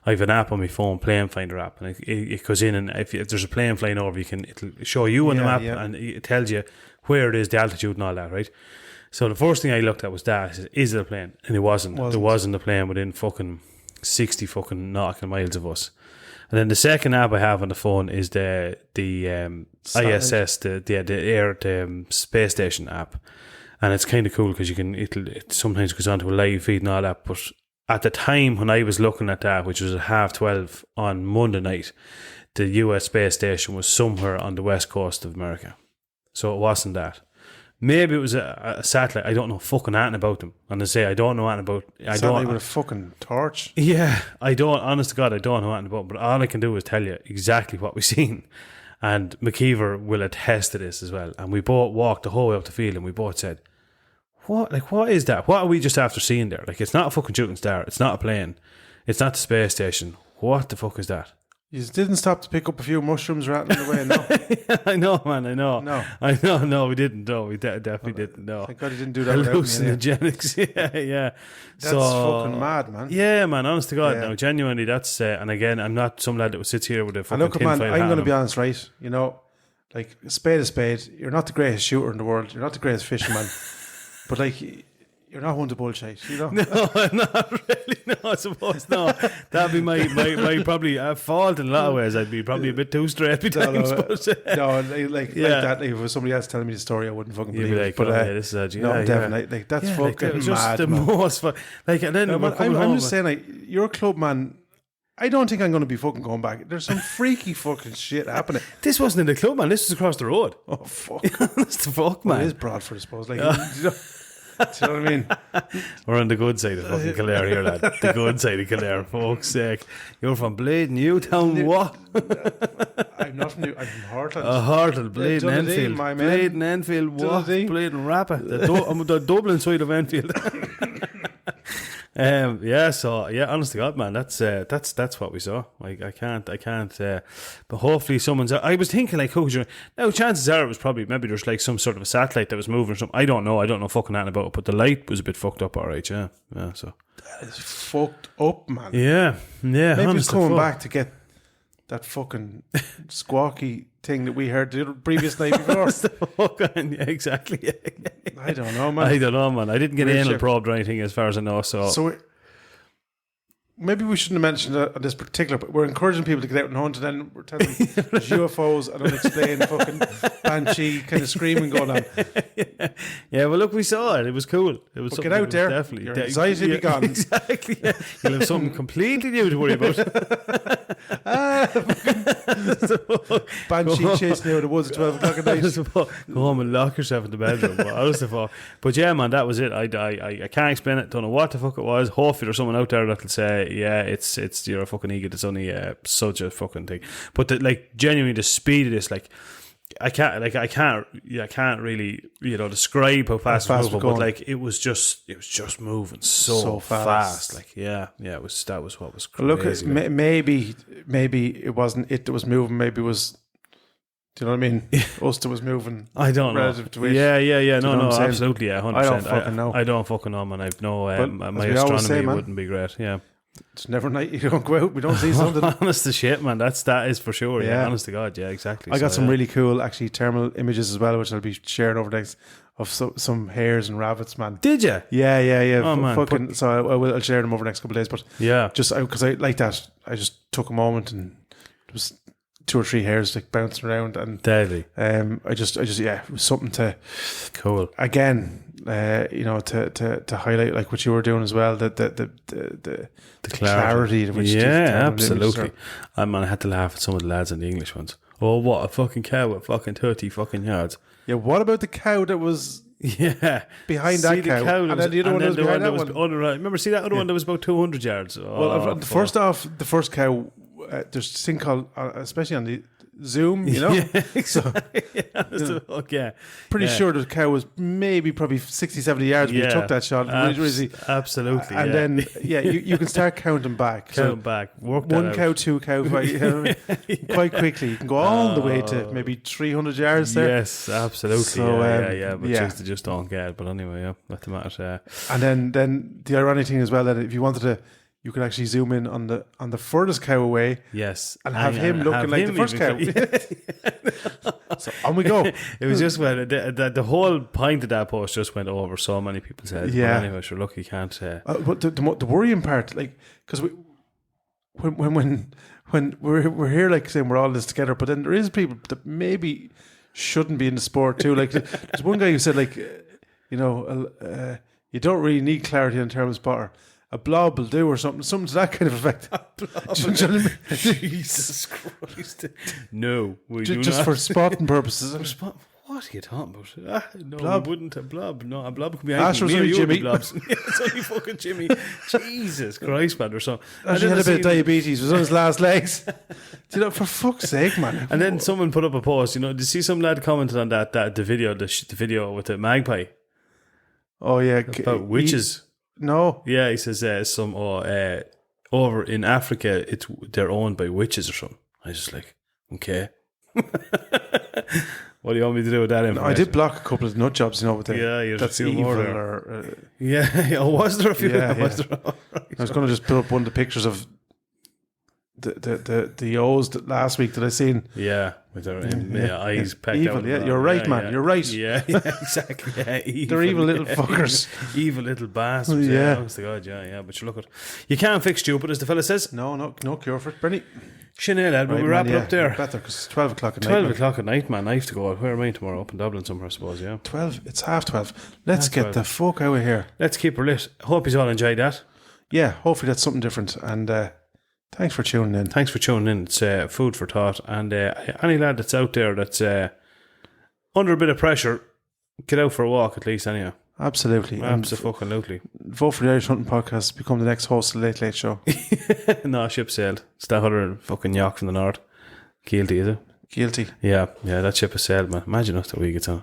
I have an app on my phone, Plane Finder app, and it goes in, and if there's a plane flying over, it'll show you on the map, and it tells you where it is, the altitude and all that, right? So the first thing I looked at was that, is it a plane? And it wasn't. There wasn't a plane within fucking 60 fucking nautical miles of us. And then the second app I have on the phone is the ISS, the space station app. And it's kind of cool because it sometimes goes on to a live feed and all that. But at the time when I was looking at that, which was at 12:30 on Monday night, the US space station was somewhere on the west coast of America. So it wasn't that. Maybe it was a satellite. I don't know fucking anything about them. And I say I don't know anything about. Satellite with a fucking torch. Yeah, I don't. Honest to God, I don't know anything about them. But all I can do is tell you exactly what we've seen. And McKeever will attest to this as well. And we both walked the whole way up the field, and we both said, "What? Like, what is that? What are we just after seeing there? Like, it's not a fucking shooting star. It's not a plane. It's not the space station. What the fuck is that?" You didn't stop to pick up a few mushrooms rattling away, no? I know, man, I know. No. I know, no, we didn't, no. We definitely didn't, no. Thank God you didn't do that without me. Hallucinogenics, yeah. That's fucking mad, man. Yeah, man, honest to God, no, genuinely, that's, and again, I'm not some lad that sits here with a fucking tinfoil hat. I'm going to be honest, right? You know, like, spade is spade. You're not the greatest shooter in the world. You're not the greatest fisherman. But, like, you're not one to bullshit, you know? No, I'm not really. No, I suppose not. That'd be my probably fault in a lot of ways. I'd be probably a bit too straight times. Like that. Like, if it was somebody else telling me the story, I wouldn't fucking believe You'd be like, it. But this is Devin, like that's fucking just mad. The man. most fun. Like, and then I'm just saying, like, you're a club man. I don't think I'm going to be fucking going back. There's some freaky fucking shit happening. This wasn't in the club, man. This was across the road. Oh fuck! That's the fuck, man. It is Bradford, I suppose. Like, you know. Do you know what I mean? We're on the good side of fucking Kildare here, lad. The good side of Kildare, for fuck's sake. You're from Blade, Newtown, what? I'm not from I'm from Hartland. Hartland, Blade and Enfield. Blade and Enfield, what? Blade and Rappa. The Dublin side of Enfield. Honest to God, man, that's what we saw. Like, I can't. But hopefully, someone's. I was thinking, like, now chances are it was probably maybe there's like some sort of a satellite that was moving or something. I don't know fucking anything about it. But the light was a bit fucked up, alright. Yeah. So that is fucked up, man. Yeah. Maybe it's coming back to get that fucking squawky thing that we heard the previous night before. Yeah, exactly. I don't know, man. I didn't get anal probed or anything as far as I know. So maybe we shouldn't have mentioned this particular, but we're encouraging people to get out and hunt, and then we're telling them there's UFOs and unexplained fucking banshee kind of screaming going on. Yeah, well, look, we saw it. It was cool. It was get out there. Definitely. Your anxiety be gone. Exactly. Yeah. You'll have something completely new to worry about. Banshee chasing you out of the woods at 12 o'clock at night. Go home and lock yourself in the bedroom. But yeah, man, that was it. I can't explain it. Don't know what the fuck it was. Hopefully there's someone out there that'll say, yeah, it's you're a fucking idiot. It's only such a fucking thing. But genuinely the speed of this, like, I can't really describe how fast it was moving, but like it was just moving so fast. Like that was what was crazy. Look, maybe it wasn't it that was moving. Maybe it was. Do you know what I mean? Us that was moving. I don't know. To it. Yeah. No, absolutely. Yeah, 100%. I don't fucking know. I don't fucking know, man. I've no. My astronomy wouldn't be great. Yeah. It's never night you don't go out. We don't see something. Honest to shit, man. That is for sure. Yeah. Honest to God. Yeah, exactly. I got some really cool, actually, thermal images as well, which I'll be sharing over the next of some hares and rabbits, man. Did you? Yeah. Oh, man. Fucking. So I'll share them over the next couple of days. But Yeah. just because I like that, I just took a moment and there was 2 or 3 hares like bouncing around, and Deadly. I just it was something to Cool. again, to highlight like what you were doing as well, the clarity in which absolutely. I had to laugh at some of the lads in the English ones. Oh, what a fucking cow at fucking 30 fucking yards. Yeah, what about the cow that was behind See that cow? And then the other one was behind that one. Remember, see that other one that was about 200 yards? Well, first off, the first cow, there's this thing called, especially on the Zoom, Yeah, exactly. Pretty sure the cow was probably 60, 70 yards when you took that shot. Absolutely. And then, you can start counting back. Work that 1 out. cow, 2 cow, 5, quite quickly. You can go all the way to maybe 300 yards there. Yes, absolutely. So, but they just don't get it. But anyway, not the matter. And then the ironic thing as well, that if you wanted to, you could actually zoom in on the furthest cow away. Yes. And have him looking like the first cow. So on we go. It was just when the whole point of that post just went over so many people's heads. Yeah. But anyway, sure, look, you can't. But the worrying part, like, because when we're here, like saying we're all in this together, but then there is people that maybe shouldn't be in the sport too. Like, there's one guy who said, like, you don't really need clarity in terms of spotter. A blob will do, or something to that kind of effect. Jesus Christ! No, we do just not. for spotting purposes. What are you talking about? No, blob. we wouldn't. A blob. No, a blob could be Asher's anything. only Jimmy. Blobs. It's only fucking Jimmy. Jesus Christ, man, or something. He had a bit of diabetes. Was on his last legs. For fuck's sake, man. And then someone put up a post. Did you see some lad commented on that the video with the magpie? Oh yeah, about witches. No. Yeah, he says over in Africa, they're owned by witches or something. I was just like, okay. What do you want me to do with that information? I did block a couple of nut jobs, with the that's evil more or was there a few? Yeah. Was there? I was going to just put up one of the pictures of the O's that last week that I seen. Yeah, with their eyes pecked evil, out. Yeah, you're right, man. Yeah. You're right. Yeah, exactly. Yeah, evil. They're evil little fuckers. Evil little bastards. Yeah. Honest to God, yeah. But you look at, you can't fix stupid, as the fella says. No cure for it, Bernie. Sinead, lad, but we wrap it up there. Better, because it's 12 o'clock at night. 12 o'clock at night, man. I have to go out. Where am I tomorrow? Up in Dublin somewhere, I suppose, yeah. 12. It's 12:30. Let's get the fuck out of here. Let's keep her lit. Hope you all enjoyed that. Yeah, hopefully that's something different. And thanks for tuning in. It's food for thought. And any lad that's out there that's under a bit of pressure, get out for a walk at least, anyhow. Absolutely. Absolutely. Vote for the Irish Hunting Podcast. Become the next host of the Late Late Show. No, ship sailed. It's that other fucking yacht from the north. Guilty, is it? Guilty. Yeah, that ship has sailed, man. Imagine us that we get on.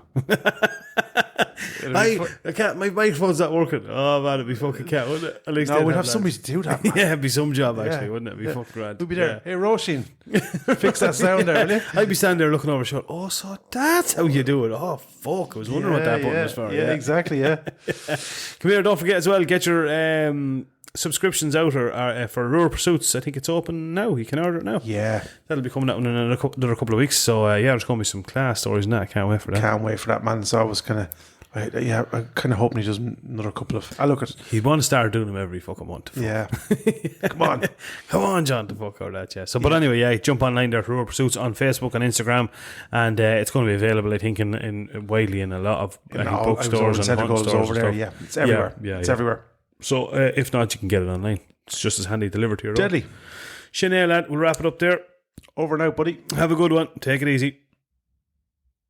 I can't. My microphone's not working. Oh man, it'd be fucking cat, wouldn't it? At least we'd have somebody to do that, man. Yeah, it'd be some job actually, wouldn't it? It'd be fucking grand. We'd be there. Hey, Roisin, fix that sound there, will you? I'd be standing there looking over shot. Oh, so that's how you do it. Oh fuck, I was wondering what that button was for. Yeah, exactly. Yeah. Come here. Don't forget as well. Get your subscriptions out or for Rural Pursuits. I think it's open now. You can order it now. Yeah, that'll be coming out in another couple of weeks. So there's going to be some class stories in that. I can't wait for that. Can't wait for that, man. So I was kind of. I'm kind of hoping he does another couple of. I look at. He'd want to start doing them every fucking month. Yeah, come on, John, to fuck out that. Yeah. So, but anyway, jump online there, Rural Pursuits on Facebook and Instagram, and it's going to be available. I think in widely in a lot of bookstores and hunt stores over there. Yeah, it's everywhere. It's everywhere. So if not, you can get it online. It's just as handy delivered to your door. Deadly. Sinead, lad, we'll wrap it up there. Over and out, buddy. Have a good one. Take it easy.